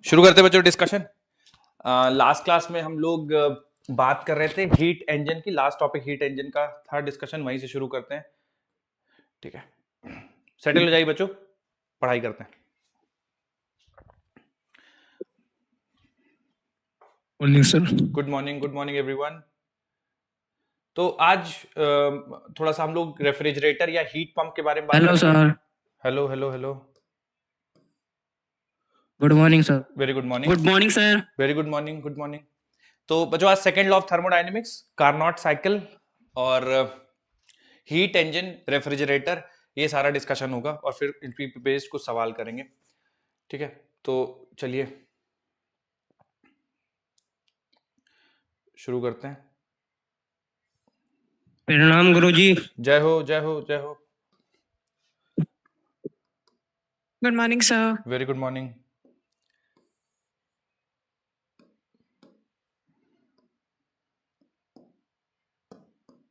शुरू करते बच्चों डिस्कशन। लास्ट क्लास में हम लोग बात कर रहे थे हीट इंजन की। लास्ट टॉपिक हीट इंजन का था डिस्कशन, वहीं से शुरू करते हैं। ठीक है, सेटल हो जाइए बच्चों, पढ़ाई करते हैं। Morning sir. Good morning everyone. तो आज थोड़ा सा हम लोग रेफ्रिजरेटर या हीट पंप के बारे में बात हेलो करेंगे। Sir. Hello hello hello, good morning sir. Very good morning. Good morning sir. Very good morning, good morning. तो बच्चों आज second law of thermodynamics, Carnot cycle और हीट इंजन, रेफ्रिजरेटर, ये सारा डिस्कशन होगा और फिर इनपी बेस्ड कुछ सवाल करेंगे। ठीक है, तो चलिए शुरू करते हैं। प्रणाम गुरुजी। जय हो जय हो जय हो। Good morning sir. Very good morning.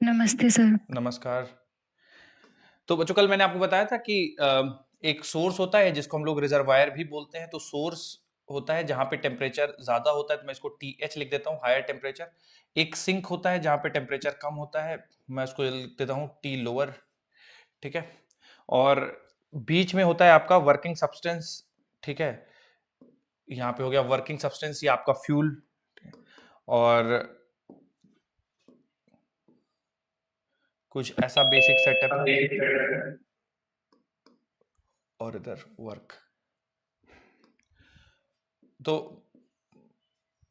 नमस्ते सर। नमस्कार। तो बच्चों कल मैंने आपको बताया था कि एक सोर्स होता है जिसको हम लोग रिजर्वायर भी बोलते हैं। तो सोर्स होता है जहां पे टेम्परेचर ज्यादा होता है, तो मैं इसको TH लिख देता हूँ, हायर टेम्परेचर। एक सिंक होता है जहां पे टेम्परेचर कम होता है, मैं उसको लिख देता हूँ T लोअर। ठीक है, और बीच में होता है आपका वर्किंग सब्सटेंस। ठीक है, यहाँ पे हो गया वर्किंग सब्सटेंस, ये आपका फ्यूल। और कुछ ऐसा बेसिक सेटअप है, और इधर वर्क। तो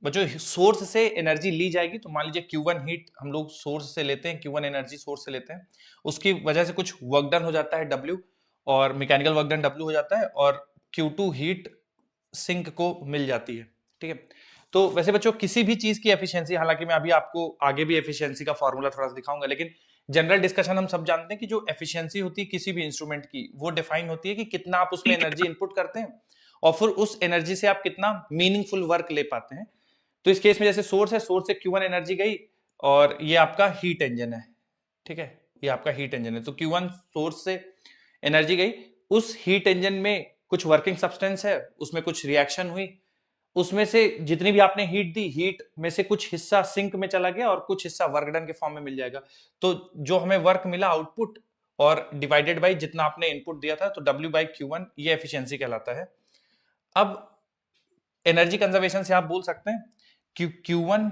बच्चों सोर्स से एनर्जी ली जाएगी, तो मान लीजिए Q1 हीट हम लोग सोर्स से लेते हैं, Q1 एनर्जी सोर्स से लेते हैं, उसकी वजह से कुछ वर्क डन हो जाता है W, और मैकेनिकल वर्क डन W हो जाता है, और Q2 हीट सिंक को मिल जाती है। ठीक है, तो वैसे बच्चों किसी भी चीज की एफिशिएंसी, हालांकि मैं अभी आपको आगे भी एफिशिएंसी का फॉर्मूला थोड़ा सा दिखाऊंगा, लेकिन जनरल डिस्कशन हम सब जानते हैं कि जो एफिशिएंसी होती है किसी भी इंस्ट्रूमेंट की, वो डिफाइन होती है कि कितना आप उसमें एनर्जी इनपुट करते हैं और फिर उस एनर्जी से आप कितना मीनिंगफुल वर्क ले पाते हैं। तो इस केस में जैसे सोर्स है, सोर्स से Q1 एनर्जी गई और ये आपका हीट इंजन है। ठीक है, ये आपका हीट इंजन है, तो Q1 सोर्स से एनर्जी गई, उस हीट इंजन में कुछ वर्किंग सब्सटेंस है, उसमें कुछ रिएक्शन हुई, उसमें से जितनी भी आपने हीट दी, हीट में से कुछ हिस्सा सिंक में चला गया और कुछ हिस्सा वर्क डन के फॉर्म में मिल जाएगा। तो जो हमें वर्क मिला आउटपुट, और डिवाइडेड बाई जितना आपने इनपुट दिया था, तो W/Q1 ये एफिशिएंसी कहलाता है। अब एनर्जी कंजर्वेशन से आप बोल सकते हैं कि Q1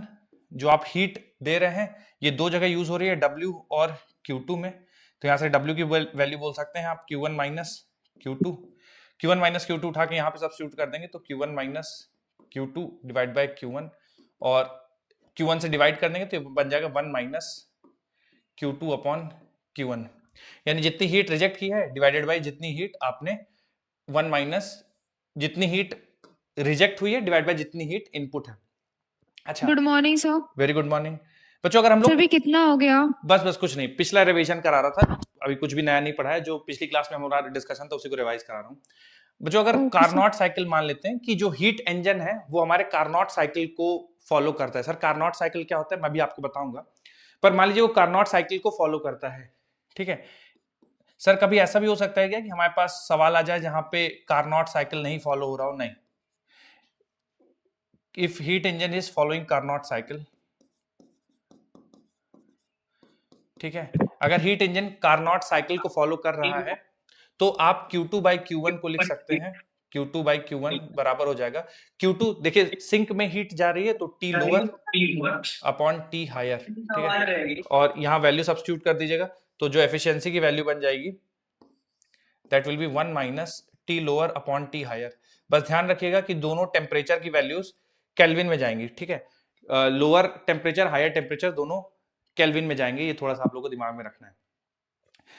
जो आप हीट दे रहे हैं, ये दो जगह यूज हो रही है, W और Q2 में। तो यहां से W की वैल्यू बोल सकते हैं आप Q1 minus Q2। Q1 minus Q2 उठा के यहां पे सब्स्टिट्यूट कर देंगे, तो Q1 minus Q2 divide by Q1, और Q1 से डिवाइड कर देंगे तो बन जाएगा 1 माइनस Q2 अपॉन Q1, यानी जितनी हीट रिजेक्ट की है डिवाइडेड बाय जितनी हीट आपने 1 माइनस जितनी हीट रिजेक्ट हुई है डिवाइड बाय जितनी हीट इनपुट है। अच्छा, good morning sir. Very good morning बच्चों। अगर हम सर लोग भी कितना हो गया? बस बस कुछ नहीं, पिछला रिवीजन करा रहा था, अभी कुछ भी नया नहीं पढ़ा है, जो पिछली क्लास में हमारा डिस्कशन था उसी को रिवाइज करा रहा हूँ। बच्चों अगर ओके सर। कार्नोट साइकिल मान लेते हैं कि जो हीट इंजन है वो हमारे कार्नोट साइकिल को फॉलो करता है। सर कार्नोट साइकिल क्या होता है मैं भी आपको बताऊंगा, पर मान लीजिए वो कार्नोट साइकिल को फॉलो करता है। ठीक है सर, कभी ऐसा भी हो सकता है क्या कि हमारे पास सवाल आ जाए जहां पे कार्नोट साइकिल नहीं फॉलो हो रहा हो? नहीं, if heat engine is following Carnot cycle, ठीक है, अगर हीट इंजन कार्नोट साइकिल को फॉलो कर रहा है तो आप Q2/Q1 को लिख सकते हैं। Q2/Q1 बराबर हो जाएगा, Q2 देखिए सिंक में हीट जा रही है तो T lower upon T higher. ठीक है, और यहाँ वैल्यू सब्स्टिट्यूट कर दीजिएगा, तो जो एफिशिएंसी की वैल्यू बन जाएगी that will be 1 minus T lower upon T higher. बस ध्यान रखिएगा कि दोनों टेम्परेचर की वैल्यूज केल्विन में जाएंगी। ठीक है, लोअर टेम्परेचर हायर टेम्परेचर दोनों केल्विन में जाएंगे, ये थोड़ा सा आप लोगों को दिमाग में रखना है।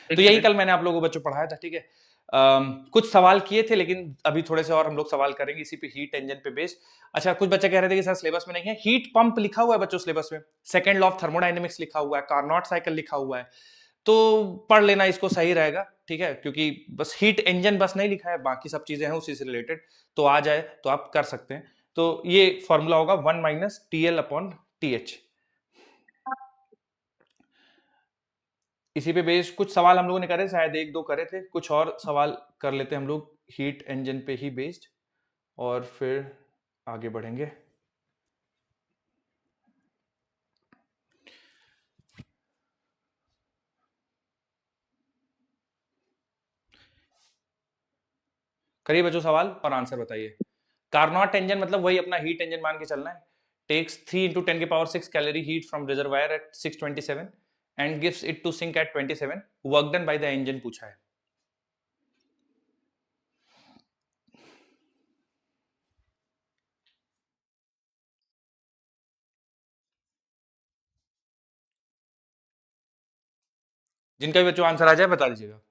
तो यही कल मैंने आप लोगों को बच्चों पढ़ाया था। ठीक है, कुछ सवाल किए थे, लेकिन अभी थोड़े से और हम लोग सवाल करेंगे इसी पे, हीट इंजन पे बेस्ड। अच्छा, कुछ बच्चे कह रहे थे कि सर सिलेबस में नहीं है, हीट पंप लिखा हुआ है बच्चों सिलेबस में, सेकंड लॉ ऑफ थर्मोडायनेमिक्स लिखा हुआ है, कार्नोट साइकिल लिखा हुआ है, तो पढ़ लेना इसको, सही रहेगा। ठीक है, क्योंकि बस हीट इंजन बस नहीं लिखा है, बाकी सब चीजें हैं उसी से रिलेटेड, तो आ जाए तो आप कर सकते हैं। तो ये फॉर्मूला होगा 1 माइनस TL अपॉन TH। इसी पे बेस्ड कुछ सवाल हम लोगों ने करे, शायद एक दो करे थे, कुछ और सवाल कर लेते हैं हम लोग हीट इंजन पे ही बेस्ड, और फिर आगे बढ़ेंगे। करिए बच्चों सवाल और आंसर बताइए। कार्नोट इंजन मतलब वही अपना हीट इंजन मान के चलना है। टेक्स 3 into 10 के power 6 calorie heat from reservoir at 627 and gives it to sink at 27। Work done by the engine पूछा है। जिनका भी बच्चों आंसर आ जाए बता दीजिएगा।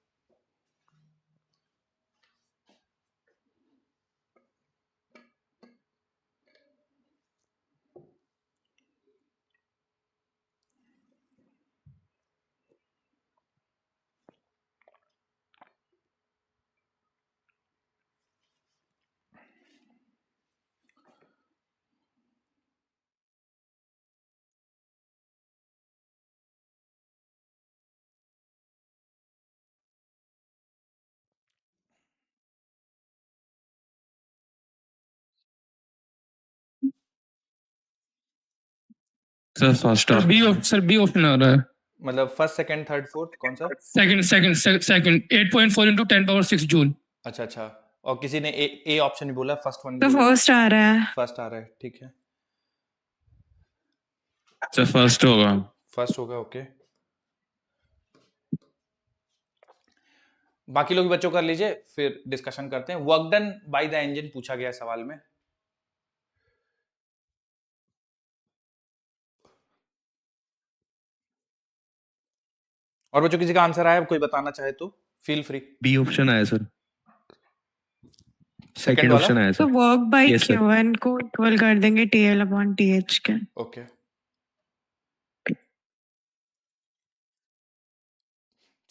Sir first sir B option आ रहा है। मतलब फर्स्ट सेकंड थर्ड फोर्थ कौन सा? Second 8.4 into 10 power 6 joule. अच्छा अच्छा। और किसी ने ए ऑप्शन भी बोला, फर्स्ट वन भी तो बोला। फर्स्ट आ रहा है। फर्स्ट आ रहा है, ठीक है। सर फर्स्ट होगा। फर्स्ट होगा, ओके। बाकी लोग भी बच्चों कर लीजिए, फिर डिस्कशन करते हैं। Work done by the engine पूछा गया है सवाल में। और बच्चों किसी का आंसर आया, कोई बताना चाहे तो फील फ्री। बी ऑप्शन आया सर। सेकंड सेकंड वाला, ऑप्शन आया तो sir. Work by Yes, sir. Q1 को इक्वल कर देंगे TL अपॉन TH के। ओके।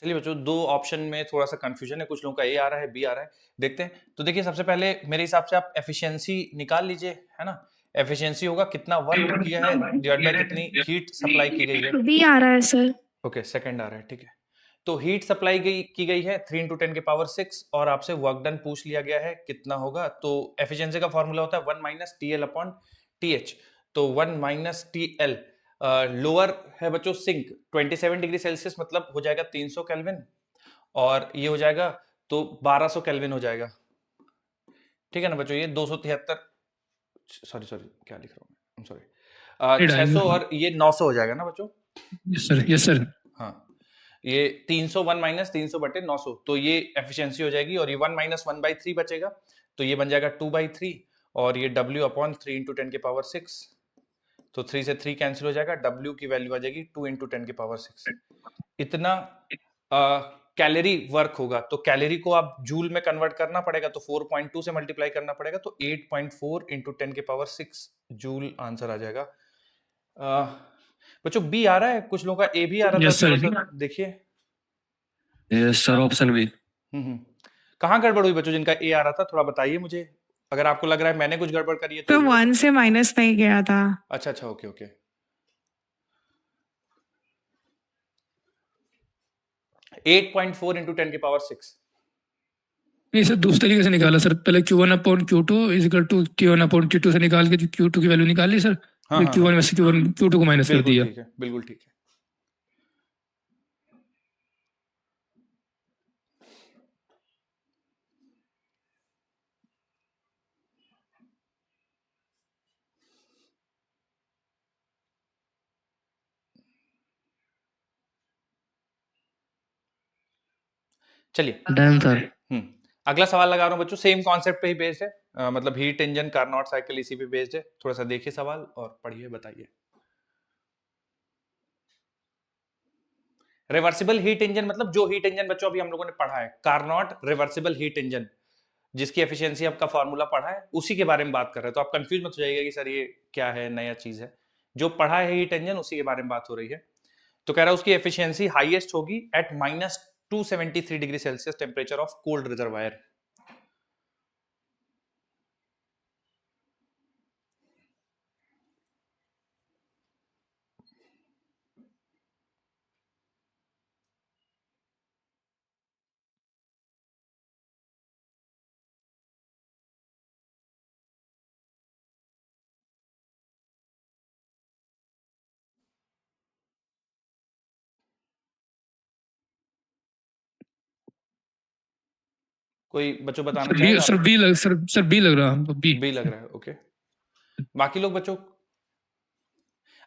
चलिए बच्चों, दो ऑप्शन में थोड़ा सा कंफ्यूजन है, कुछ लोगों का ए आ रहा है, बी आ रहा है, देखते हैं। तो देखिए सबसे पहले मेरे हिसाब से आप एफिशिएंसी निकाल लीजिए, है ना। एफिशिएंसी होगा कितना वर्क किया है डिवाइड बाय कितनी हीट सप्लाई की गई है। बी आ रहा है सर। ओके, सेकंड आ रहा है, ठीक है। तो हीट सप्लाई की गई है 3 into 10 के पावर 6 और आपसे वर्क डन पूछ लिया गया है कितना होगा। तो एफिशिएंसी का फॉर्मूला होता है 1 minus T L upon T H. तो 1 माइनस टी एल, लोअर है बच्चों सिंक 27 डिग्री सेल्सियस, मतलब हो जाएगा 300 केल्विन, और ये हो जाएगा तो 1200 केल्विन हो जाएगा, ठीक है ना बच्चों। ये 273, सॉरी सॉरी क्या लिख रहा हूँ, सॉरी, 600 और ये 900 हो जाएगा ना बच्चों। Yes sir, yes sir. हाँ, ये 301 माइनस 300 बटे 900, तो ये एफिशिएंसी हो जाएगी। और ये 1 माइनस 1/3 बचेगा, तो ये बन जाएगा 2/3। और ये W अपॉन 3 into 10 के पावर 6, तो 3 से 3 कैंसिल हो जाएगा, W की वैल्यू आ जाएगी 2 into 10 के पावर 6। इतना कैलोरी वर्क होगा। तो कैलोरी को आप जूल में कन्वर्ट करना पड़ेगा, तो 4.2 से मल्टीप्लाई करना पड़ेगा, तो 8.4 into 10 के पावर 6 जूल आंसर आ जाएगा। बच्चों बी आ रहा है, कुछ लोगों का ए भी आ रहा था, Yes, sir. थोड़ा सा देखिए। Yes sir, option B. कहाँ गड़बड़ हुई बच्चों जिनका ए आ रहा था, थोड़ा बताइए मुझे। अगर आपको लग रहा है मैंने कुछ गड़बड़ करी है तो भी 1 से माइनस नहीं गया था। अच्छा अच्छा, ओके ओके। 8.4 into 10 के पावर 6। नहीं सर, दूसरे तरीके से निकाला सर। पहले Q1 upon Q2 is equal to Q1 upon Q2 से निकाल के Q2 की वैल्यू निकाल ली सर। हाँ फिर हाँ Q1 हाँ, में से Q2 को माइनस कर बिल्कुल दिया। ठीक है, बिल्कुल ठीक है। चलिए डन सर। अगला सवाल लगा रहा हूं बच्चों, सेम कॉन्सेप्ट पे ही बेस्ड है। मतलब हीट इंजन कार्नोट साइकिल इसी पे बेस्ड है। थोड़ा सा देखिए सवाल और पढ़िए, बताइए। रिवर्सिबल हीट इंजन मतलब जो हीट इंजन बच्चों अभी हम लोगों ने पढ़ा है, कार्नोट रिवर्सिबल हीट इंजन, जिसकी एफिशिएंसी आपका फॉर्मूला पढ़ा है, उसी के बारे में बात कर रहे हैं। तो आप कंफ्यूज मत हो जाइएगा कि सर ये क्या है, नया चीज है। जो पढ़ा है हीट इंजन, उसी के बारे में बात हो रही है। तो कह रहा है उसकी एफिशिएंसी हाईएस्ट होगी at minus 273 degree Celsius temperature of cold reservoir. कोई बच्चों बताना सर बी चाहेगा? सर बी लग सर बी लग रहा है हमको, बी। बी लग रहा है, ओके। बाकी लोग बच्चों,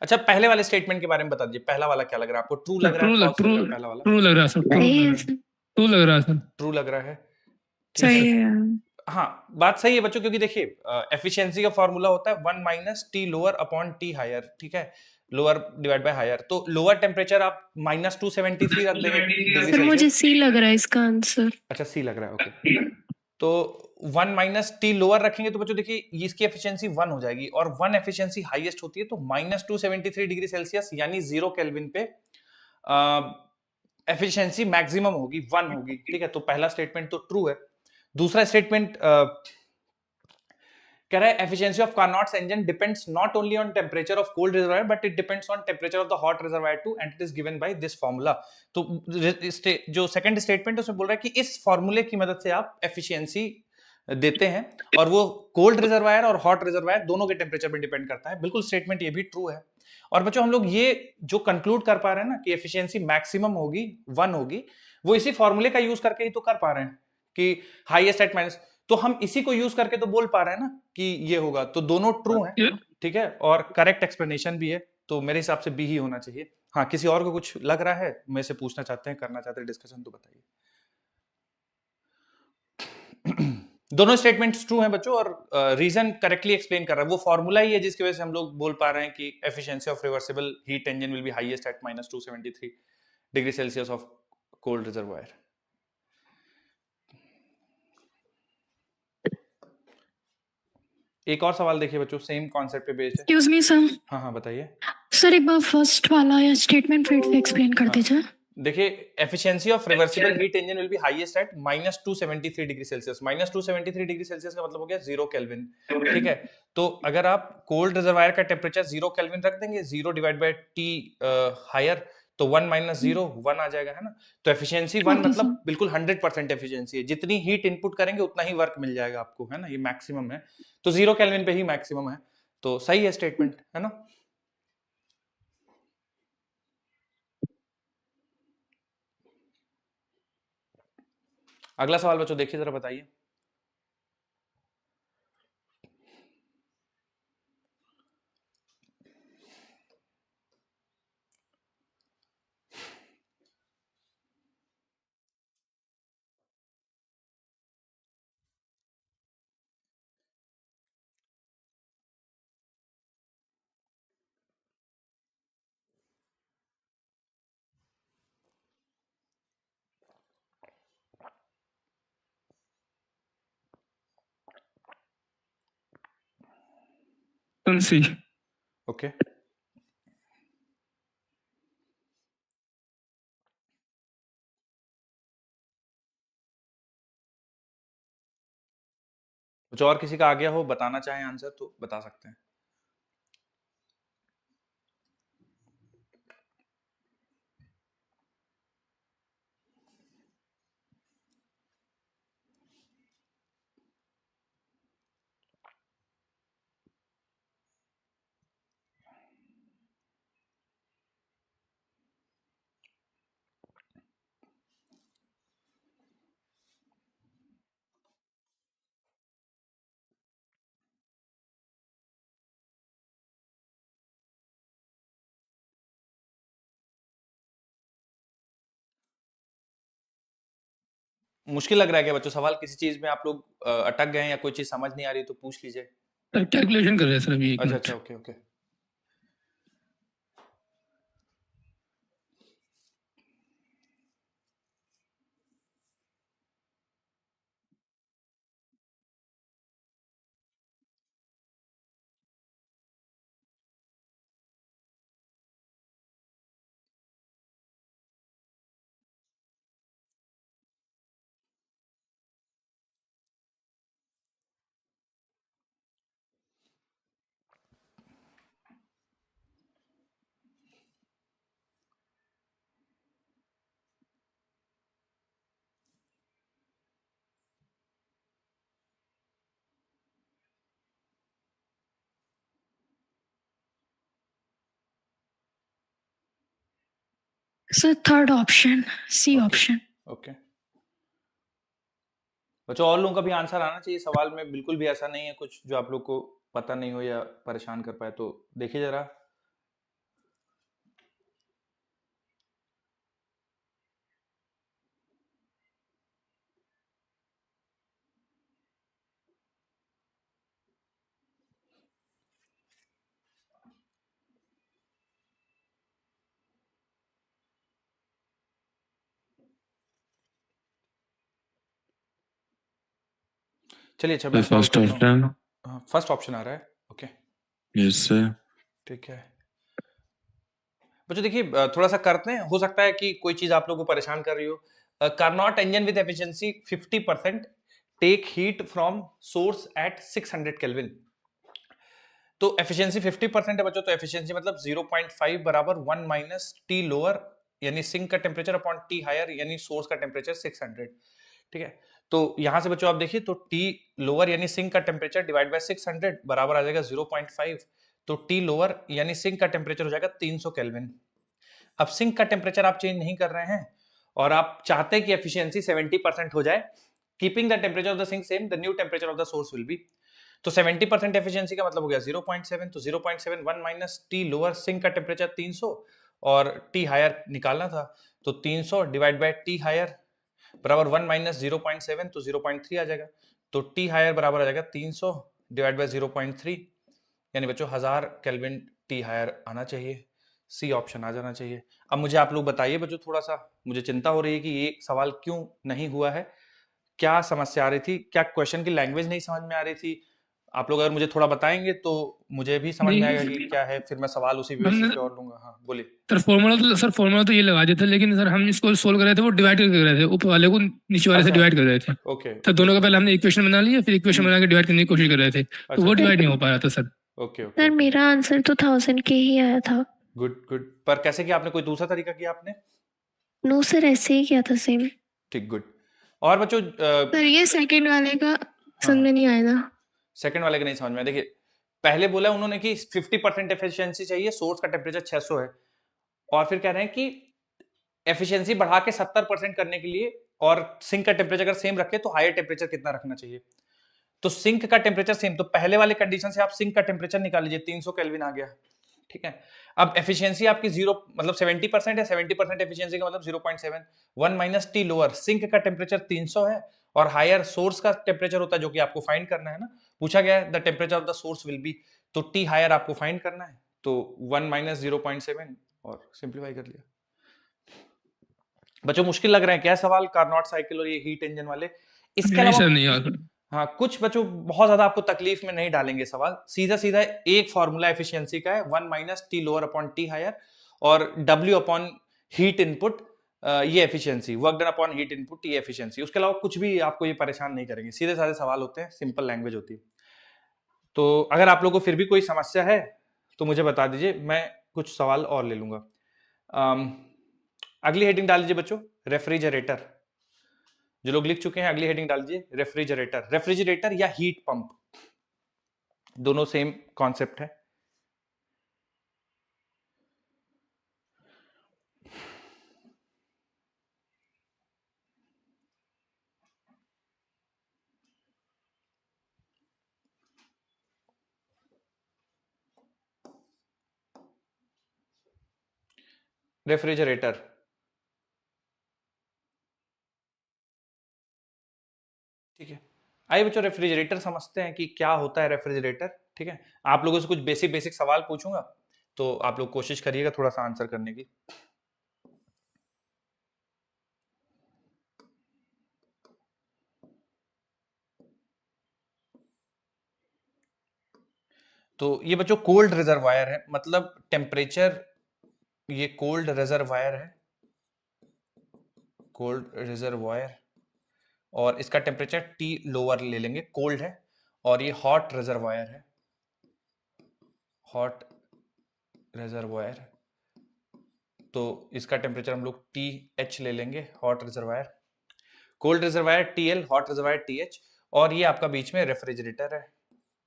अच्छा पहले वाले स्टेटमेंट के बारे में बता दीजिए, पहला वाला क्या लग रहा है आपको? ट्रू लग रहा है, फॉल्स लग रहा है? पहला वाला ट्रू लग रहा है सर, सही है सर। ट्रू लग रहा है सर। ट्रू लग रहा है, ठीक सही है। है। हाँ, बात सही है बच्चों, क्योंकि देखिए एफिशिएंसी का फॉर्मूला होता है 1 minus T lower upon T higher, ठीक है, लोअर डिवाइड बाय हायर। तो लोअर टेम्परेचर आप -273 रख देंगे डिग्री सर मुझे सेल्सियस। सी लग रहा है इसका आंसर। अच्छा सी लग रहा है, ओके। तो 1 माइनस टी लोअर रखेंगे तो बच्चों देखिए इसकी एफिशिएंसी 1 हो जाएगी, और 1 एफिशिएंसी हाईएस्ट होती है, तो -273 डिग्री सेल्सियस यानी 0 केल्विन पे एफिशिएंसी मैक्सिमम होगी, 1 होगी, ठीक है। तो पहला स्टेटमेंट तो ट्रू है। दूसरा स्टेटमेंट कह रहा है efficiency of Carnot's engine depends not only on temperature of cold reservoir but it depends on temperature of the hot reservoir too, and it is given by this formula. तो जो second statement है उसमें बोल रहा है कि इस फार्मूले की मदद से आप एफिशिएंसी देते हैं, और वो कोल्ड रिजर्वायर और हॉट रिजर्वायर दोनों के टेम्परेचर पर डिपेंड करता है। बिल्कुल स्टेटमेंट ये भी ट्रू है। और बच्चों हम लोग ये जो कंक्लूड कर पा रहे हैं ना कि एफिशिएंसी मैक्सिमम होगी 1 होगी, वो इसी फार्मूले का यूज करके ही तो कर पा रहे हैं कि हाईएस्ट एट माइनस, तो हम इसी को यूज करके तो बोल पा रहे हैं ना कि ये होगा। तो दोनों ट्रू हैं, ठीक है, और करेक्ट एक्सप्लेनेशन भी है। तो मेरे हिसाब से बी ही होना चाहिए। हाँ, किसी और को कुछ लग रहा है, मेरे से पूछना चाहते हैं, करना चाहते हैं डिस्कशन, तो बताइए। दोनों स्टेटमेंट्स ट्रू हैं बच्चों, और रीजन करेक्टली एक्सप्लेन कर रहा है। वो फॉर्मूला ही है जिसकी वजह से हम लोग बोल पा रहे हैं कि efficiency of reversible heat engine will be highest eight -273 degree Celsius of cold reservoir. एक और सवाल देखिए बच्चों, सेम कॉन्सेप्ट पे बेस्ड है। Excuse me sir. हाँ हाँ बताइए। सर एक बार फर्स्ट वाला या स्टेटमेंट फिर से एक्सप्लेन कर दीजिए। देखिए efficiency of reversible heat engine will be highest eight -273 degree Celsius. -273 degree Celsius का मतलब हो गया 0 केल्विन, ठीक है। तो अगर आप कोल्ड रिजर्वायर का टेम्परेचर 0 केल्विन रख देंगे, 0 डिवाइड बाय टी हायर, तो 1 माइनस 0 1 आ जाएगा, है ना। तो एफिशिएंसी 1 ओके मतलब सर। बिल्कुल 100% एफिशिएंसी है। जितनी हीट इनपुट करेंगे उतना ही वर्क मिल जाएगा आपको, है ना, ये मैक्सिमम है। तो 0 केल्विन पे ही मैक्सिमम है। तो सही है स्टेटमेंट, है ना। अगला सवाल बच्चों देखिए जरा, बताइए। सी। ओके, कुछ और किसी का आ गया हो बताना चाहें आंसर तो बता सकते हैं। मुश्किल लग रहा है क्या बच्चों सवाल? किसी चीज में आप लोग अटक गए हैं या कोई चीज समझ नहीं आ रही तो पूछ लीजिए। सर कैलकुलेशन कर रहे हैं सर अभी, एक अच्छा मिनट। अच्छा, okay okay. Sir third option, C okay option. Okay, बच्चों और लोगों का भी आंसर आना चाहिए सवाल में, बिल्कुल भी ऐसा नहीं है कुछ जो आप लोग को पता नहीं हो या परेशान कर पाए, तो देखिए जरा। चलिए अच्छा मैं The सॉल्व first करता option. हूँ। फर्स्ट ऑप्शन आ रहा है, ओके Yes, sir. ठीक है। बच्चों देखिए थोड़ा सा करते हैं, हो सकता है कि कोई चीज आप लोगों को परेशान कर रही हो। Carnot engine with efficiency 50% take heat from source at 600 kelvin. तो एफिशिएंसी 50% है बच्चों, तो एफिशिएंसी मतलब 0.5 बराबर 1 माइनस टी लोअर यानी सिंक का टेम्परेचर अपॉन टी हायर यानी सोर्स का टेम्परेचर 600। ठीक है, तो यहां से बच्चों आप देखिए तो टी लोअर यानी सिंक का टेम्परेचर डिवाइड बाय 600 बराबर आ जाएगा 0.5। तो टी लोअर यानी सिंक का टेम्परेचर हो जाएगा 300 केल्विन। अब सिंक का टेम्परेचर आप चेंज नहीं कर रहे हैं और आप चाहते हैं कि एफिशिएंसी 70% हो जाए, keeping the temperature of the sink same, the new temperature of the source will be. तो 70% एफिशिएंसी का मतलब हो गया 0.7, तो 0.7 1 माइनस टी लोअर, सिंक का टेम्परेचर 300 और टी हायर निकालना था, तो 300 डिवाइड बाय टी हायर बराबर 1 माइनस 0.7, तो 0.3 आ जाएगा। तो टी हायर बराबर आ जाएगा 300 डिवाइड बाय 0.3, यानी बच्चों 1000 केल्विन टी हायर आना चाहिए। सी ऑप्शन आ जाना चाहिए। अब मुझे आप लोग बताइए बच्चों, थोड़ा सा मुझे चिंता हो रही है कि ये सवाल क्यों नहीं हुआ है, क्या समस्या आ रही थी, क्या क्वेश्चन की लैंग्वेज नहीं समझ में आ रही थी? आप लोग अगर मुझे थोड़ा बताएंगे तो मुझे भी समझ में आएगा कि क्या है, फिर मैं सवाल उसी बेसिस हमने पे और लूंगा। हाँ बोलिए। फॉर्मूला तो ये लगा दिया था, लेकिन सर हम इसको सोल्व कर रहे थे, वो डिवाइड करके कर रहे थे, ऊपर वाले को नीचे वाले से अच्छा डिवाइड कर रहे थे। ओके सर दोनों का पहले हमने इक्वेशन बना लिया, फिर इक्वेशन बना के डिवाइड करने की कोशिश कर रहे थे, तो वो अच्छा डिवाइड नहीं हो पा रहा था सर। ओके ओके सर मेरा आंसर तो 1000 के ही आया था। गुड गुड, पर कैसे किया आपने, कोई दूसरा तरीका किया आपने? नो सर, ऐसे ही किया था सेम। ठीक गुड। और बच्चों सर ये सेकंड वाले का समझ हाँ में नहीं आया था। सेकंड वाले का नहीं समझ में आया। देखिए पहले बोला उन्होंने कि 50% एफिशिएंसी चाहिए, सोर्स का टेम्परेचर 600 है, और फिर कह रहे हैं कि एफिशिएंसी बढ़ा के 70% करने के लिए और सिंक का टेम्परेचर अगर सेम रखे तो हायर टेम्परेचर कितना रखना चाहिए। तो सिंक का टेम्परेचर सेम, तो पहले वाले कंडीशन से आप सिंक का टेम्परेचर निकाल लीजिए, 300 केल्विन आ गया। ठीक है, अब एफिशिएंसी आपकी 0 मतलब 70% है, 70% एफिशिएंसी का मतलब 0.7 1 माइनस टी लोअर, सिंक का टेम्परेचर 300 है और हायर सोर्स का टेम्परेचर होता है जो कि आपको फाइंड करना है ना, पूछा गया है the temperature of the source will be, तो टी हायर आपको फाइंड करना है, तो 1 माइनस 0.7 और सिंप्लीफाई कर लिया। बच्चों मुश्किल लग रहे हैं क्या सवाल, कार्नोट साइकिल और ये हीट इंजन वाले? इसके नहीं अलावा सर, नहीं यार। हाँ कुछ बच्चों बहुत ज्यादा आपको तकलीफ में नहीं डालेंगे सवाल, सीधा सीधा एक फॉर्मूला एफिशिएंसी का है, 1 minus T lower upon T higher और W अपॉन हीट इनपुट, ये efficiency, work done upon heat input, ये एफिशिएंसी। उसके अलावा कुछ भी आपको ये परेशान नहीं करेंगे, सीधे साधे सवाल होते हैं, सिंपल लैंग्वेज होती है। तो अगर आप लोगों को फिर भी कोई समस्या है तो मुझे बता दीजिए, मैं कुछ सवाल और ले लूंगा। अगली हेडिंग डाल दीजिए बच्चों, रेफ्रिजरेटर। जो लोग लिख चुके हैं अगली हेडिंग डाल दीजिए, रेफ्रिजरेटर। रेफ्रिजरेटर या हीट पंप दोनों सेम कॉन्सेप्ट है। रेफ्रिजरेटर, ठीक है, आइए बच्चों रेफ्रिजरेटर समझते हैं कि क्या होता है रेफ्रिजरेटर। ठीक है, आप लोगों से कुछ बेसिक बेसिक सवाल पूछूंगा, तो आप लोग कोशिश करिएगा थोड़ा सा आंसर करने की। तो ये बच्चों कोल्ड रिजर्वायर है, मतलब टेम्परेचर, ये कोल्ड रिजर्वायर है, कोल्ड रिजर्वायर, और इसका टेम्परेचर टी लोअर ले लेंगे, कोल्ड है। और ये हॉट रिजर्वायर है, हॉट रिजर्वायर, तो इसका टेम्परेचर हम लोग टी एच ले लेंगे, hot reservoir. Cold reservoir T L, hot reservoir T H, और ये आपका बीच में रेफ्रिजरेटर है।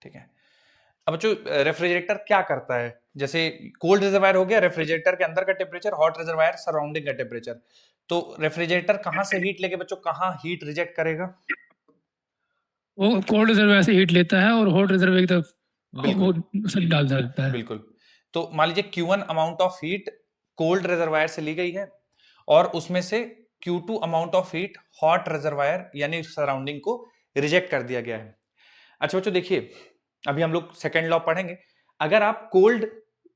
ठीक है, अब बच्चों रेफ्रिजरेटर क्या करता है, जैसे कोल्ड रिजर्वायर हो गया, रेफ्रिजरेटर के अंदर का टेम्परेचर, हॉट रिजर्वायर सराउंडिंग का टेम्परेचर। तो रेफ्रिजरेटर कहां से हीट लेके बच्चों कहां हीट रिजेक्ट करेगा? वो कोल्ड रिजर्वायर से हीट लेता है और हॉट रिजर्वायर की तरफ बिल्कुल वो उसे डाल देता है। बिल्कुल। तो मान लीजिए Q1 amount of heat cold reservoir से ली गई है और उसमें से Q2 amount of heat hot reservoir यानी सराउंडिंग को रिजेक्ट कर दिया गया है। अच्छा बच्चों देखिए, अभी हम लोग सेकेंड लॉ पढ़ेंगे। अगर आप कोल्ड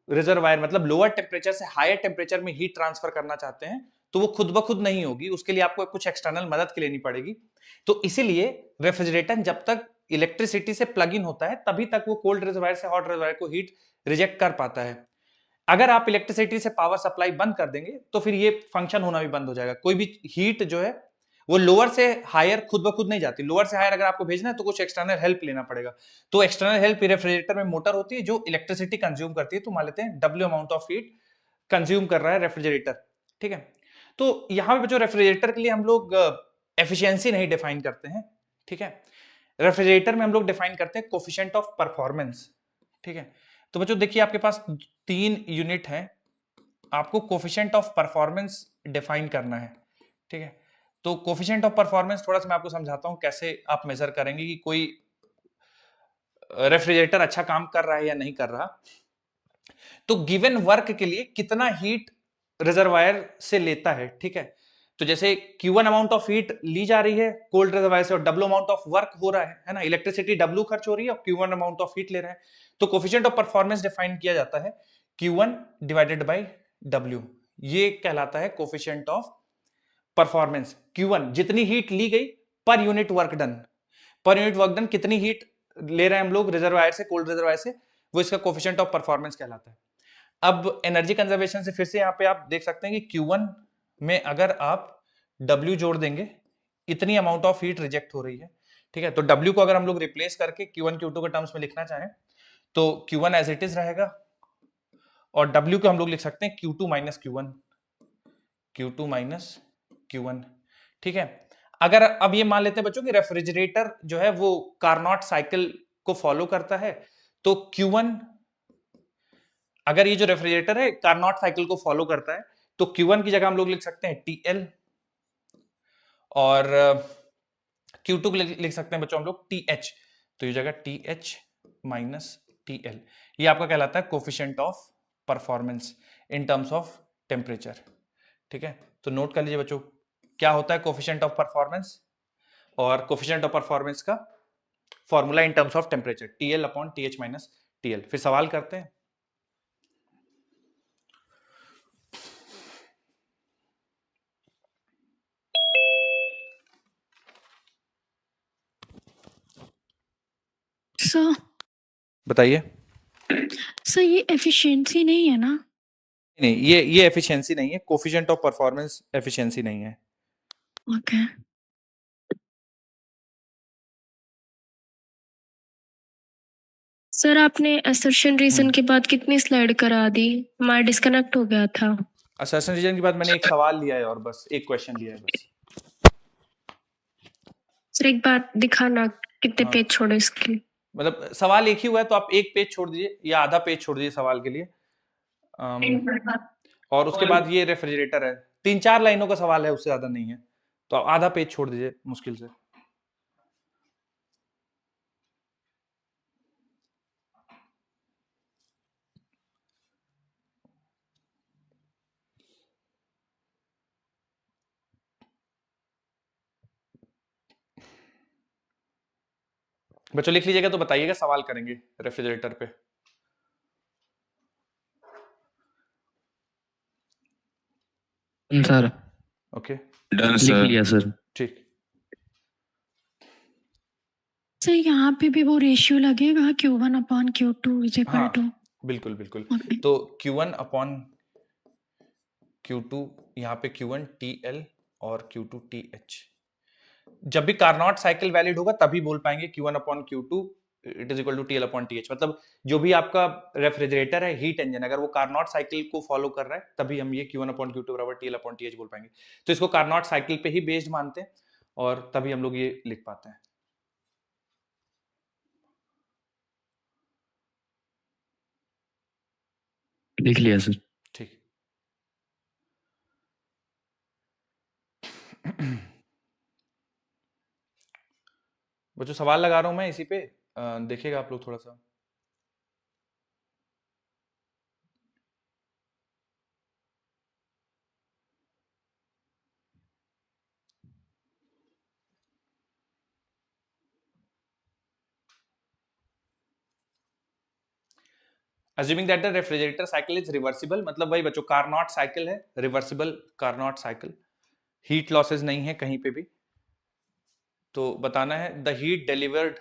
रिजर्वायर मतलब लोअर टेम्परेचर से हायर टेम्परेचर में हीट ट्रांसफर करना चाहते हैं तो वो खुद ब खुद नहीं होगी, उसके लिए आपको कुछ एक्सटर्नल मदद की लेनी पड़ेगी। तो इसीलिए रेफ्रिजरेटर जब तक इलेक्ट्रिसिटी से प्लग इन होता है तभी तक वो कोल्ड रिजर्वायर से हॉट रिजर्वायर को हीट रिजेक्ट कर पाता है। अगर आप इलेक्ट्रिसिटी से पावर सप्लाई बंद कर देंगे तो फिर ये फंक्शन होना भी बंद हो जाएगा। कोई भी हीट जो है वो लोअर से हायर खुद ब खुद नहीं जाती। लोअर से हायर अगर आपको भेजना है तो कुछ एक्सटर्नल हेल्प लेना पड़ेगा। तो एक्सटर्नल हेल्प रेफ्रिजरेटर में मोटर होती है जो इलेक्ट्रिसिटी कंज्यूम करती है। तो मान लेते हैं W amount of heat consume कर रहा है रेफ्रिजरेटर, ठीक है। तो यहां पे जो रेफ्रिजरेटर के लिए हम लोग एफिशिएंसी नहीं डिफाइन करते हैं, ठीक है। रेफ्रिजरेटर में हम लोग डिफाइन करते हैं कोफिशिएंट ऑफ परफॉर्मेंस, ठीक है। तो बच्चों देखिए आपके पास 3 यूनिट है, आपको कोफिशिएंट ऑफ परफॉर्मेंस डिफाइन करना है, ठीक है। तो कोफिशिएंट ऑफ परफॉर्मेंस थोड़ा सा मैं आपको समझाता हूं कैसे आप मेजर करेंगे कि कोई रेफ्रिजरेटर अच्छा काम कर रहा है या नहीं कर रहा। तो गिवन वर्क के लिए कितना हीट रिजर्वायर से लेता है, ठीक है। तो जैसे Q1 अमाउंट ऑफ हीट ली जा रही है कोल्ड रिजर्वायर से और W अमाउंट ऑफ वर्क हो रहा है ना, इलेक्ट्रिसिटी W खर्च हो रही है और Q1 अमाउंट ऑफ हीट ले रहा है। तो कोफिशिएंट ऑफ परफॉर्मेंस डिफाइन किया जाता है Q1 डिवाइडेड बाय W, ये कहलाता है कोफिशिएंट ऑफ परफॉर्मेंस। Q1 जितनी हीट ली गई per unit work done, per unit work done कितनी हीट ले रहे हैं हम लोग रिजर्वायर से, कोल्ड रिजर्वायर से, वो इसका कोफिशिएंट ऑफ परफॉर्मेंस कहलाता है। अब एनर्जी कंजर्वेशन से फिर से यहाँ पे आप देख सकते हैं कि Q1 में अगर आप W जोड़ देंगे इतनी अमाउंट ऑफ हीट रिजेक्ट हो रही है, ठीक है। तो W को अगर हम लोग रिप्लेस करके Q1 Q2 के टर्म्स में लिखना चाहें तो Q1 एज इट इज रहेगा और W को हम लोग लिख सकते हैं Q2 minus Q1, Q2 minus Q1, ठीक है। अगर अब ये मान लेते हैं बच्चों कि रेफ्रिजरेटर जो है वो कार्नोट साइकिल को फॉलो करता है तो Q1, अगर ये जो रेफ्रिजरेटर है कार्नोट साइकिल को फॉलो करता है तो Q1 की जगह हम लोग लिख सकते हैं TL और Q2 को लिख सकते हैं बच्चों हम लोग TH। तो ये जगह TH माइनस TL, ये आपका कहलाता है coefficient of performance in terms of temperature, ठीक है। तो नोट कर लीजिए बच्चों क्या होता है कोफिशिएंट ऑफ परफॉर्मेंस और कोफिशिएंट ऑफ परफॉर्मेंस का formula in terms of temperature TL upon TH minus TL। फिर सवाल करते हैं। सर बताइए। सर ये एफिशिएंसी नहीं है ना? नहीं, ये एफिशिएंसी नहीं है, कोफिशिएंट ऑफ परफॉर्मेंस एफिशिएंसी नहीं है। ओके। सर आपने असर्शन रीजन के बाद कितनी स्लाइड करा दी? हमारा डिस्कनेक्ट हो गया था। असर्शन रीजन के बाद मैंने एक सवाल लिया है और बस एक क्वेश्चन लिया है बस। सर एक बार दिखाना कितने हाँ। पेज छोड़े इसके। मतलब सवाल एक ही हुआ है तो आप एक पेज छोड़ दीजिए या आधा पेज छोड़ दीजिए सवाल के लिए। और उसके बाद ये रेफ्रिजरेटर है, 3-4 लाइनों का सवाल है, उससे ज्यादा नहीं है, तो आप आधा पेज छोड़ दीजिए मुश्किल से। बच्चों लिख लीजिएगा तो बताइएगा, सवाल करेंगे रेफ्रिजरेटर पे। सर ओके डन लिख सर। लिया सर। ठीक। सर यहाँ पे भी वो रेशियो लगेगा Q1 upon Q2 is equal हाँ टू? बिल्कुल बिल्कुल। ओके। तो Q1 अपॉन Q2, यहाँ पे Q1 TL और Q2 TH। जब भी कार्नोट साइकिल वैलिड होगा तभी बोल पाएंगे Q1 upon Q2 it is equal to TL upon TH। मतलब जो भी आपका रेफ्रिजरेटर है हीट इंजन अगर वो कार्नोट साइकिल को फॉलो कर रहा है तभी हम ये Q1 अपॉन Q2 बराबर TL अपॉन TH बोल पाएंगे। तो इसको कार्नोट साइकिल पे ही बेस्ड मानते हैं और तभी हम लोग ये लिख पाते हैं। लिख लिया सर। ठीक। बच्चों सवाल लगा रहा हूं मैं इसी पे, देखिएगा आप लोग थोड़ा सा। Assuming that the refrigerator cycle is reversible, मतलब वही बच्चों कार्नॉट साइकिल है, reversible Carnot cycle, heat losses नहीं है कहीं पे भी। तो बताना है the heat delivered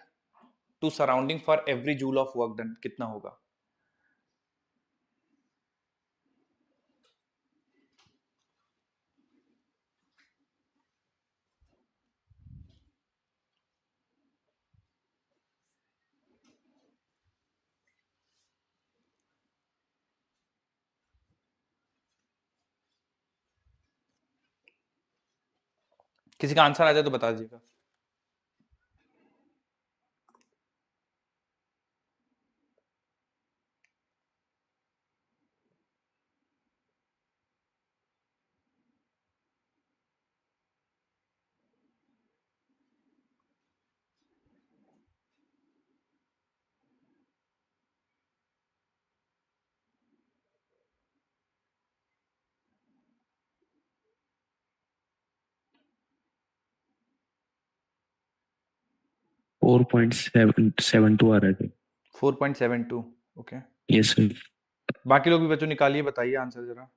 to surrounding for every joule of work done कितना होगा। किसी का आंसर आ जाए तो बता दीजिएगा। फोर 4.72 आ रहा है 4.72 ओके। Yes sir. बाकी लोग भी बच्चों निकालिए, बताइए आंसर जरा।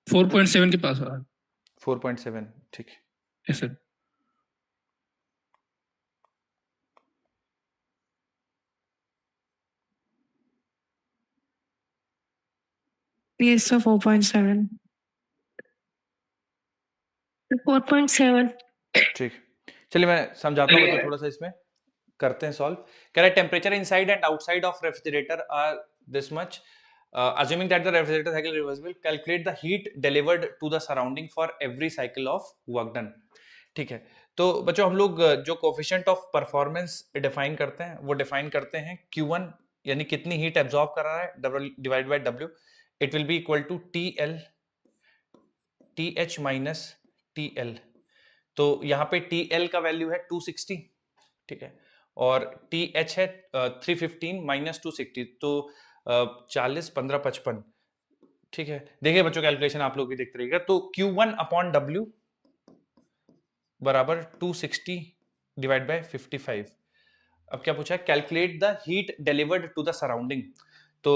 फोर 4.7 के पास आ रहा है। 4.7 ठीक है। Yes sir. Yes, sir, 4.7. 4.7। ठीक, चलिए मैं समझाता हूँ बच्चों थोड़ा सा, इसमें करते हैं सॉल्व। कह रहा है temperature inside and outside of refrigerator are this much, assuming that the refrigerator cycle is reversible, calculate the heat delivered to the surrounding for every cycle of work done। ठीक है, तो बच्चों हम लोग जो कोफिशिएंट ऑफ परफॉर्मेंस डिफाइन करते हैं वो डिफाइन करते हैं Q1 यानी कितनी हीट एब्जॉर्ब कर रहा है divide by W, it will be equal to TH minus TL। तो यहाँ पे TL का वैल्यू है 260, ठीक है, और TH है 315 माइनस 260, तो 40 15 55, ठीक है। देखिए बच्चों कैलकुलेशन आप लोग भी देखते रहिएगा। तो Q1 अपॉन W बराबर 260 डिवाइड बाय 55। अब क्या पूछा है, calculate the heat delivered to the surrounding. तो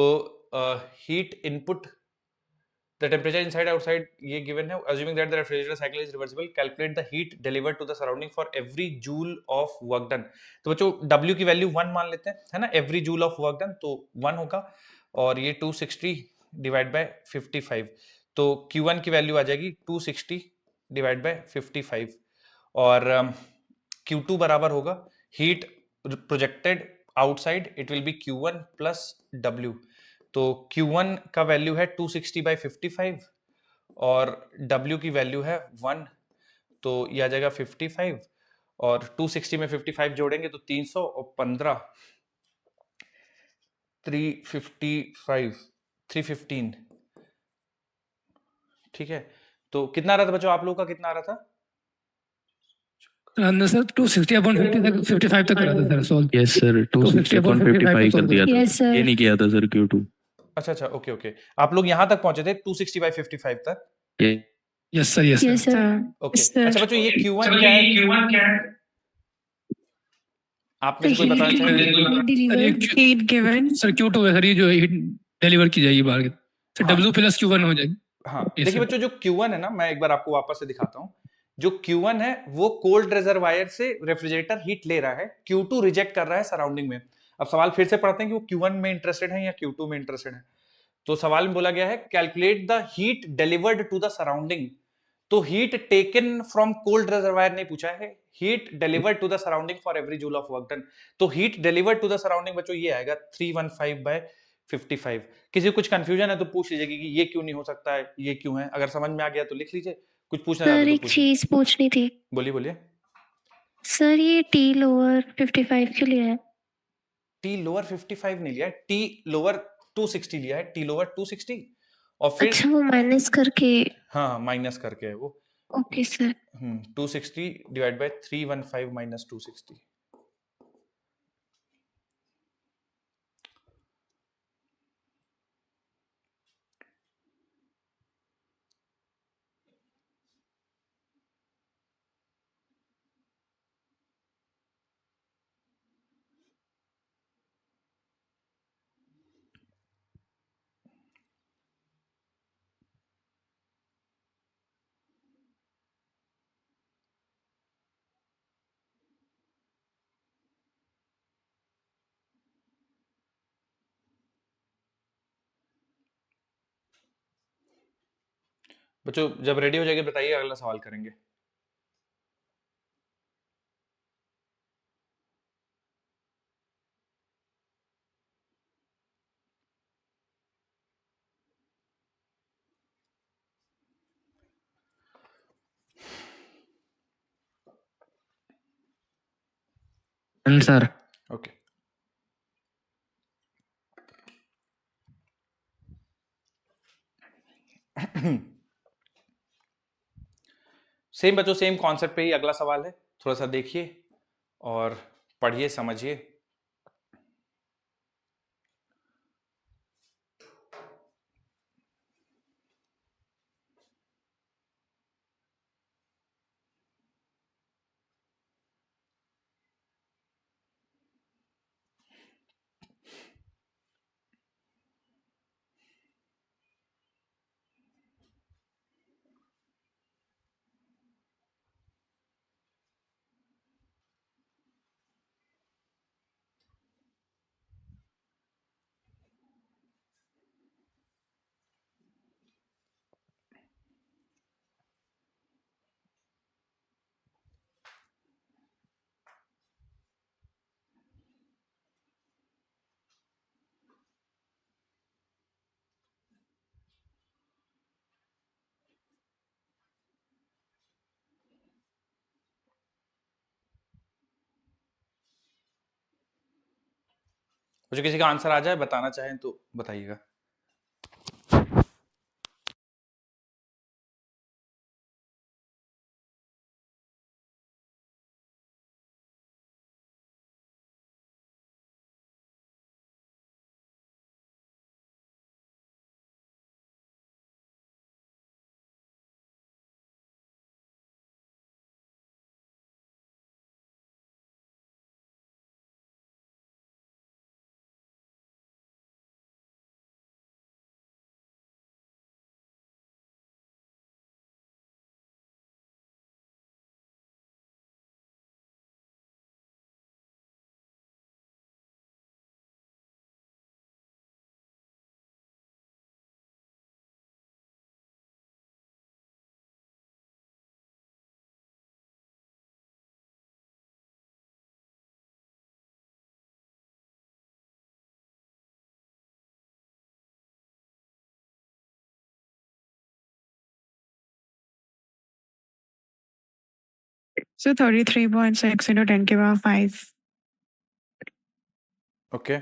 heat input the temperature inside outside ये given है, assuming that the refrigerator cycle is reversible, calculate the heat delivered to the surrounding for every joule of work done। तो बच्चों W की value 1 मान लेते हैं, है ना, every joule of work done तो 1 होगा, और ये 260 डिवाइड बाय 55, तो Q1 की वैल्यू आ जाएगी 260 डिवाइड बाय 55, और Q2 बराबर होगा heat projected outside, it will B Q1 plus W। तो Q1 का वैल्यू है 260 बाई 55 और W की वैल्यू है 1, तो यह आ जाएगा 55, और 260 में 55 जोड़ेंगे तो 300 और 15 355 315, ठीक है। तो कितना आ रहा था बच्चों, आप लोगों का कितना आ रहा था? सर 260 अपॉन 50 तक 55 तक करा था sir solve. Yes sir 260 upon 55 कर दिया था। Yes, sir. ये नहीं किया था सर Q2। अच्छा ओके ओके, आप लोग यहां तक पहुंचे थे 260 बाई 55 तक। Yes sir yes Yes, sir. sir. Okay Yes, sir. अच्छा बच्चों ये Q1 क्या है, आप में से कोई बताना चाहेंगे? Delivered heat given. Sir Q2 है सर, ये जो हीट डिलीवर की जाएगी बाहर की, सर हाँ। W प्लस Q1 हो जाएगी। हाँ Yes, देखिए sir. बच्चों जो Q1 है ना, मैं एक बार आपको वापस से दिखाता हूँ। जो Q1 है वो कोल्ड रिजर्वायर से रेफ्रिजरेटर हीट ले रहा है, Q2 रिजेक्ट कर रहा है सराउंडिंग में। अब सवाल फिर से पढ़ते हैं कि वो Q1 में इंटरेस्टेड है या Q2 में इंटरेस्टेड है। तो सवाल में बोला गया है calculate the heat delivered to the surrounding, तो heat taken from cold reservoir नहीं पूछा है, heat delivered to the surrounding for every joule of work done. तो heat delivered to the surrounding बच्चों ये आएगा 315 बाय 55। किसी को कुछ कंफ्यूजन है तो पूछ लीजिए कि ये क्यों नहीं हो सकता है, ये क्यों है, अगर समझ में आ गया तो लिख लीजिए, कुछ पूछना सर चाहते तो एक पूछिए। चीज पूछनी थी। बोलिए बोलिए। सर ये T लोअर 55 के लिए है। टी लोअर 55 नहीं लिया है, टी लोअर 260 लिया है, टी लोअर 260, और फिर अच्छा वो माइनस करके हाँ माइनस करके है वो। Okay sir 260 divide by 315 minus 260। बच्चों जब रेडी हो जाएगी बताइए, अगला सवाल करेंगे। सर ओके सेम बच्चों, सेम कॉन्सेप्ट पे ही अगला सवाल है, थोड़ा सा देखिए और पढ़िए समझिए। मुझे किसी का आंसर आ जाए, बताना चाहें तो बताइएगा। So 33.6 into 10 to the power 5. Okay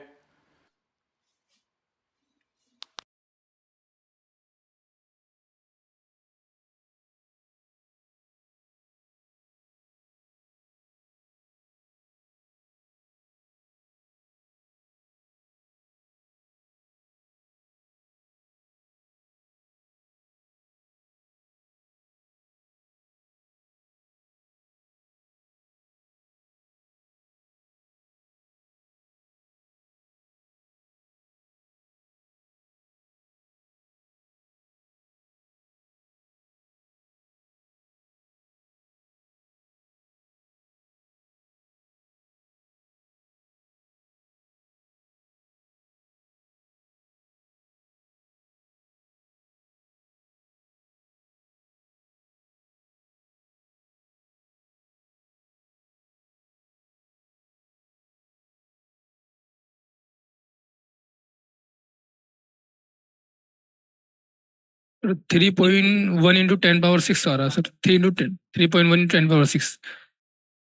sir 3.1 into 10 power 6 आ रहा है sir, 3 into 10 3.1 into 10 power 6।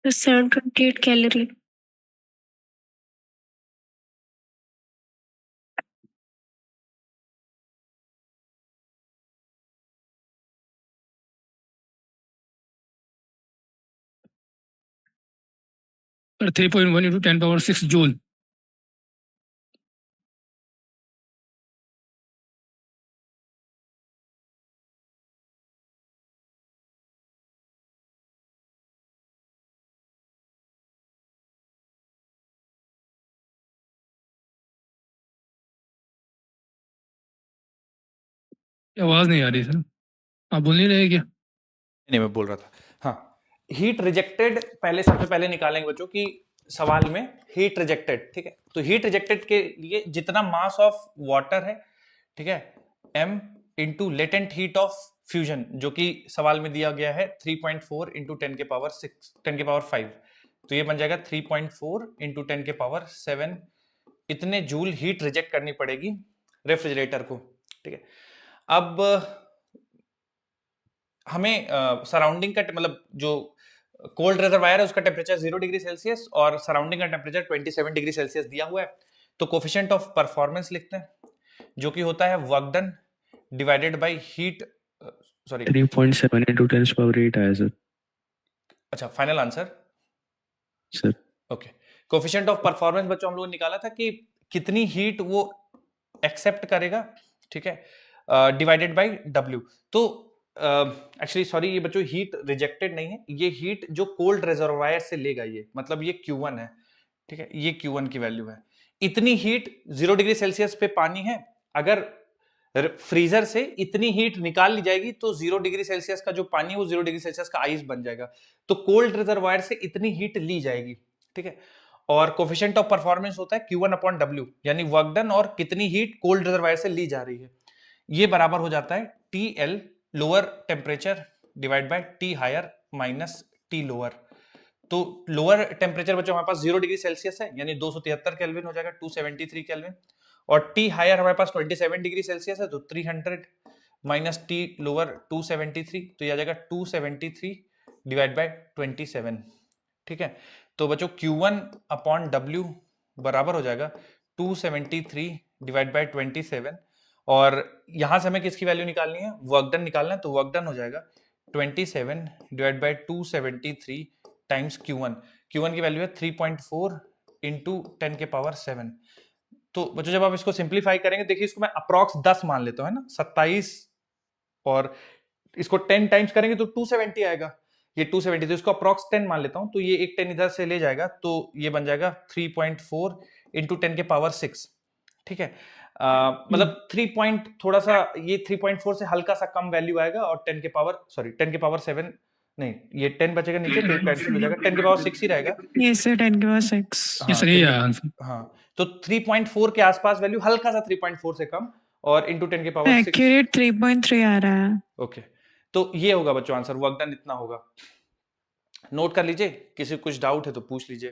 728 calorie. पर 3.1 into 10 power 6 जूल। आवाज नहीं आ रही सर, आप बोल नहीं रहे क्या? नहीं, मैं बोल रहा था। हाँ, हीट रिजेक्टेड पहले सबसे पहले निकालेंगे बच्चों की सवाल में हीट रिजेक्टेड। ठीक है, तो हीट रिजेक्टेड के लिए जितना मास ऑफ वाटर है, ठीक है, m into latent heat of fusion, जो कि सवाल में दिया गया है 3.4 इंटू 10 के पावर 6 10 के पावर 5, तो ये बन जाएगा 3.4 इंटू 10 के पावर 7। इतने जूल हीट रिजेक्ट करनी पड़ेगी रेफ्रिजरेटर को। ठीक है, अब हमें सराउंडिंग का मतलब जो कोल्ड रिजर्वायर है उसका टेम्परेचर 0 डिग्री सेल्सियस और सराउंडिंग का टेम्परेचर 27 डिग्री सेल्सियस दिया हुआ है। तो कोफिशिएंट ऑफ परफॉर्मेंस लिखते हैं, जो कि होता है work done divided by heat, sorry 3.7 into 10 power 8 आया सर। अच्छा, final answer sir okay. Coefficient of performance बच्चों हम लोगों ने निकाला था कि कितनी हीट वो एक्सेप्ट करेगा, ठीक है, डिवाइडेड बाय W। तो एक्चुअली सॉरी, ये बच्चों हीट रिजेक्टेड नहीं है, ये हीट जो कोल्ड रिजर्वायर से लेगा, ये मतलब ये Q1 है। ठीक है, ये Q1 की वैल्यू है। इतनी हीट 0 डिग्री सेल्सियस पे पानी है, अगर फ्रीजर से इतनी हीट निकाल ली जाएगी तो 0 डिग्री सेल्सियस का जो पानी है वो 0 डिग्री सेल्सियस का आइस बन जाएगा। तो कोल्ड रिजर्वायर से इतनी हीट ली जाएगी। ठीक है, और कोफिशिएंट ऑफ परफॉर्मेंस होता है Q1 अपॉन W, यानी वर्क डन और कितनी हीट कोल्ड रिजर्वायर से ली जा रही है, ये बराबर हो जाता है TL lower temperature divide by T higher minus T lower. तो लोअर टेम्परेचर बच्चों हमारे पास 0 डिग्री सेल्सियस है, यानी 273 केल्विन हो जाएगा, 273 केल्विन, और T हायर हमारे पास 27 डिग्री सेल्सियस है, तो 300 माइनस T लोअर 273, तो ये आ जाएगा 273 डिवाइड बाय 27। ठीक है, तो बच्चों Q1 अपॉन W बराबर हो जाएगा 273 डिवाइड बाय 27, और यहां से हमें किसकी वैल्यू निकालनी है, वर्क डन निकालना है, तो वर्क डन हो जाएगा 27 डिवाइड बाय 273 टाइम्स Q1 की वैल्यू है 3.4 इंटू 10 के पावर 7। तो बच्चों जब आप इसको सिंप्लीफाई करेंगे, देखिए इसको मैं अप्रॉक्स 10 मान लेता हूं, है ना, 27, और इसको 10 टाइम्स करेंगे तो 270 आएगा, ये 270, तो इसको अप्रॉक्स 10 मान लेता हूं, तो ये एक 10 इधर से ले जाएगा, तो ये बन जाएगा 3.4 इंटू 10 के पावर 6। ठीक है, मतलब 3 पॉइंट थोड़ा सा, ये 3.4 से हल्का सा कम वैल्यू आएगा, और 10 के पावर, सॉरी 10 के पावर 7 नहीं, ये 10 बचेगा नीचे तो कैंसिल हो जाएगा, 10 के पावर 6 ही रहेगा। Yes, sir, 10 के पावर 6. ये हाँ, सही 10 है के, आंसर। हाँ, तो 3.4 के आसपास वैल्यू, हल्का सा 3.4 से कम, और इंटू 10 के पावर 6। Accurate 3.3 आ रहा है. ओके, तो ये होगा बच्चों आंसर, वर्क डन इतना होगा। नोट कर लीजिए, किसी को कुछ डाउट है तो पूछ लीजिए।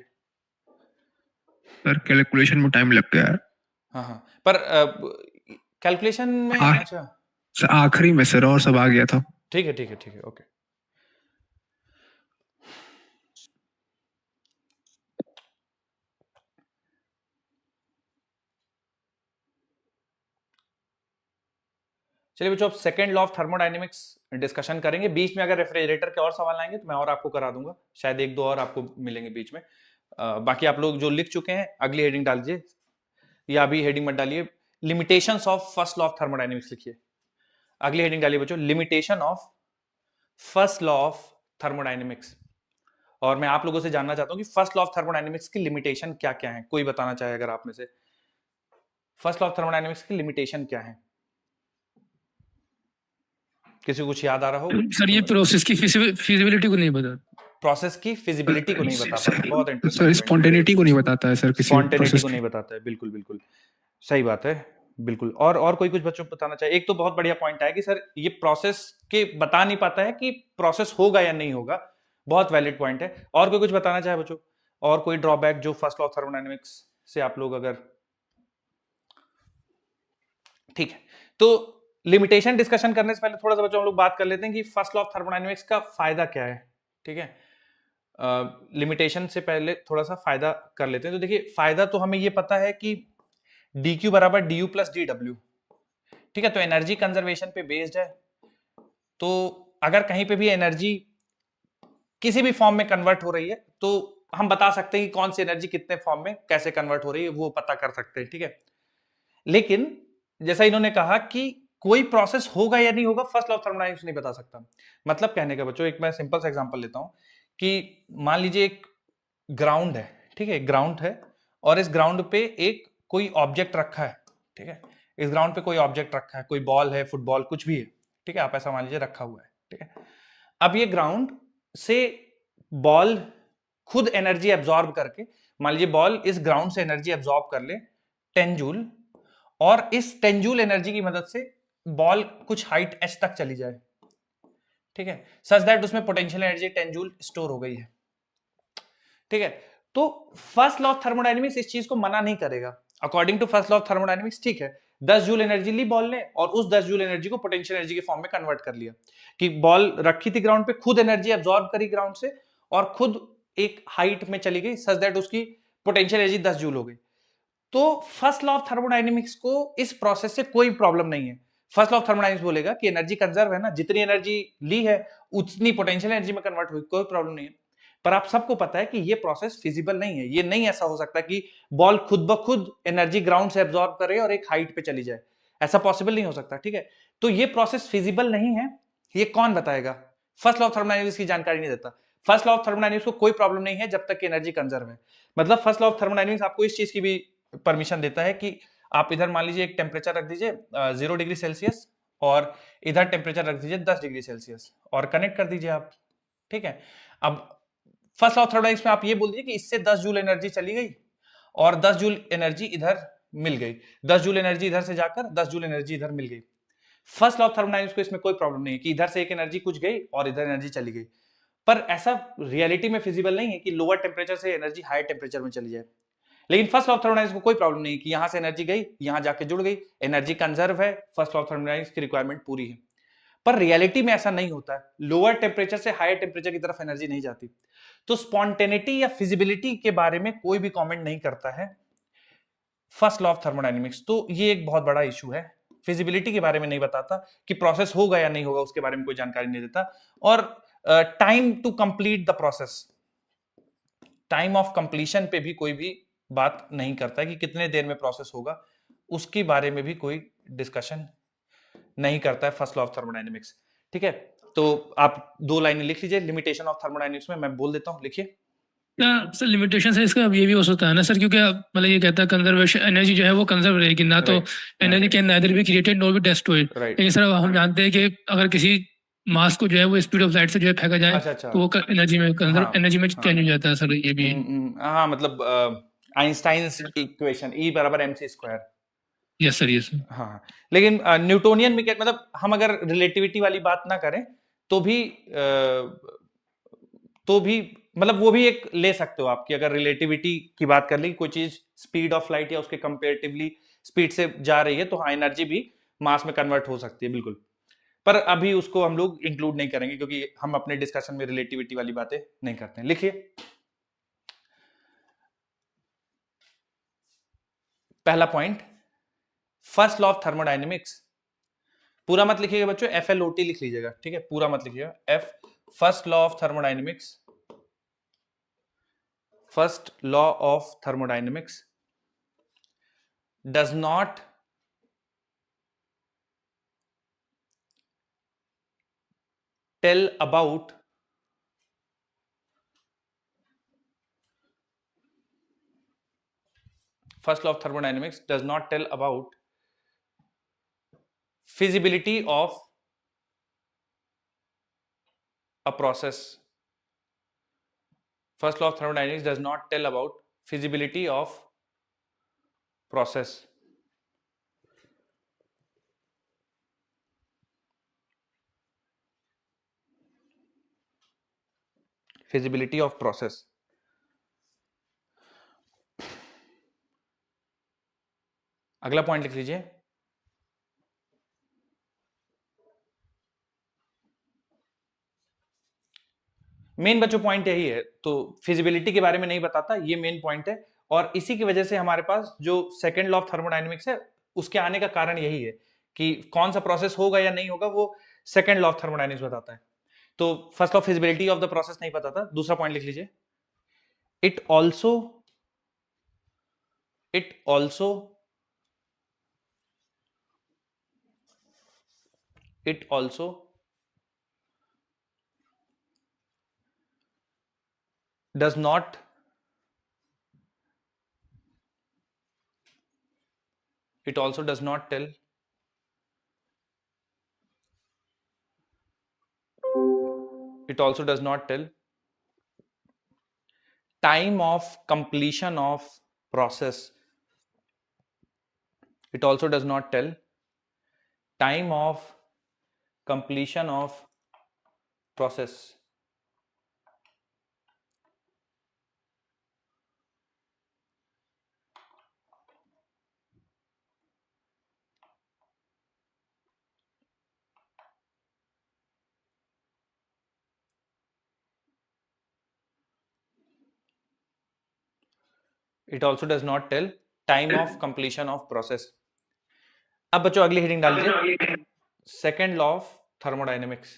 सर कैलकुलेशन में टाइम लग गया है। हाँ हाँ, पर कैलकुलेशन में, हाँ। अच्छा सर आखिरी में सर, और सब आ गया था। ठीक है ठीक है ठीक है, ओके। चलिए बच्चों, अब second law of thermodynamics discussion करेंगे। बीच में अगर रेफ्रिजरेटर के और सवाल आएंगे तो मैं और आपको करा दूंगा, शायद एक दो और आपको मिलेंगे बीच में। बाकी आप लोग जो लिख चुके हैं अगली हेडिंग डाल दीजिए, या अभी हेडिंग मत डालिए, limitations of first law of thermodynamics लिखिए। अगली हेडिंग डालिए बच्चों, limitation of first law of thermodynamics. और मैं आप लोगों से जानना चाहता हूं कि फर्स्ट लॉ ऑफ थर्मोडायनेमिक्स की लिमिटेशन क्या क्या है, कोई बताना चाहे अगर आप में से, फर्स्ट लॉ ऑफ थर्मोडायनेमिक्स की लिमिटेशन क्या है, किसी को कुछ याद आ रहा हो? सर ये प्रोसेस की फिजिबिलिटी को नहीं बता। प्रोसेस की फिजिबिलिटी को नहीं बता पाता, बहुत सर इंटरेस्टिंग, स्पॉन्टेनिटी को नहीं बताता है सर, किसी स्पॉन्टेनिटी प्रोसेस को की। नहीं बताता है, बिल्कुल बिल्कुल सही बात है, बिल्कुल। और कोई कुछ बच्चों को बताना चाहिए? एक तो बहुत बढ़िया पॉइंट है कि सर ये प्रोसेस के बता नहीं पाता है कि प्रोसेस होगा या नहीं होगा, बहुत वैलिड पॉइंट है। और कोई कुछ बताना चाहे बच्चों, और कोई ड्रॉबैक जो फर्स्ट लॉ ऑफ थर्मोडायनेमिक्स से आप लोग अगर, ठीक है। तो लिमिटेशन डिस्कशन करने से पहले थोड़ा सा बच्चों हम लोग बात कर लेते हैं कि फर्स्ट लॉ ऑफ थर्मोडायनेमिक्स का फायदा क्या है। ठीक है, लिमिटेशन से पहले थोड़ा सा फायदा कर लेते हैं। तो देखिए, फायदा तो हमें ये पता है कि dq बराबर du प्लस dw। ठीक है, तो एनर्जी कंजर्वेशन पे बेस्ड है, तो अगर कहीं पे भी एनर्जी किसी भी फॉर्म में कन्वर्ट हो रही है तो हम बता सकते हैं कि कौन सी एनर्जी कितने फॉर्म में कैसे कन्वर्ट हो रही है, वो पता कर सकते हैं, ठीक है। लेकिन जैसा इन्होंने कहा कि कोई प्रोसेस होगा या नहीं होगा, फर्स्ट लॉ ऑफ थर्मोडायनेमिक्स नहीं बता सकता। मतलब कहने का बच्चों, एक मैं सिंपल सा एग्जांपल लेता हूं कि मान लीजिए एक ग्राउंड है, ठीक है, ग्राउंड है और इस ग्राउंड पे एक कोई ऑब्जेक्ट रखा है, ठीक है, इस ग्राउंड पे कोई ऑब्जेक्ट रखा है, कोई बॉल है, फुटबॉल, कुछ भी है, ठीक है, आप ऐसा मान लीजिए रखा हुआ है, ठीक है। अब ये ग्राउंड से बॉल खुद एनर्जी एब्जॉर्ब करके, मान लीजिए बॉल इस ग्राउंड से एनर्जी एब्जॉर्ब कर ले 10 जूल, और इस 10 जूल एनर्जी की मदद से बॉल कुछ हाइट h तक चली जाए, ठीक है, सच दैट उसमें पोटेंशियल एनर्जी 10 जूल स्टोर हो गई है, ठीक है। तो फर्स्ट लॉ ऑफ थर्मोडायनेमिक्स इस चीज को मना नहीं करेगा। According to first law of thermodynamics, ठीक है, 10 जूल एनर्जी ली बॉल ने और उस 10 जूल एनर्जी को पोटेंशियल एनर्जी के फॉर्म में कन्वर्ट कर लिया, कि बॉल रखी थी ग्राउंड पे, खुद एनर्जी एब्जॉर्ब करी ग्राउंड से और खुद एक हाइट में चली गई, सच दैट उसकी पोटेंशियल एनर्जी 10 जूल हो गई। तो फर्स्ट लॉ ऑफ थर्मोडायनेमिक्स को इस प्रोसेस से कोई प्रॉब्लम नहीं है। फर्स्ट लॉ ऑफ थर्मोडायनेमिक्स बोलेगा कि एनर्जी कंजर्व है ना, जितनी एनर्जी ली है उतनी पोटेंशियल एनर्जी में कन्वर्ट हुई, कोई प्रॉब्लम नहीं है। पर आप सबको पता है कि ये प्रोसेस फिजिबल नहीं है। ये नहीं ऐसा हो सकता कि बॉल खुद ब खुद एनर्जी ग्राउंड से एब्जॉर्ब करे और एक हाइट पे चली जाए, ऐसा पॉसिबल नहीं हो सकता, ठीक है। तो ये प्रोसेस फिजिबल नहीं है। ये कौन बताएगा? फर्स्ट लॉ ऑफ थर्मोडायनेमिक्स की जानकारी नहीं देता। फर्स्ट लॉ ऑफ थर्मोडायनेमिक्स को कोई प्रॉब्लम नहीं है जब तक कि एनर्जी कंजर्व है। मतलब फर्स्ट लॉ ऑफ थर्मोडायनेमिक्स आपको इस चीज की भी परमिशन देता है कि आप इधर मान लीजिए एक टेम्परेचर रख दीजिए 0 डिग्री सेल्सियस और इधर टेम्परेचर रख दीजिए 10 डिग्री सेल्सियस और कनेक्ट कर दीजिए आप, ठीक है। अब फर्स्ट लॉ ऑफ थर्मोडायनेमिक्स में आप ये बोल दीजिए कि इससे 10 जूल एनर्जी चली गई और 10 जूल एनर्जी इधर मिल गई, 10 जूल एनर्जी इधर से जाकर 10 जूल एनर्जी इधर मिल गई। फर्स्ट लॉ ऑफ थर्मोडायनेमिक्स को इसमें कोई प्रॉब्लम नहीं है कि इधर से एक एनर्जी कुछ गई और इधर एनर्जी चली गई। पर ऐसा रियलिटी में फिजिबल नहीं है कि लोअर टेम्परेचर से एनर्जी हायर टेम्परेचर में चली जाए। लेकिन फर्स्ट लॉ ऑफ थर्मोडायनेमिक्स को कोई प्रॉब्लम नहीं है कि यहां से एनर्जी गई, यहां जाके जुड़ गई, एनर्जी कंजर्व है, फर्स्ट लॉ ऑफ थर्मोडायनेमिक्स की रिक्वायरमेंट पूरी है। पर रियलिटी में ऐसा नहीं होता है, लोअर टेम्परेचर से हायर टेम्परेचर की तरफ एनर्जी नहीं जाती। तो स्पॉन्टेनिटी या फिजिबिलिटी के बारे में कोई भी कमेंट नहीं करता है फर्स्ट लॉ ऑफ थर्मोडायनेमिक्स। तो ये एक बहुत बड़ा इशू है, फिजिबिलिटी के बारे में नहीं बताता कि प्रोसेस होगा या नहीं होगा, उसके बारे में कोई जानकारी नहीं देता। और time to complete the process, time of completion पे भी कोई भी बात नहीं करता है कि कितने देर में प्रोसेस होगा, उसके बारे में भी कोई डिस्कशन नहीं करता है फर्स्ट लॉ ऑफ थर्मोडायनेमिक्स, ठीक है। तो आप 2 लाइनें लिख लीजिए लिमिटेशन ऑफ थर्मोडायनेमिक्स में, मैं बोल देता हूं, लिखिए। क्या सर लिमिटेशन है इसका ये भी हो सकता है ना सर, क्योंकि मतलब ये कहता है कंजर्वेशन एनर्जी जो है वो कंजर्व रहेगी ना, तो energy can neither be created nor be destroyed. लेकिन सर हम जानते हैं कि अगर किसी मास को जो है वो स्पीड ऑफ लाइट से जो है फेंका जाए अच्छा। तो वो एनर्जी में कंजर्व एनर्जी में चेंज हो जाता है सर, ये भी। हाँ, मतलब Einstein's equation E = mc²। Yes sir, yes sir. हाँ, लेकिन न्यूटोनियन में मतलब हम अगर रिलेटिविटी वाली बात ना करें तो भी मतलब वो भी एक ले सकते हो आपकी, अगर रिलेटिविटी की बात कर ली, कोई चीज स्पीड ऑफ लाइट या उसके कंपेरेटिवली स्पीड से जा रही है तो हाँ, एनर्जी भी मास में कन्वर्ट हो सकती है, बिल्कुल। पर अभी उसको हम लोग इंक्लूड नहीं करेंगे क्योंकि हम अपने डिस्कशन में रिलेटिविटी वाली बातें नहीं करते हैं। लिखिए पहला point, first law of thermodynamics. पूरा मत लिखिएगा बच्चों, FLOT लिख लीजिएगा, ठीक है, पूरा मत लिखिएगा। First law of thermodynamics, first law of thermodynamics does not tell about first law of thermodynamics does not tell about feasibility of a process. First law of thermodynamics does not tell about feasibility of process. Feasibility of process. अगला point लिख लीजिए, main बच्चों point यही है। तो feasibility के बारे में नहीं बताता, ये मेन पॉइंट है। और इसी की वजह से हमारे पास जो सेकंड लॉ ऑफ थर्मोडायनेमिक्स है उसके आने का कारण यही है कि कौन सा प्रोसेस होगा या नहीं होगा वो सेकंड लॉ ऑफ थर्मोडायनेमिक्स बताता है। तो first law feasibility of the process नहीं बताता। दूसरा पॉइंट लिख लीजिए, it also does not tell time of completion of process. It also does not tell time of completion of process. It also does not tell time of completion of process. अब बच्चों अगली heading डाल दीजिए, second law of thermodynamics.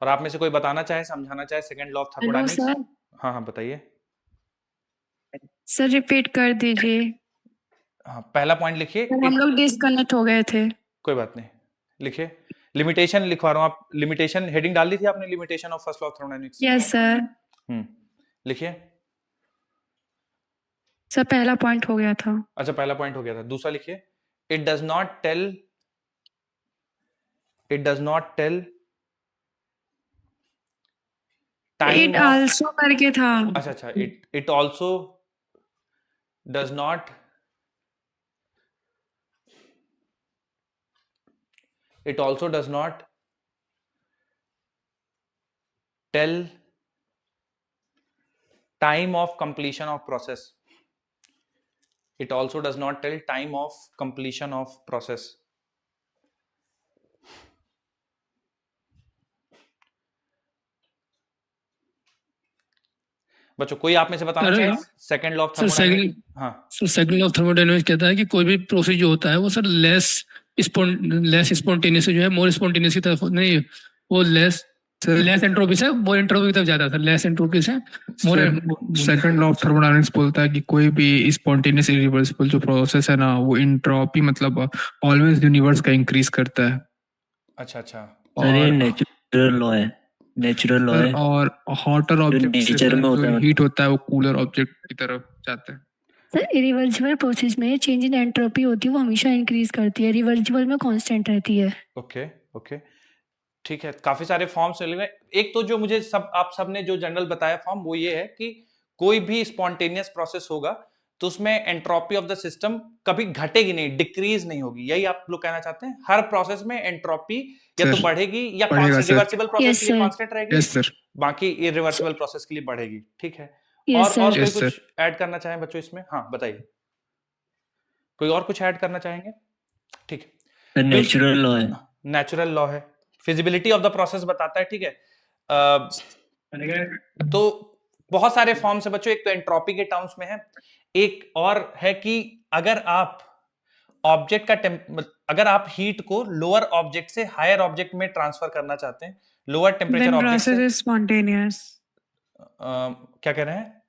और आप में से कोई बताना चाहे, समझाना चाहे second law of hello thermodynamics? Sir. हाँ हाँ बताइए। सर रिपीट कर दीजिए। हाँ, पहला पॉइंट लिखिए। हम लोग डिस्कनेक्ट हो गए थे। कोई बात नहीं, लिखिए। लिमिटेशन लिखवा रहा हूँ, आप लिमिटेशन हेडिंग डाल दी थी आपने, limitation of first law of thermodynamics. Yes sir. लिखिए। सर पहला पॉइंट हो गया था। अच्छा, पहला पॉइंट हो गया था। दूसरा लिखिए, it does not tell time it also करके था। अच्छा, it also does not tell time of completion of process. It also does not tell time of completion of process. बच्चों कोई आप में से बताना चाहिए सेकंड लॉ ऑफ थर्मोडायनेमिक्स? हाँ sir, second law of thermodynamics कहता है कि कोई भी प्रोसेस जो होता है वो सर लेस स्पॉन्टेनियस जो है मोर स्पॉन्टेनियस की तरफ नहीं, वो लेस एंट्रोपी से मोर एंट्रोपी की तरफ जाता है। लेस एंट्रोपी से मोर। सेकंड लॉ ऑफ थर्मोडायनेमिक्स बोलता है कि कोई भी स्पॉन्टेनियस इरिवर्सिबल जो प्रोसेस है ना, वो एंट्रोपी मतलब ऑलवेज यूनिवर्स का इंक्रीज करता है। अच्छा सर ये नेचुरल लॉ है, और हॉटर ऑब्जेक्ट जो हीट होता है वो कूलर ऑब्जेक्ट की तरफ जाता है। सर इरिवर्सिबल प्रोसेस में चेंज इन एंट्रोपी होती है, वो हमेशा इंक्रीज करती है, रिवर्सिबल में कांस्टेंट रहती है। ओके ठीक है। काफी सारे फॉर्म्स मिल गए। एक तो जो मुझे आप सबने जो जनरल बताया फॉर्म, वो ये है कि कोई भी स्पॉन्टेनियस प्रोसेस होगा तो उसमें एंट्रोपी ऑफ द सिस्टम कभी घटेगी नहीं, डिक्रीज नहीं होगी। यही आप लोग कहना चाहते हैं? हर प्रोसेस में एंट्रोपी या तो बढ़ेगी या रिवर्सिबल प्रोसेस के लिए कांस्टेंट रहेगी। Yes sir. बाकी इरिवर्सिबल प्रोसेस के लिए बढ़ेगी। ठीक है। Yes, और sir. कोई कुछ ऐड करना चाहें बच्चों इसमें? हाँ बताइए, कोई और कुछ ऐड करना चाहेंगे? ठीक है, नेचुरल लॉ है, फिजिबिलिटी ऑफ द प्रोसेस बताता है। ठीक है। तो बहुत सारे फॉर्म्स है बच्चों। एक तो एंट्रोपी के टर्म्स में है, एक और है कि अगर आप ऑब्जेक्ट का अगर आप हीट को लोअर ऑब्जेक्ट से हायर ऑब्जेक्ट में ट्रांसफर करना चाहते हैं, लोअर टेम्परेचर ऑब्जेक्ट से। स्पॉन्टेनियस। क्या कह रहे हैं?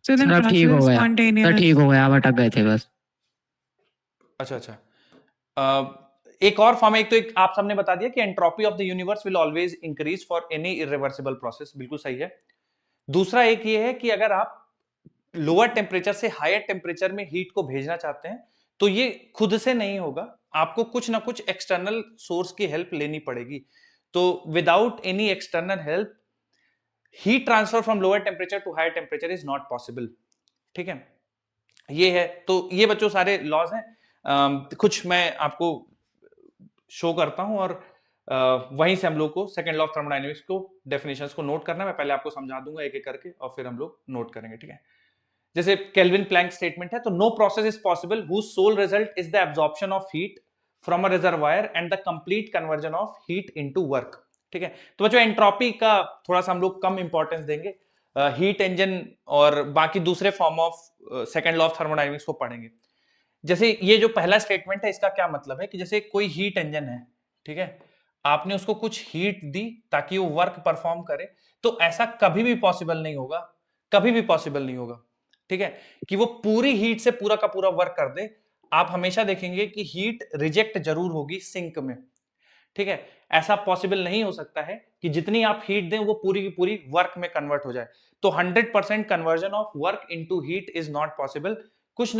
ठीक हो गया, ठीक हो गया, आप अटक गए थे बस। अच्छा एक और फॉर्म है। एक आप सबने बता दिया कि entropy of the universe will always increase for any irreversible process. बिल्कुल सही है। दूसरा एक ये है कि अगर आप लोअर टेम्परेचर से हायर टेम्परेचर में हीट को भेजना चाहते हैं तो ये खुद से नहीं होगा, आपको कुछ ना कुछ एक्सटर्नल सोर्स की हेल्प लेनी पड़ेगी। तो without any external help heat transfer from lower temperature to higher temperature is not possible. ठीक है, ये है। तो ये बच्चों सारे लॉज हैं। कुछ मैं आपको शो करता हूं और वहीं से हम लोग को सेकंड लॉ ऑफ थर्मोडायनेमिक्स को डेफिनेशंस को नोट करना है। मैं पहले आपको समझा दूंगा एक एक करके और फिर हम लोग नोट करेंगे। ठीक है। जैसे केल्विन प्लैंक स्टेटमेंट है, तो no process is possible whose sole result is the absorption of heat from a reservoir and the complete conversion of heat into work. ठीक है। तो बच्चों एंट्रोपी का थोड़ा सा हम लोग कम इंपॉर्टेंस देंगे, हीट इंजन और बाकी दूसरे form of second law of thermodynamics को पढ़ेंगे। जैसे ये जो पहला स्टेटमेंट है, इसका क्या मतलब है कि जैसे कोई हीट इंजन है, ठीक है, आपने उसको कुछ हीट दी ताकि वो वर्क परफॉर्म करे, तो ऐसा कभी भी पॉसिबल नहीं होगा, कभी भी पॉसिबल नहीं होगा, ठीक है, कि वो पूरी हीट से पूरा का पूरा वर्क कर दे। आप हमेशा देखेंगे कि हीट रिजेक्ट जरूर होगी सिंक में, ठीक है। ऐसा पॉसिबल नहीं हो सकता है कि जितनी आप हीट दें वो पूरी की पूरी वर्क में कन्वर्ट हो जाए। तो 100% conversion of work into heat is not possible. कुछ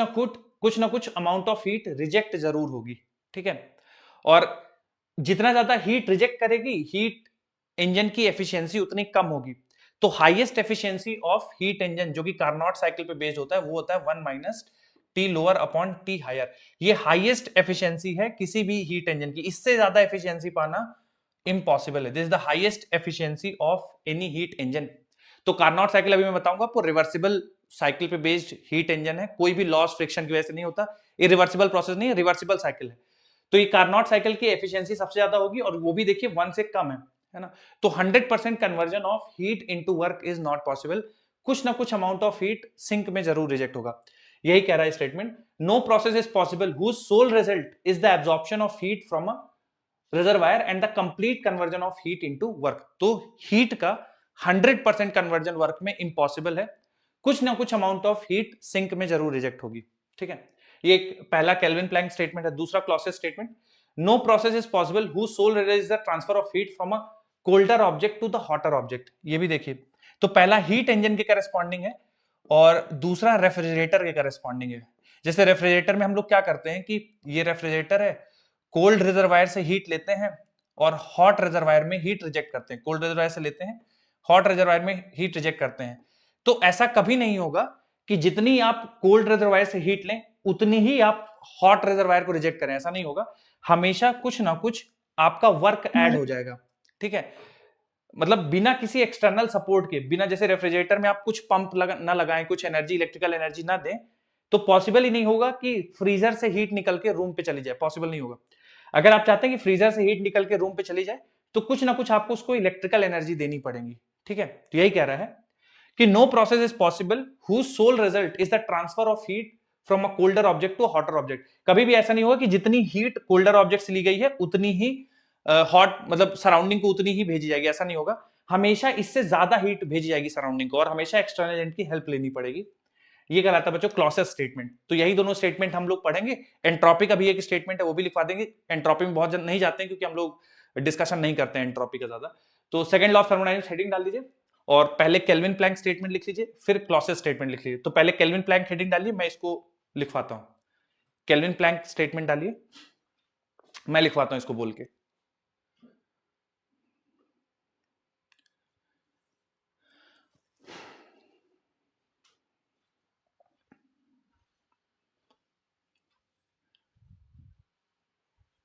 ना कुछ अमाउंट ऑफ हीट रिजेक्ट जरूर होगी, ठीक है। और जितना ज्यादा हीट रिजेक्ट करेगी, हीट इंजन की एफिशिएंसी उतनी कम होगी। तो highest efficiency of heat engine जो कि कार्नोट साइकिल पे बेस्ड होता है, वो होता है 1 minus T lower upon T higher. ये हाईएस्ट एफिशिएंसी है किसी भी हीट इंजन की, इससे ज्यादा एफिशिएंसी पाना इम्पॉसिबल है। This is the highest efficiency of any heat engine. तो कार्नोट साइकिल अभी मैं बताऊंगा आपको, रिवर्सिबल साइकिल पे बेस्ड हीट इंजन है, कोई भी लॉस फ्रिक्शन की वजह से नहीं होता, ये रिवर्सिबल प्रोसेस नहीं है, रिवर्सिबल साइकिल है। तो ये कार्नोट साइकिल की एफिशिएंसी सबसे ज्यादा होगी, और वो भी देखिए 1 से कम है ना। तो 100% conversion of heat into work is not possible. कुछ ना कुछ अमाउंट ऑफ हीट सिंक में जरूर रिजेक्ट होगा। यही कह रहा है statement. No process is possible whose sole result is the absorption of heat from a reservoir and the complete conversion of heat into work. तो हीट का 100% कन्वर्जन वर्क में इम्पॉसिबल है, कुछ ना कुछ अमाउंट ऑफ हीट सिंक में जरूर रिजेक्ट होगी, ठीक है। ये पहला केल्विन प्लैंक स्टेटमेंट है। दूसरा Clausius statement, no process is possible whose sole result is the transfer of heat from a colder object to the hotter object. ये भी देखिए, तो पहला हीट इंजन के करेस्पॉन्डिंग है और दूसरा रेफ्रिजरेटर के करेस्पॉन्डिंग है। जैसे रेफ्रिजरेटर में हम लोग क्या करते हैं कि ये रेफ्रिजरेटर है, कोल्ड रिजर्वायर से हीट लेते हैं और हॉट रिजर्वायर में हीट रिजेक्ट करते हैं। कोल्ड रिजर्वायर से लेते हैं, हॉट रिजर्वायर में हीट रिजेक्ट करते हैं। तो ऐसा कभी नहीं होगा कि जितनी आप कोल्ड रिजर्वायर से हीट लें उतनी ही आप हॉट रिजर्वायर को रिजेक्ट करें, ऐसा नहीं होगा। हमेशा कुछ ना कुछ आपका वर्क ऐड हो जाएगा, ठीक है। मतलब बिना किसी एक्सटर्नल सपोर्ट के, बिना जैसे रेफ्रिजरेटर में आप कुछ पंप ना लगाएं, कुछ एनर्जी, इलेक्ट्रिकल एनर्जी ना दें, तो पॉसिबल ही नहीं होगा कि फ्रीजर से हीट निकल के रूम पे चली जाए, पॉसिबल नहीं होगा। अगर आप चाहते हैं कि फ्रीजर से हीट निकल के रूम पे चली जाए, तो कुछ ना कुछ आपको उसको इलेक्ट्रिकल एनर्जी देनी पड़ेगी, ठीक है। तो यही कह रहा है कि no process is possible whose sole result is the transfer of heat from a colder object to hotter object. कभी भी ऐसा नहीं होगा कि जितनी हीट कोल्डर ऑब्जेक्ट से ली गई है उतनी ही हॉट मतलब सराउंडिंग को उतनी ही भेजी जाएगी, ऐसा नहीं होगा। हमेशा इससे ज्यादा हीट भेजी जाएगी सराउंडिंग को, और हमेशा एक्सटर्नल एजेंट की हेल्प लेनी पड़ेगी। ये कहलाता है बच्चों क्लॉसेस स्टेटमेंट। तो यही दोनों स्टेटमेंट हम लोग पढ़ेंगे। एंट्रोपी का भी एक स्टेटमेंट है, वो भी लिखवा देंगे। एंट्रोपी में बहुत नहीं जाते हैं क्योंकि हम लोग डिस्कशन नहीं करते हैं एंट्रोपी का ज्यादा। तो second law of thermodynamics heading डाल दीजिए और पहले केल्विन प्लैंक स्टेटमेंट लिख लीजिए, फिर क्लॉसेस स्टेटमेंट लिख लीजिए। तो पहले केल्विन प्लैंक हेडिंग डालिए, मैं इसको लिखवाता हूं। केल्विन प्लैंक स्टेटमेंट डालिए, मैं लिखवाता हूं इसको बोल के।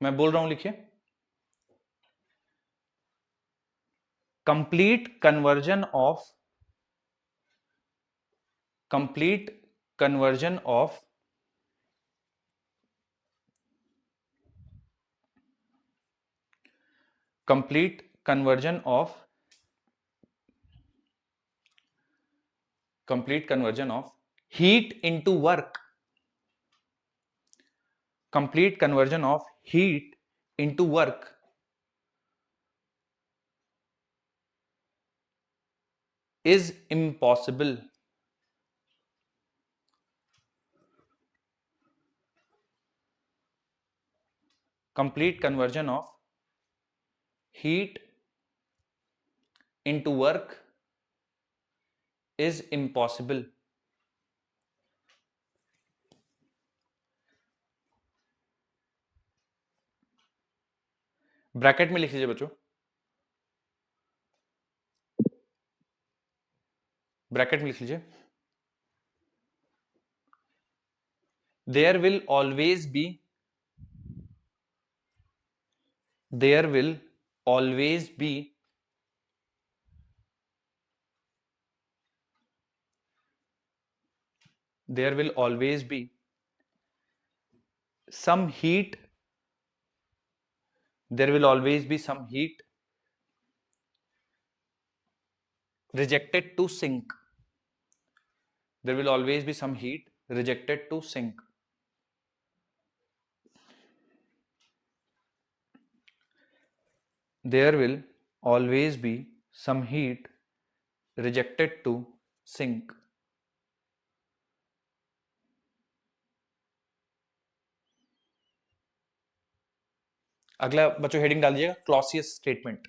मैं बोल रहा हूं, लिखिए। Complete conversion of complete conversion of complete conversion of complete conversion of heat into work, complete conversion of heat into work is impossible. Complete conversion of heat into work is impossible. Bracket में लिख लीजिए बच्चों, bracket में लिख लीजिए, there will always be there will always be there will always be some heat, there will always be some heat rejected to sink, there will always be some heat rejected to sink. there will always be some heat rejected to sink. अगला बच्चों heading डाल दीजिएगा Clausius statement.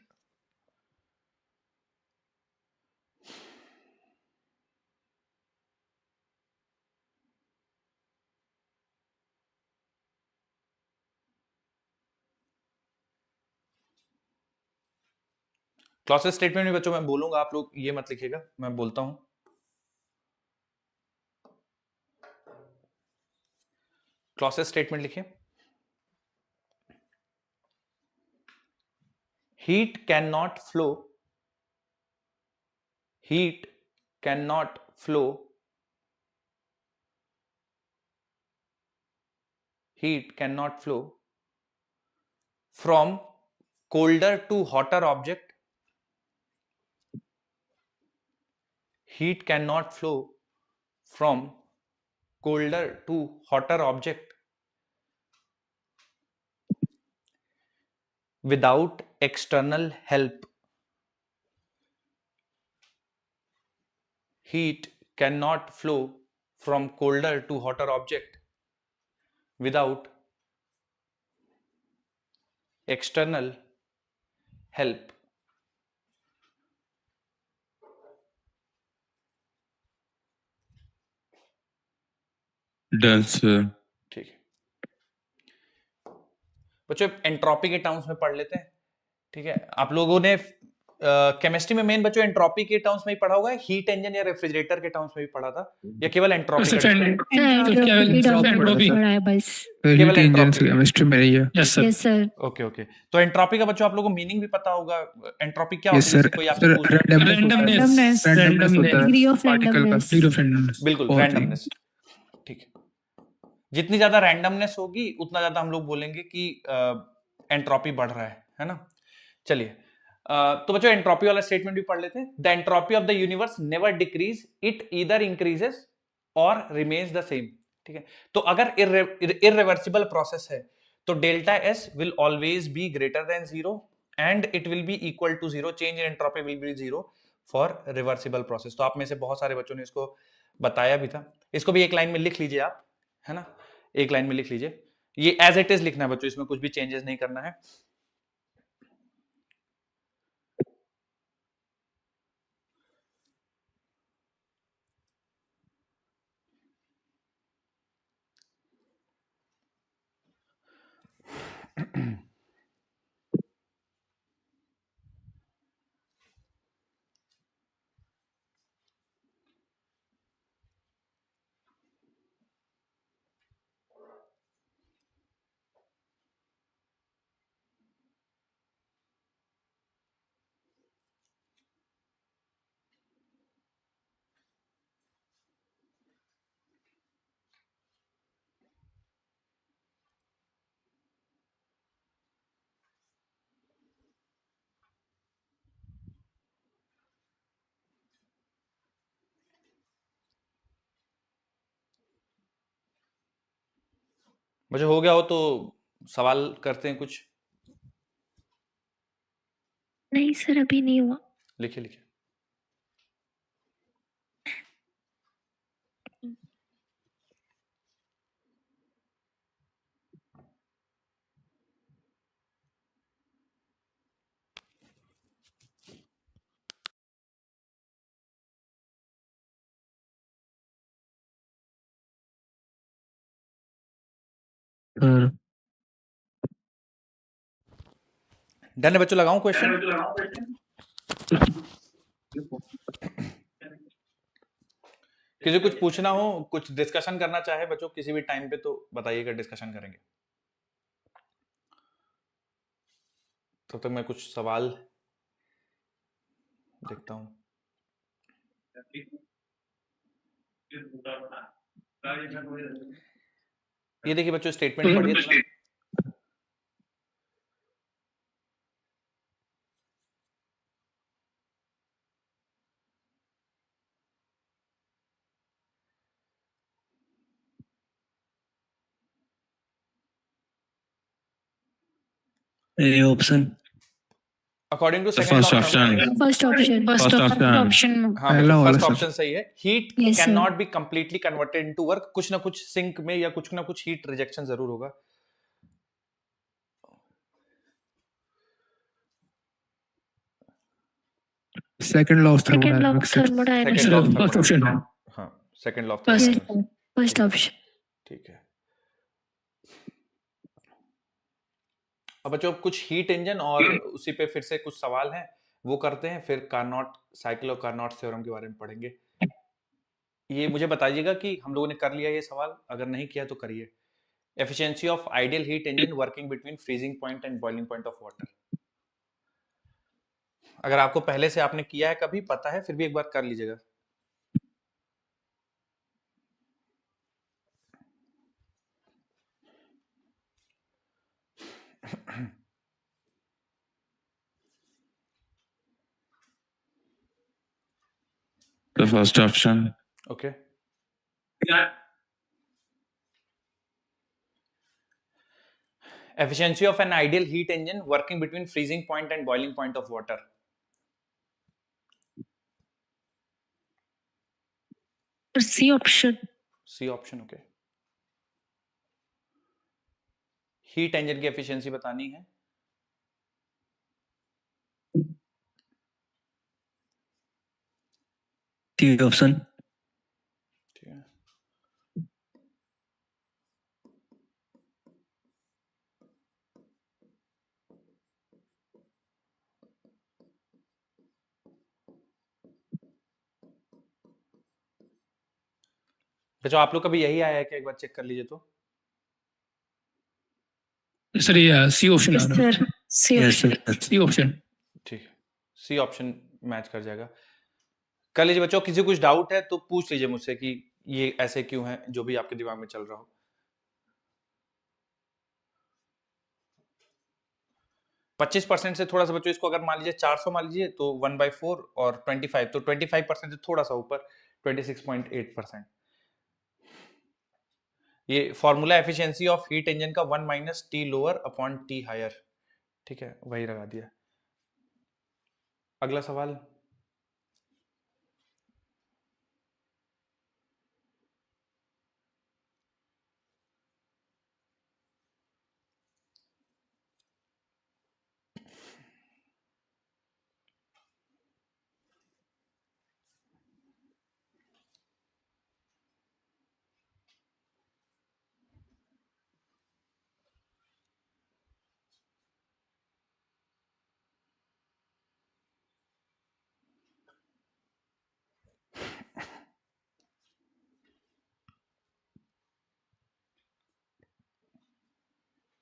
Clausius statement में बच्चों मैं बोलूंगा, आप लोग ये मत लिखिएगा, मैं बोलता हूं। क्लॉसियस स्टेटमेंट लिखिए। Heat can not flow, heat can not flow, heat cannot flow from colder to hotter object. Heat cannot flow from colder to hotter object without external help. Heat cannot flow from colder to hotter object without external help. Done sir. ठीक है बच्चों, entropy के terms में पढ़ लेते हैं। ठीक है, आप लोगों ने केमिस्ट्री में मेन बच्चों एंट्रोपी के टर्म्स में ही पढ़ा होगा, हीट इंजन या रेफ्रिजरेटर के टर्म्स में भी पढ़ा था, या केवल एंट्रोपी का? केवल एंट्रोपी केमिस्ट्री में रही है। Yes sir. Yes sir. Okay okay, तो एंट्रोपी का बच्चों आप लोगों को मीनिंग भी पता होगा। एंट्रोपी क्या यस होती है? सर, जैसे कोई आपसे पूछ रहा है। रैंडमनेस डिग्री ऑफ पार्टिकल का रैंडमनेस। बिल्कुल, बहुत ही- रैंडमनेस। ठीक है, जितनी ज्यादा रैंडमनेस होगी उतना ज्यादा हम लोग बोलेंगे कि एंट्रोपी बढ़ रहा है ना। चलिए, तो बच्चों एंट्रोपी वाला स्टेटमेंट भी पढ़ लेते हैं। The entropy of the universe never decrease, it either increases और रिमेन्स द सेम। ठीक है, तो अगर इररिवर्सिबल प्रोसेस है तो delta S will always be greater than zero and it will be equal to zero, change in entropy will be zero for reversible process. तो आप में से बहुत सारे बच्चों ने इसको बताया भी था, इसको भी एक लाइन में लिख लीजिए आप, है ना, एक लाइन में लिख लीजिए। ये एज इट इज लिखना है बच्चों, इसमें कुछ भी चेंजेस नहीं करना है। मुझे हो गया हो तो सवाल करते हैं कुछ। नहीं सर, अभी नहीं हुआ। लिखिए लिखिए। सर डन है बच्चों, लगाऊं क्वेश्चन? किसी कुछ पूछना हो, कुछ डिस्कशन करना चाहे बच्चों किसी भी टाइम पे तो बताइएगा, डिस्कशन करेंगे। तब तक मैं कुछ सवाल देखता हूं। ये देखिए बच्चों, स्टेटमेंट पढ़िए थोड़ा। A option. According to The second first option. First option first First option हाँ पहला बच्चों वाला फर्स्ट सर। ऑप्शन सही है. Heat Yes, can sir. Not be completely converted into work. कुछ ना कुछ सिंक में या कुछ ना कुछ हीट रिजेक्शन जरूर होगा. Second law of second law thermodynamics. Thermodynamics second law of first option हाँ second law of first thermodynamics. First option. ठीक है. अब बच्चों कुछ हीट इंजन और उसी पे फिर से कुछ सवाल हैं वो करते हैं, फिर कार्नोट साइकिल और कार्नोट थ्योरम के बारे में पढ़ेंगे. ये मुझे बताइएगा कि हम लोगों ने कर लिया ये सवाल, अगर नहीं किया तो करिए. Efficiency of ideal heat engine working between freezing point and boiling point of water. अगर आपको पहले से आपने किया है कभी पता है फिर भी एक बार कर लीजिएगा. The first option. Okay. Efficiency of an ideal heat engine working between freezing point and boiling point of water. C option. C option. Okay. Heat engine की एफिशिएंसी बतानी है. The option. ठीक है. बच्चों आप लोग का भी यही आया है कि एक बार चेक कर लीजिए तो. सर ये सी ऑप्शन आ रहा है. Sir C Yes, option. sir. C option. ठीक है. सी ऑप्शन मैच कर जाएगा. कर लीजिए बच्चों. किसी को कुछ डाउट है तो पूछ लीजिए मुझसे कि ये ऐसे क्यों है, जो भी आपके दिमाग में चल रहा हो. 25% से थोड़ा सा बच्चों इसको अगर मान लीजिए 400 मान लीजिए तो 1/4 और 25 तो 25% से थोड़ा सा ऊपर 26.8%. ये formula efficiency of heat engine का 1 minus T lower upon T higher. ठीक है वही लगा दिया. अगला सवाल.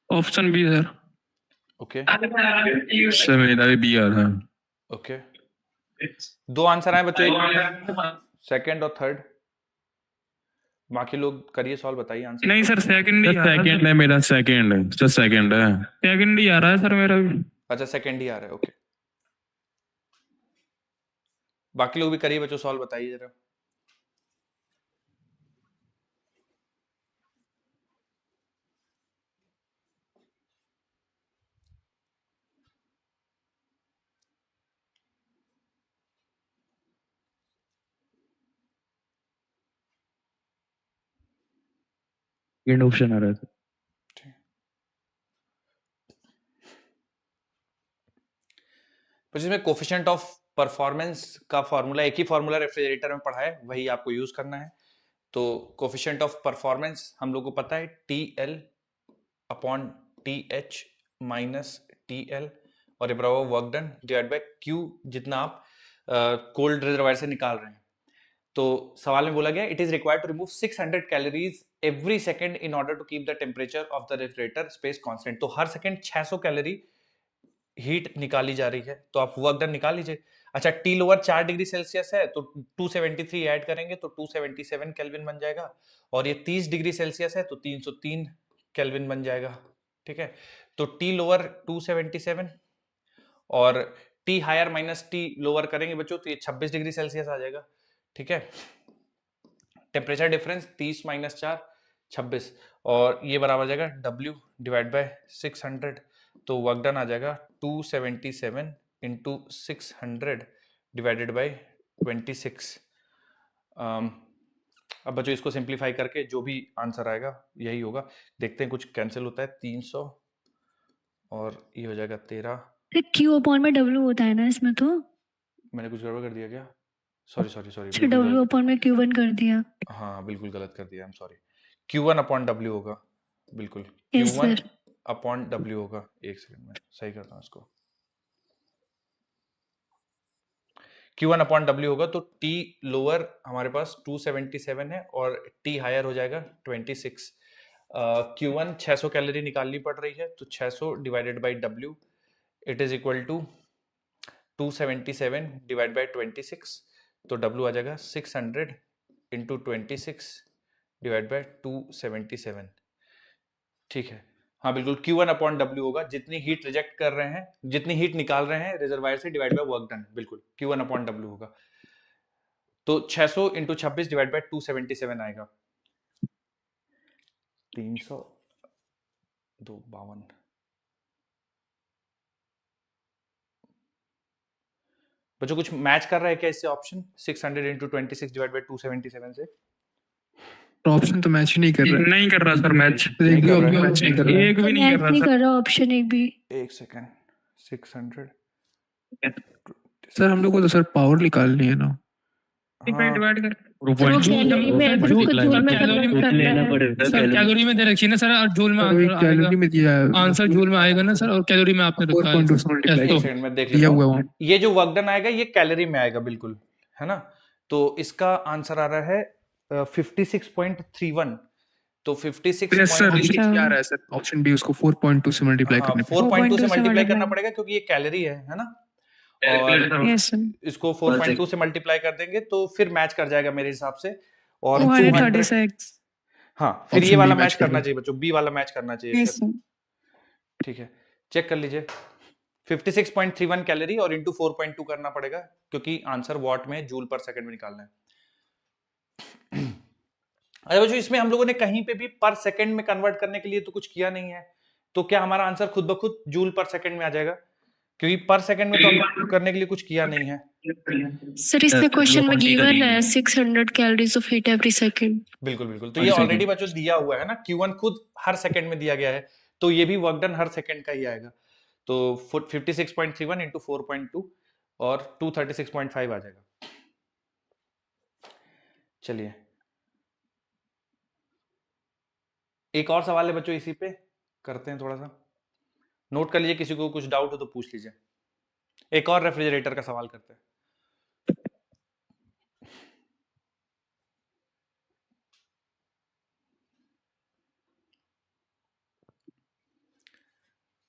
Option B sir. Okay sir मेरा भी बी आ रहा है. ओके. दो आंसर आए बच्चों, सेकंड और थर्ड. बाकी लोग करिए सॉल्व, बताइए आंसर. नहीं सर सेकंड ही आ रहा है. सेकंड है मेरा. सेकंड है. जस्ट सेकंड है. सेकंड ही आ रहा है सर मेरा भी. अच्छा सेकंड ही आ रहा है. ओके. बाकी लोग भी करिए बच्चों सॉल्व, बताइए जरा. सेकंड ऑप्शन आ रहा है. तो जिसमें कोफिशिएंट ऑफ परफॉर्मेंस का फॉर्मूला एक ही फॉर्मूला रेफ्रिजरेटर में पढ़ा है, वही आपको यूज करना है. तो कोफिशिएंट ऑफ परफॉर्मेंस हम लोग को पता है TL upon TH minus TL और ये बराबर work done divide by Q जितना आप कोल्ड रिजर्वायर से निकाल रहे हैं. तो सवाल में बोला गया it is required to remove 600 calories every second in order to keep the temperature of the refrigerator space constant. तो हर सेकंड 600 कैलोरी हीट निकाली जा रही है, तो आप वर्क डन निकाल लीजिए. अच्छा टी लोअर 4 डिग्री सेल्सियस है तो 273 ऐड करेंगे तो 277 केल्विन बन जाएगा. और ये 30 डिग्री सेल्सियस है तो 303 केल्विन बन जाएगा. ठीक है. तो टी लोअर 277 और T higher minus T lower करेंगे बच्चों तो ये 26 डिग्री सेल्सियस आ जाएगा. ठीक है. टेम्परेचर डिफरेंस 30 माइनस 4 26 और ये बराबर आ जाएगा W डिवाइड बाय 600. तो वर्क डन आ जाएगा 277 इंटू 600 डिवाइडेड बाई 26। अब बच्चों इसको सिंप्लीफाई करके जो भी आंसर आएगा यही होगा। देखते हैं कुछ कैंसिल होता है, 300 और ये हो जाएगा 13। क्यू अपॉन में डब्ल्यू होता है ना इसमें, तो मैंने कुछ गड़बड़ कर दिया क्या? सॉरी सॉरी सॉरी, अच्छा डब्ल्यू अपॉन में क्यू वन कर दिया। हाँ बिल्कुल गलत कर दिया, I am sorry. Q1 upon W होगा, बिल्कुल yes Q1 sir. Upon W होगा। एक सेकंड में सही करता हूँ इसको। Q1 अपॉन W होगा तो T लोअर हमारे पास 277 है और T हायर हो जाएगा 26। Q1 600 कैलोरी निकालनी पड़ रही है, तो 600 divided by W it is equal to 277 divide by 26, तो W आ जाएगा 600 इंटू 26 डिवाइड बाई 277। ठीक है, हाँ बिल्कुल Q1 अपॉन W होगा, जितनी हीट रिजेक्ट कर रहे हैं, जितनी हीट निकाल रहे हैं रिजर्वायर से डिवाइड बाय वर्क डन, बिल्कुल Q1 अपॉन W होगा। तो 600 इंटू 26 डिवाइड बाय 277 आएगा 300 52। बच्चों कुछ मैच कर रहा है क्या इससे ऑप्शन 600 इंटू 26 डिवाइड बाय 277 से? ऑप्शन तो मैच ही नहीं कर रहा। नहीं कर रहा सर मैच, एक भी ऑप्शन मैच नहीं कर रहा है। एक भी नहीं कर रहा सर। ऑप्शन एक भी। एक सेकंड, 600 सर हम लोग को तो सर पावर निकालनी है ना। हाँ, डिवाइड कर कैलोरी में है, तो उसको जूल में कन्वर्ट करना है। सर कैलोरी में दे रखी है ना सर, और जूल में सर आंसर कैलोरी आएगा। में दिया है, आंसर जूल में आएगा ना सर, और कैलोरी में आपने रखा 4.2 से है। मल्टीप्लाई एक सेकंड में देख दिया लेता हुआ है हूँ। वहाँ। ये जो वर्क डन आएगा ये कैलोरी में आएगा, बिल्कुल है ना। तो इसका आंसर आ रहा है 56.31। तो 56 यस सर, अच्छा। ये आ रहा है सर ऑप्शन बी, उसको 4.2 से मल्टीप्लाई करने पे। 4.2 से 4.2 से मल्टीप्लाई करना multiply। पड़ेगा क्योंकि ये कैलोरी है ना। और Yes sir. इसको 4.2 से मल्टीप्लाई कर देंगे तो फिर मैच कर जाएगा मेरे हिसाब से। और 200 236. हाँ, फिर ये Option B वाला मैच मैच कर करना रहा है। चाहिए बच्चों, बी वाला मैच करना चाहिए Yes फिर। sir. ठीक है, चेक कर लीजिए। 56.31 कैलोरी और इंटू 4.2 करना पड़ेगा क्योंकि आंसर वॉट में जूल पर सेकंड में निकालना है। अरे बच्चों इसमें हम लोगों ने कहीं पे भी पर सेकंड में कन्वर्ट करने के लिए तो कुछ किया नहीं है, तो क्या हमारा आंसर खुद ब खुद जूल पर सेकंड में आ जाएगा? क्योंकि पर सेकंड में तो हम करने के लिए कुछ किया नहीं है। सर इसमें क्वेश्चन में गिवन है 600 calories of heat every second. बिल्कुल बिल्कुल, तो ये ऑलरेडी बच्चों दिया हुआ है ना, Q1 खुद हर सेकंड में दिया गया है, तो ये भी वर्क डन हर सेकंड का ही आएगा। तो 56.31 इंटू 4.2 और 236.5 आ जाएगा। चलिए एक और सवाल है बच्चों, इसी पे करते हैं, थोड़ा सा नोट कर लीजिए, किसी को कुछ डाउट हो तो पूछ लीजिए। एक और रेफ्रिजरेटर का सवाल करते हैं।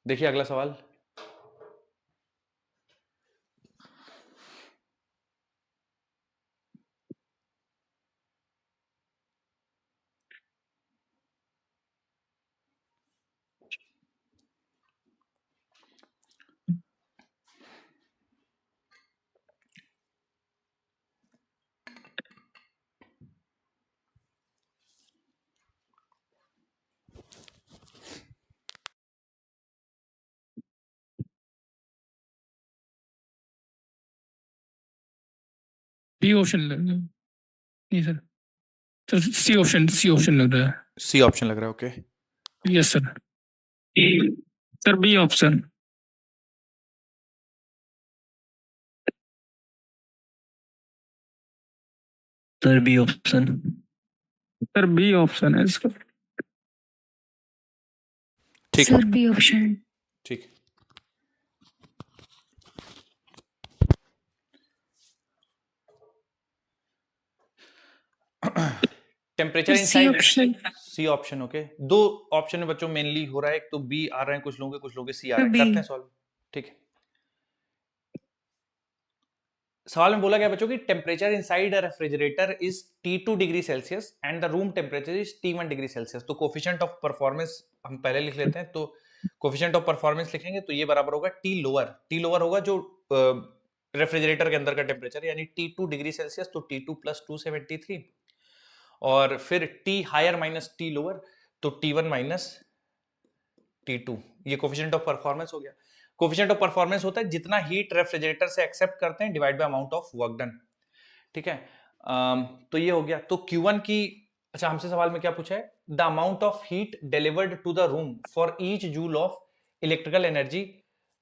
देखिए अगला सवाल, बी ऑप्शन नहीं सर, सर सी ऑप्शन लग रहा है। सी ऑप्शन लग रहा है, okay. Yes sir. Sir B option. Sir B option. Sir B option है इसका। ठीक सर बी ऑप्शन। ठीक। Temperature inside C option, okay. दो ऑप्शन है बच्चों मेनली हो रहा है, एक तो बी आ रहे हैं कुछ लोगों के सी आ रहे हैं, B. करते हैं सॉल्व। ठीक है, सवाल में बोला गया बच्चों कि temperature inside a refrigerator is T2 degree Celsius and the room temperature is T1 degree Celsius. तो कोफिशिएंट ऑफ परफॉर्मेंस हम पहले लिख लेते हैं, तो कोफिशिएंट ऑफ परफॉर्मेंस लिखेंगे तो ये बराबर होगा टी लोअर होगा जो रेफ्रिजरेटर के अंदर का टेम्परेचर, यानी T2 डिग्री सेल्सियस, तो T2 प्लस 273, और फिर T higher minus T lower, तो T1 माइनस T2, ये कोफिशिएंट ऑफ परफॉर्मेंस हो गया। कोफिशिएंट ऑफ परफॉर्मेंस होता है जितना हीट रेफ्रिजरेटर से एक्सेप्ट करते हैं divide by amount of work done, ठीक है। तो ये हो गया। तो Q1 की, अच्छा हमसे सवाल में क्या पूछा है, the amount of heat delivered to the room for each joule of electrical energy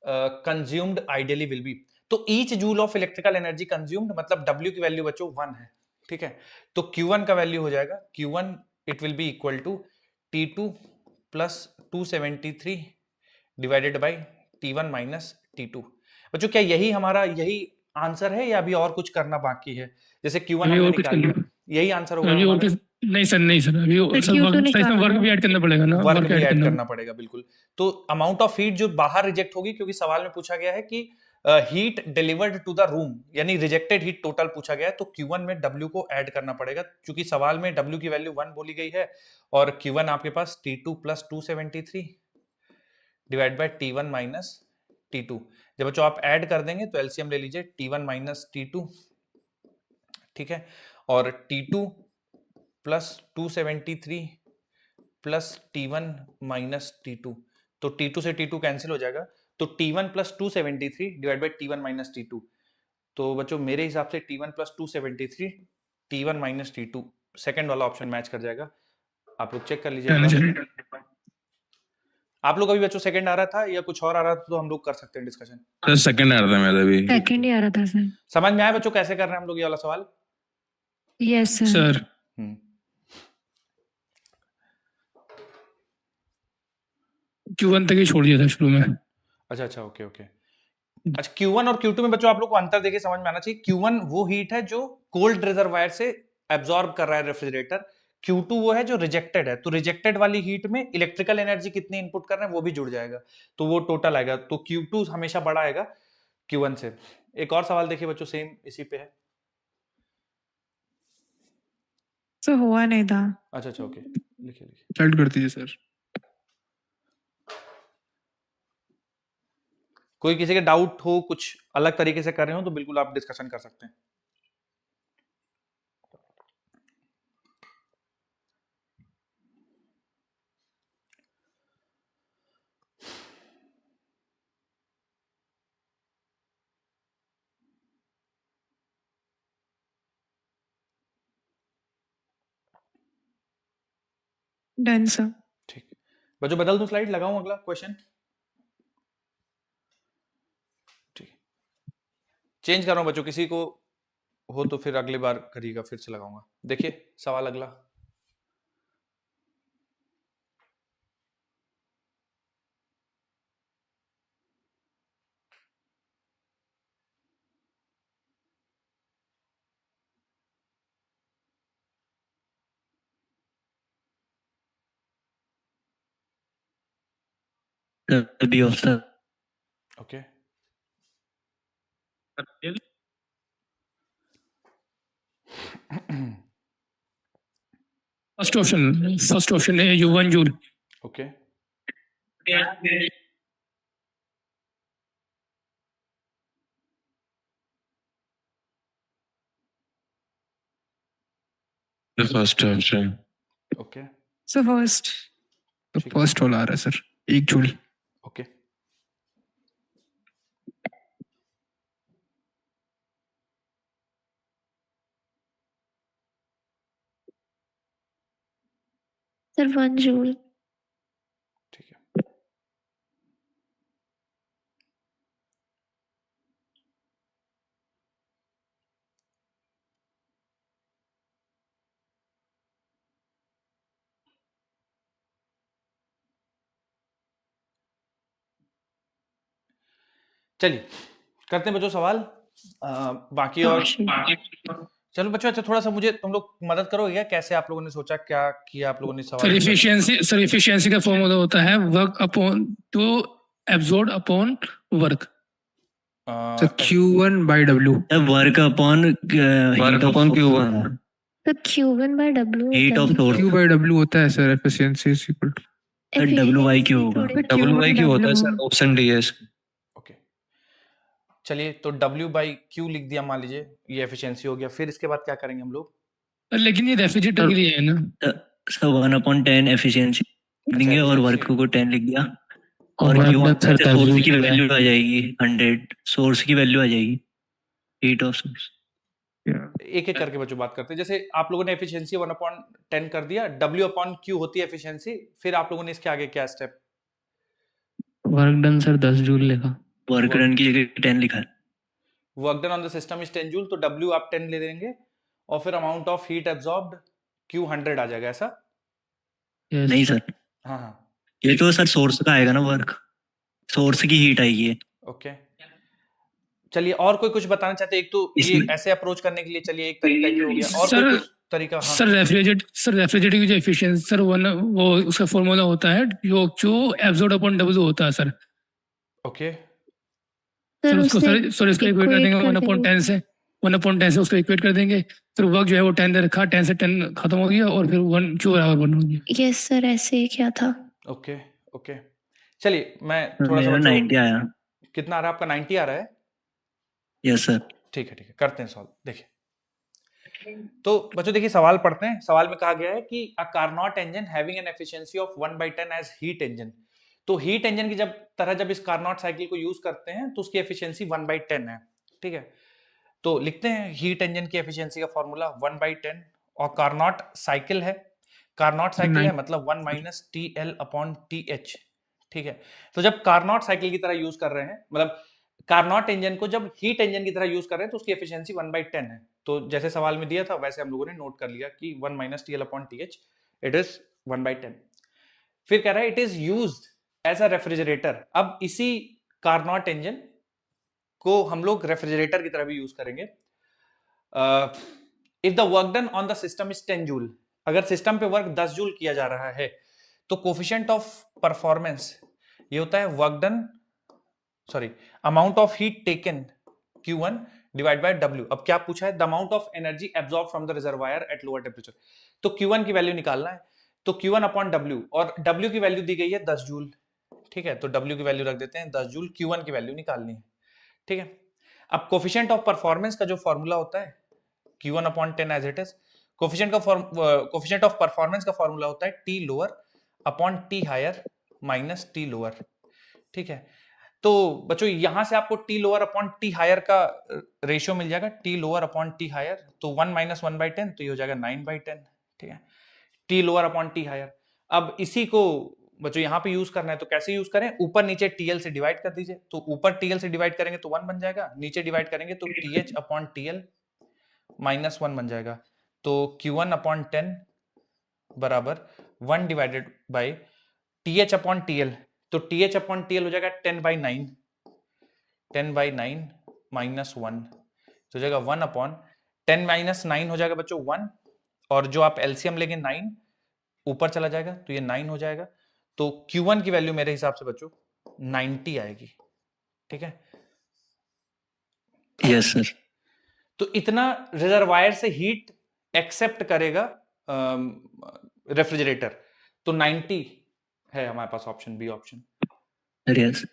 consumed ideally will be. तो each joule of electrical energy consumed मतलब W की वैल्यू बच्चों 1 है, ठीक है। तो Q1 का वैल्यू हो जाएगा Q1 it will be equal to T2 plus 273 divided by T1 minus T2। बच्चों क्या यही हमारा यही आंसर है या अभी और कुछ करना बाकी है? जैसे Q1 अभी हमने और कुछ निकाल करना लिया, यही आंसर होगा अभी और हमारा? कुछ नहीं सर, नहीं सर, अभी फिर सर Q2 वर्क निकालना वर्क है। भी ऐड करना पड़ेगा ना, वर्क भी ऐड ऐड करना करना पड़ेगा, बिल्कुल। तो अमाउंट ऑफ हीट जो बाहर रिजेक्ट होगी, क्योंकि सवाल में पूछा गया है कि heat delivered to the room, यानी रिजेक्टेड हीट टोटल पूछा गया है, तो Q1 में W को ऐड करना पड़ेगा, क्योंकि सवाल में W की वैल्यू 1 बोली गई है और Q1 आपके पास T2 plus 273 divide by T1 minus T2। जब बच्चों आप ऐड कर देंगे तो एलसीएम ले लीजिए T1 माइनस T2, ठीक है, और T2 plus 273 plus T1 minus T2, तो T2 से T2 कैंसिल हो जाएगा, तो T1 plus 273 divide by T1 minus T2। तो बच्चों मेरे हिसाब से T1 plus 273 T1 minus T2 second वाला ऑप्शन मैच कर जाएगा। आप लोग चेक कर लीजिए एक बार। आप लोग अभी बच्चों सेकंड आ रहा था या कुछ और आ रहा था, तो हम लोग कर सकते हैं डिस्कशन। सर सेकंड आ रहा था मेरा भी। सेकंड ही आ रहा था सर। समझ में आया बच्चों कैसे कर रहे हैं हम लोग ये वाला सवाल? Yes sir. सर। Q1 तक ही छोड़ दिया था शुरू में। अच्छा अच्छा, ओके ओके। अच्छा Q1 और Q2 में बच्चों आप लोग को अंतर देखिए समझ में आना चाहिए। Q1 वो हीट है जो कोल्ड रिजर्वायर से एब्जॉर्ब कर रहा है रेफ्रिजरेटर, Q2 वो है जो रिजेक्टेड है। तो रिजेक्टेड वाली हीट में इलेक्ट्रिकल एनर्जी कितनी इनपुट कर रहे हैं वो भी जुड़ जाएगा, तो वो टोटल आएगा। तो Q2 हमेशा बड़ा आएगा Q1 से। एक और सवाल देखिए बच्चों, सेम इसी पे है। सर हुआ नहीं था। अच्छा अच्छा, ओके, लिखिए लिखिए। स्टार्ट कर दीजिए सर। कोई किसी के डाउट हो, कुछ अलग तरीके से कर रहे हो तो बिल्कुल आप डिस्कशन कर सकते हैं। Done sir. ठीक बच्चों, बदल दूं स्लाइड, लगाऊं अगला क्वेश्चन? ठीक, चेंज कर रहा हूं बच्चों, किसी को हो तो फिर अगली बार करिएगा, फिर से लगाऊंगा। देखिए सवाल अगला। B option. Okay, first option है U1 joule. Okay, first option. Okay, so first. तो ठीक। फर्स्ट वाला आ रहा है sir, 1 joule. Okay, sir 1 joule. ठीक है। चलिए करते हैं बच्चों सवाल। बाकी और चलो बच्चों, अच्छा थोड़ा सा मुझे तुम लोग मदद करोगे क्या, कैसे आप लोगों ने सोचा, क्या किया आप लोगों ने सर सवाल? एफिशिएंसी का फॉर्मूला होता है work upon two absorb upon work. तो Q1 by W। Work upon Q1। तो Q1 by W heat of source. Q by W होता है sir, efficiency is equal to W/Q होगा। W/Q होता है सर, ऑप्शन डी है। Okay, चलिए तो W/Q लिख दिया, मान लीजिए ये एफिशिएंसी हो गया। फिर इसके बाद क्या करेंगे हम लोग? लेकिन ये रेफ्रिजरेटर के लिए है ना सर 1/10 एफिशिएंसी देंगे और वर्क को 10 लिख दिया। और वर्क Q1 डन सर से 10 सोर्स जूल की लिखा है। वैल्यू आ जाएगी 100, सोर्स की वैल्यू आ जाएगी हीट ऑफ सोर्स। एक एक करके बच्चों बात करते हैं। जैसे आप लोगों ने एफिशिएंसी 1/10 कर दिया, W/Q होती है एफिशिएंसी, फिर आप लोगों ने इसके आगे क्या step? Work done sir 10 joule लिखा। वर्क डन की जगह 10 लिखा है। Work done on the system is 10 joule, तो W आप 10 ले देंगे और फिर amount of heat absorbed Q 100 आ जाएगा, ऐसा? यस नहीं सर, हाँ हाँ, ये तो सर सोर्स का आएगा ना, वर्क सोर्स की हीट आएगी ये। ओके। चलिए और कोई कुछ बताना चाहते हैं? एक तो ये इसमें ऐसे अप्रोच करने के लिए, चलिए एक तरीका ये हो गया, और कोई सर कुछ तरीका? हाँ सर रेफ्रिजरेटर की जो एफिशिएंसी सर वो उसका फॉर्मूला होता है जो एब्जॉर्ब अपॉन डब्ल्यू होता है सर। ओके, सर उसको उसे सर इसको इक्वेट कर देंगे equate कर 1/10 से, 1/10 से उसको इक्वेट कर देंगे। फिर वर्क जो है वो 10 दे रखा, 10 से 10 खत्म हो गया और फिर 1 Q बराबर 1 हो गया। यस सर, ऐसे ही क्या था। Okay, okay. चलिए मैं थोड़ा सा मेरा बच्चों, 90 आया। कितना आ रहा है आपका? 90 आ रहा है? Yes sir. ठीक है, ठीक है, करते हैं सॉल्व। देखिए तो बच्चों देखिए सवाल पढ़ते हैं। सवाल में कहा गया है कि a Carnot engine having an efficiency of 1/10 as heat engine. तो हीट इंजन की जब इस कार्नोट साइकिल को यूज करते हैं तो उसकी एफिशिएंसी 1/10 है, ठीक है। तो लिखते हैं हीट इंजन की एफिशिएंसी का फॉर्मूला 1/10, और कार्नोट साइकिल है, कार्नोट साइकिल है मतलब 1 माइनस TL/TH, ठीक है। तो जब कार्नोट साइकिल की तरह यूज कर रहे हैं, मतलब कार्नोट इंजन को जब हीट इंजन की तरह यूज कर रहे हैं, तो उसकी एफिशिएंसी 1/10 है। तो जैसे सवाल में दिया था वैसे हम लोगों ने नोट कर लिया कि 1 माइनस TL/TH, इट इज 1/10। फिर कह रहा है it is used as a refrigerator. अब इसी कार्नोट इंजन को हम लोग रेफ्रिजरेटर की तरह भी यूज करेंगे। If the work done on the system is 10 joule, अगर सिस्टम पे वर्क 10 जूल किया जा रहा है, तो कोफिशिएंट ऑफ परफॉर्मेंस ये होता है work done, sorry, amount of heat taken Q1 divide by W। अब क्या पूछा है? The amount of energy absorb from the reservoir at lower temperature. तो Q1 की वैल्यू निकालना है, तो Q1 अपॉन W, और W की वैल्यू दी गई है 10 जूल, ठीक है। तो W की वैल्यू रख देते हैं 10 जूल, Q1 की वैल्यू निकालनी है, ठीक है। अब कोफिशिएंट ऑफ परफॉर्मेंस का जो फॉर्मूला होता है Q1 upon 10 as it is, coefficient of performance का फॉर्मूला होता है T lower upon T higher minus T lower, ठीक है। तो बच्चों यहां से आपको T lower upon T higher का रेशियो मिल जाएगा, T lower upon T higher, तो 1 माइनस 1/10, तो ये हो जाएगा 9/10, ठीक है। T lower upon T higher. अब इसी को बच्चों यहाँ पे यूज करना है, तो कैसे यूज करें? ऊपर नीचे TL से डिवाइड कर दीजिए, तो ऊपर TL से डिवाइड करेंगे तो 1 बन जाएगा, नीचे डिवाइड करेंगे तो TH अपॉन TL माइनस 1 बन जाएगा। तो Q1 अपॉन 10 बराबर 1 divided by TH upon TL, तो TH अपॉन TL हो जाएगा 10/9, 10/9 माइनस 1, तो हो जाएगा 1 अपॉन 10 माइनस 9 हो जाएगा बच्चों 1, और जो आप एलसीएम लेंगे 9 ऊपर चला जाएगा तो ये 9 हो जाएगा। तो Q1 की वैल्यू मेरे हिसाब से बच्चों 90 आएगी, ठीक है। Yes sir. तो इतना रिजर्वायर से हीट एक्सेप्ट करेगा रेफ्रिजरेटर, तो 90 है हमारे पास option B option. Yes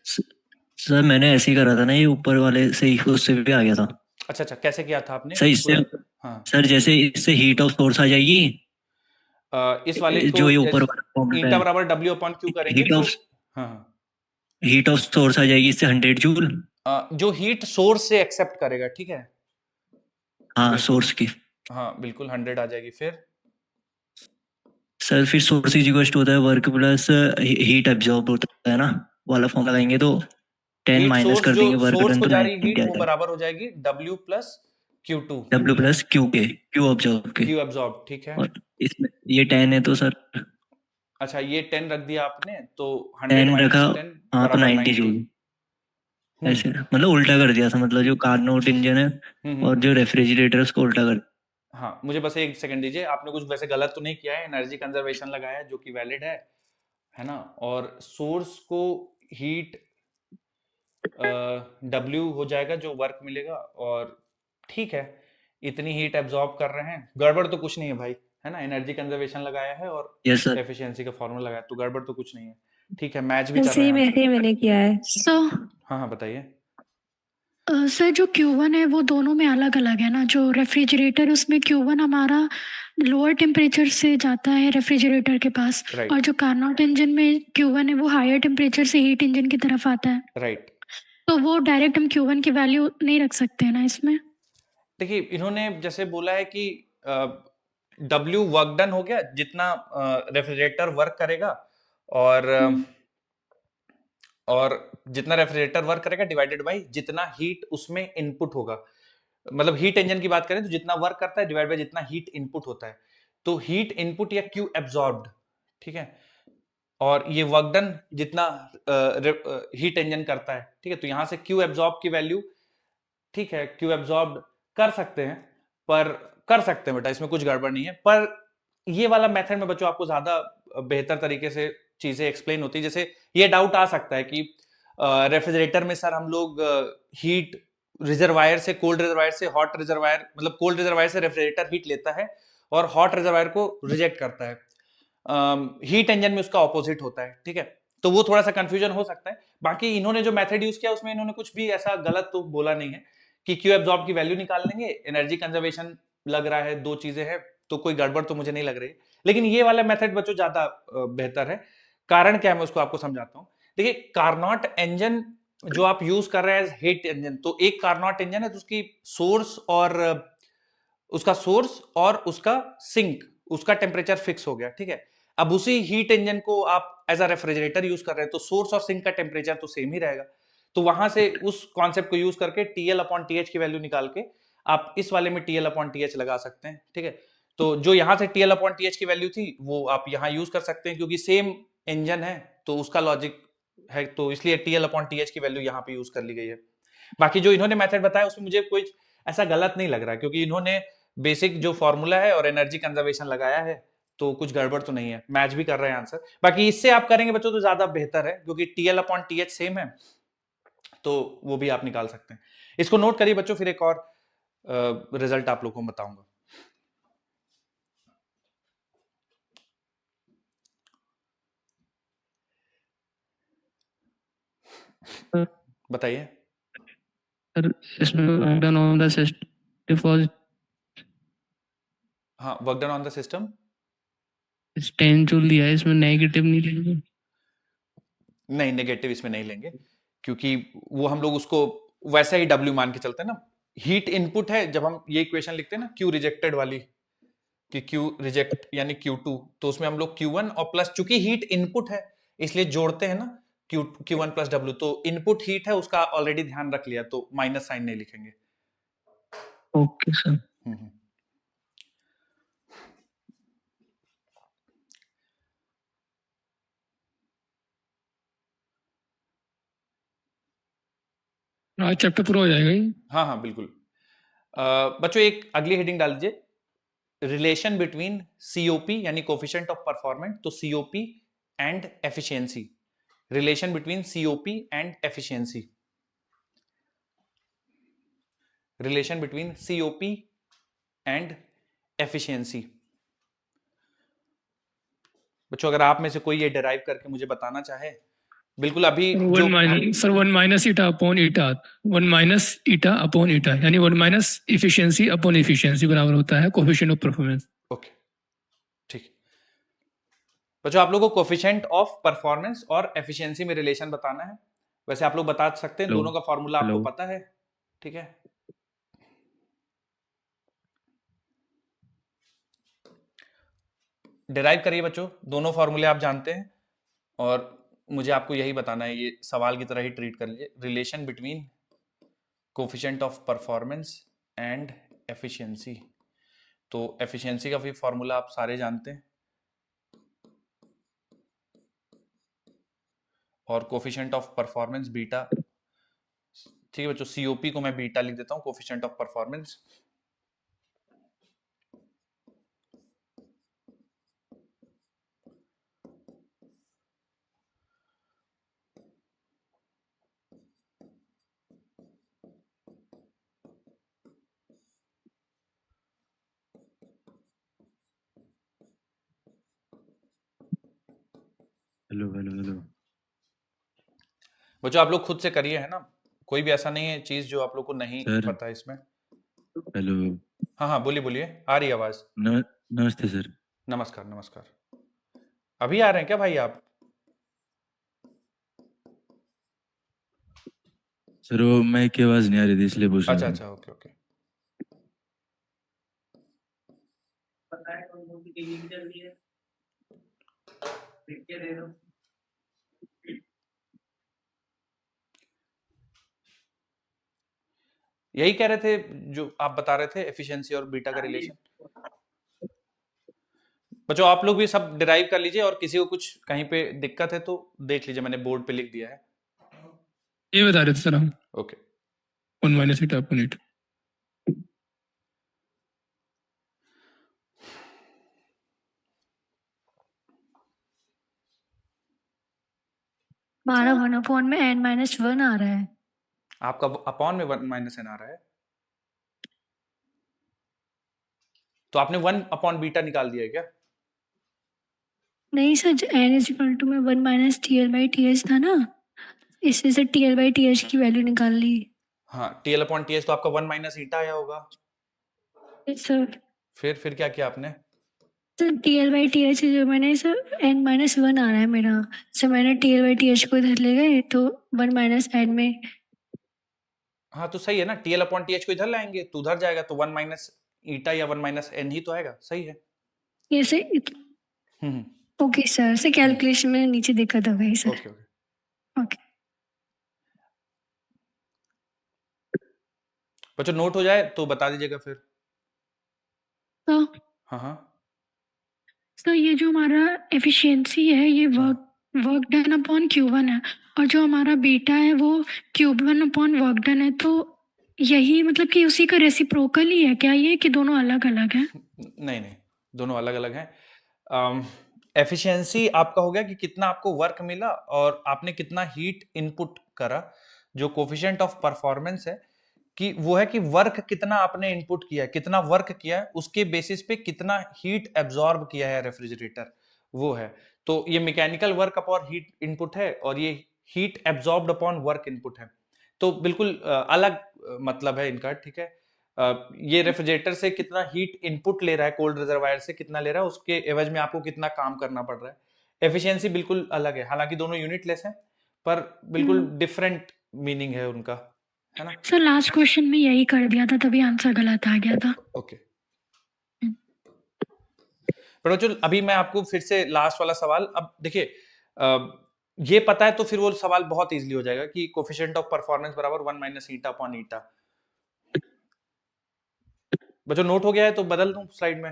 sir, मैंने ऐसे ही करा था ना, ये ऊपर वाले से ही उससे भी आ गया था। अच्छा अच्छा, कैसे किया था आपने? सर इससे, हाँ सर जैसे इससे हीट ऑफ सोर्स आ जाएगी, इस वाले को जो ये ऊपर वाला फॉर्मूला ईटा है, बराबर W अपॉन Q करेंगे हीट तो ऑफ हाँ हीट ऑफ सोर्स आ जाएगी इससे 100 जूल। जो हीट सोर्स से एक्सेप्ट करेगा, ठीक है। हाँ बिल्कुल। सोर्स की। हाँ बिल्कुल 100 आ जाएगी। फिर सर फिर सोर्स इज इक्वल टू होता है वर्क प्लस हीट एब्जॉर्ब होता है ना, वाला फॉर्म लगाएंगे तो 10 हीट माइनस सोर्स, कर जो देंगे वर्क सोर्स डन को तो जा रही 90 हीट आ वो जाएगा। बराबर हो जाएगी W plus Q2, W plus Q के, क्यू ऑब्जर्व के। Q एब्जॉर्ब, ठीक है। और इसमें ये 10 है तो सर अच्छा ये 10 रख दिया आपने, तो 100 10 माइनस रखा, 10 हाँ तो बराबर 90 90। जूल। ऐसे मतलब उल्टा कर दिया था, मतलब जो कार्नोट इंजन है और जो रेफ्रिजरेटर है उसको उल्टा कर। हाँ मुझे बस एक सेकंड दीजिए, आपने कुछ वैसे गलत तो नहीं किया है, एनर्जी कंजर्वेशन लगाया है जो कि वैलिड है ना। और सोर्स को हीट W हो जाएगा जो वर्क मिलेगा, और ठीक है इतनी हीट एब्जॉर्ब कर रहे हैं, गड़बड़ तो कुछ नहीं है भाई, है ना। एनर्जी कंजर्वेशन लगाया है और यस सर। एफिशिएंसी का फॉर्मूला लगाया, तो गड़बड़ तो कुछ नहीं है, ठीक है। मैच भी कर रहे सेम हैं ऐसे ही मैंने किया है। हाँ हाँ बताइए। सर जो Q1 है वो दोनों में अलग अलग है ना, जो रेफ्रिजरेटर उसमें Q1 हमारा लोअर टेम्परेचर से जाता है रेफ्रिजरेटर के पास, राइट और जो कार्नोट इंजन में Q1 है वो हायर टेम्परेचर से हीट इंजन की तरफ आता है, राइट। तो वो डायरेक्ट हम Q1 की वैल्यू नहीं रख सकते हैं ना इसमें। देखिए इन्होंने जैसे बोला है कि W वर्क डन हो गया जितना रेफ्रिजरेटर वर्क करेगा, और और जितना रेफ्रिजरेटर वर्क करेगा डिवाइडेड बाय जितना हीट उसमें इनपुट होगा। मतलब हीट इंजन की बात करें तो जितना वर्क करता है डिवाइड बाय जितना हीट इनपुट होता है, तो हीट इनपुट या क्यू एब्जॉर्ब्ड, ठीक है, और ये वर्क डन जितना हीट इंजन करता है, ठीक है, तो यहां से क्यू एब्जॉर्ब की वैल्यू, ठीक है, क्यू एब्जॉर्ब कर सकते हैं, पर कर सकते हैं बेटा, इसमें कुछ गड़बड़ नहीं है, पर ये वाला मेथड में बच्चों आपको ज्यादा बेहतर तरीके से चीजें एक्सप्लेन होती है। जैसे ये डाउट आ सकता है कि रेफ्रिजरेटर में सर हम लोग हीट रिजर्वायर से, कोल्ड रिजर्वायर से हॉट रिजर्वायर, मतलब कोल्ड रिजर्वायर से रेफ्रिजरेटर हीट लेता है और हॉट रिजर्वायर को रिजेक्ट करता है, हीट इंजन में उसका ऑपोजिट होता है, ठीक है, तो वो थोड़ा सा कंफ्यूजन हो सकता है। बाकी इन्होंने जो मेथड यूज किया उसमें इन्होंने कुछ भी ऐसा गलत तो बोला नहीं है कि क्यू एब्जॉर्ब की वैल्यू निकाल लेंगे, एनर्जी कंजर्वेशन लग रहा है, दो चीजें हैं, तो कोई गड़बड़ तो मुझे नहीं लग रही है। लेकिन ये वाला मेथड बच्चों ज्यादा बेहतर है। कारण क्या है मैं उसको आपको समझाता हूँ। देखिए कार्नोट इंजन जो आप यूज कर रहे हैं हीट इंजन, तो एक कार्नोट इंजन है तो उसकी सोर्स और उसका सिंक, उसका टेम्परेचर फिक्स हो गया, ठीक है। अब उसी हीट इंजन को आप एज अ रेफ्रिजरेटर यूज कर रहे हैं तो सोर्स और सिंक का टेम्परेचर तो सेम ही रहेगा, तो वहां से उस कॉन्सेप्ट को यूज करके TL अपॉन TH की वैल्यू निकाल के आप इस वाले में TL अपॉन TH लगा सकते हैं, ठीक है। तो जो यहां से TL अपॉन TH की वैल्यू थी वो आप यहां यूज कर सकते हैं, क्योंकि सेम इंजन है तो उसका लॉजिक है, तो इसलिए TL अपॉन TH की वैल्यू यहाँ पे यूज कर ली गई है। बाकी जो इन्होंने मेथड बताया उसमें मुझे कोई ऐसा गलत नहीं लग रहा, क्योंकि इन्होंने बेसिक जो फॉर्मूला है और एनर्जी कंजर्वेशन लगाया है, तो कुछ गड़बड़ तो नहीं है, मैच भी कर रहे हैं आंसर। बाकी इससे आप करेंगे बच्चों तो ज्यादा बेहतर है, क्योंकि TL अपॉन TH सेम है, तो वो भी आप निकाल सकते हैं। इसको नोट करिए बच्चों, फिर एक और रिजल्ट आप लोगों को बताऊंगा। बताइए। सर इसमें work done on the system for हाँ, work done on the system 10 joule दिया है, इसमें नेगेटिव नहीं लेंगे? नहीं, नेगेटिव इसमें नहीं लेंगे, क्योंकि वो हम लोग उसको वैसा ही W मान के चलते हैं ना। हीट इनपुट है, जब हम ये इक्वेशन लिखते हैं ना Q रिजेक्टेड वाली, कि Q रिजेक्ट यानी Q2, तो उसमें हम लोग Q1 और प्लस, चूंकि हीट इनपुट है इसलिए जोड़ते हैं ना, Q1 प्लस W, तो इनपुट हीट है उसका ऑलरेडी ध्यान रख लिया, तो माइनस साइन नहीं लिखेंगे। Okay sir. आज चैप्टर पूरा हो जाएगा ही। हाँ हाँ बिल्कुल। बच्चों एक अगली हेडिंग डाल दीजिए, रिलेशन बिटवीन COP यानी कोफिशिएंट ऑफ परफॉर्मेंस, तो COP and efficiency, relation between COP and efficiency, relation between COP and efficiency. बच्चों अगर आप में से कोई ये डिराइव करके मुझे बताना चाहे, बिल्कुल अभी जो वन माइनस ईटा अपॉन ईटा, वन माइनस ईटा अपॉन ईटा, यानी one minus efficiency upon efficiency बराबर होता है कोफिशिएंट ऑफ परफॉर्मेंस। ओके ठीक। बच्चों आप लोगों को कोफिशिएंट ऑफ परफॉर्मेंस और एफिशिएंसी में रिलेशन बताना है। वैसे आप लोग बता सकते हैं, दोनों का फॉर्मूला आपको पता है, ठीक है। डिराइव करिए बच्चों, दोनों फॉर्मूले आप जानते हैं, और मुझे आपको यही बताना है, ये सवाल की तरह ही ट्रीट कर लीजिए। Relation between coefficient of performance and efficiency, तो एफिशिएंसी का भी फॉर्मूला आप सारे जानते हैं, और कोफिशिएंट ऑफ परफॉर्मेंस बीटा, ठीक है बच्चों, COP को मैं बीटा लिख देता हूं, coefficient of performance. Hello hello hello. बच्चों आप लोग खुद से करिए, है ना, कोई भी ऐसा नहीं है चीज जो आप लोग को नहीं सर पता है इसमें। हेलो हाँ हाँ बोलिए बोलिए, आ रही है आवाज। नमस्ते सर। नमस्कार नमस्कार। अभी आ रहे हैं क्या भाई आप? सर वो माइक की आवाज नहीं आ रही थी इसलिए पूछ रहा अच्छा था। अच्छा, ओके ओके। यही कह रहे थे जो आप बता रहे थे, एफिशिएंसी और बीटा का रिलेशन। बच्चों आप लोग भी सब डिराइव कर लीजिए, और किसी को कुछ कहीं पे दिक्कत है तो देख लीजिए, मैंने बोर्ड पे लिख दिया है। ये बता रहे थे सर हम, ओके 1 minus eta upon 8। हमारा 1 में n-1 आ रहा है। आपका अपॉन में 1 माइनस एन आ रहा है, तो आपने 1 अपॉन बीटा निकाल दिया है क्या? नहीं sir, n is equal to में 1 माइनस TL/TH था ना, इससे से TL/TH की वैल्यू निकाल ली। हाँ, TL अपॉन TH तो आपका 1 माइनस ईटा आया होगा। सर फिर क्या किया आपने? सर TL/TH जो मैंने सर n-1 आ रहा है मेरा, सर मैंने TL/TH को इधर ले गए तो 1 माइनस n में। हाँ तो सही है ना, TL अपॉन TH को इधर लाएंगे तो उधर जाएगा, तो 1 माइनस ईटा या 1 माइनस एन ही तो आएगा। सही है। ये से हम्म ओके सर, से कैलकुलेशन में नीचे दिक्कत हो गई सर। Okay okay. ओके बच्चों नोट हो जाए तो बता दीजिएगा फिर। तो हाँ हाँ सर ये जो हमारा एफिशिएंसी है ये वर्क डन अपॉन Q1 है, और जो हमारा बीटा है वो Q1 अपॉन वर्क डन है, तो यही मतलब कि उसी का रेसिप्रोकल ही है क्या ये, कि दोनों अलग अलग है? नहीं नहीं, दोनों अलग अलग हैं। एफिशिएंसी आपका हो गया कि कितना आपको वर्क मिला और आपने कितना हीट इनपुट करा। जो कोफिशिएंट ऑफ परफॉर्मेंस है कि वो है कि वर्क कितना आपने इनपुट किया है, कितना वर्क किया है, उसके बेसिस पे कितना हीट एब्जॉर्ब किया है रेफ्रिजरेटर, वो है। तो ये mechanical work upon heat input है, और ये heat absorbed upon work input है। तो बिल्कुल अलग मतलब है इनका, ठीक है। ये रेफ्रिजरेटर से कितना हीट इनपुट ले रहा है, कोल्ड रिजर्वायर से कितना ले रहा है, उसके एवज में आपको कितना काम करना पड़ रहा है। एफिशिएंसी बिल्कुल अलग है, हालांकि दोनों यूनिटलेस हैं, पर बिल्कुल डिफरेंट मीनिंग है उनका, है ना। सर लास्ट क्वेश्चन में यही कर दिया था, तभी आंसर गलत आ गया था। ओके पर बच्चों अभी मैं आपको फिर से लास्ट वाला सवाल, अब देखिए ये पता है तो फिर वो सवाल बहुत इजीली हो जाएगा कि कोफिशिएंट ऑफ परफॉर्मेंस बराबर 1 माइनस ईटा अपॉन ईटा। बच्चों नोट हो गया है तो बदल दूं स्लाइड में?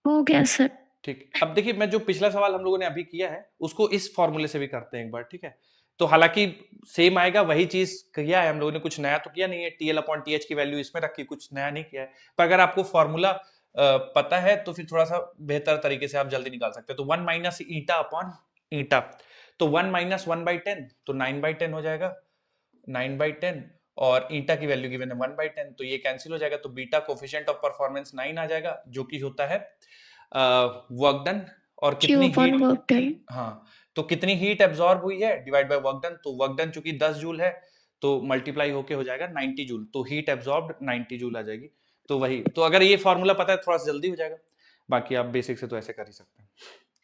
हो गया सर। ठीक, अब देखिए मैं जो पिछला सवाल हम लोगों ने अभी किया है उसको इस फॉर्मूले से भी करते हैं एक बार, ठीक है। तो हालांकि सेम आएगा, वही चीज किया है हम लोगों ने, कुछ नया तो किया नहीं है। TL अपॉन TH की वैल्यू इसमें रखी, कुछ नया नहीं किया है। पर अगर आपको फॉर्मूला पता है तो फिर थोड़ा सा बेहतर तरीके से आप जल्दी निकाल सकते हैं। तो 1 माइनस ईटा अपॉन ईटा, तो 1 माइनस 1/10 तो 9/10 हो जाएगा, 9/10, और ईटा की वैल्यू गिवन है 1/10, तो ये कैंसिल हो जाएगा। तो बीटा कोफिशिएंट ऑफ परफॉर्मेंस 9 आ जाएगा, जो कि होता है वर्क डन और कितनी हीट, हाँ तो कितनी हीट एब्जॉर्ब हुई है डिवाइड बाय वर्क डन। तो वर्क डन चूंकि 10 जूल है तो मल्टीप्लाई होके हो जाएगा 90 जूल, तो हीट एब्जॉर्ब्ड 90 जूल आ जाएगी। तो वही, तो अगर ये फॉर्मूला पता है थोड़ा सा जल्दी हो जाएगा, बाकी आप बेसिक से तो ऐसे कर ही सकते हैं।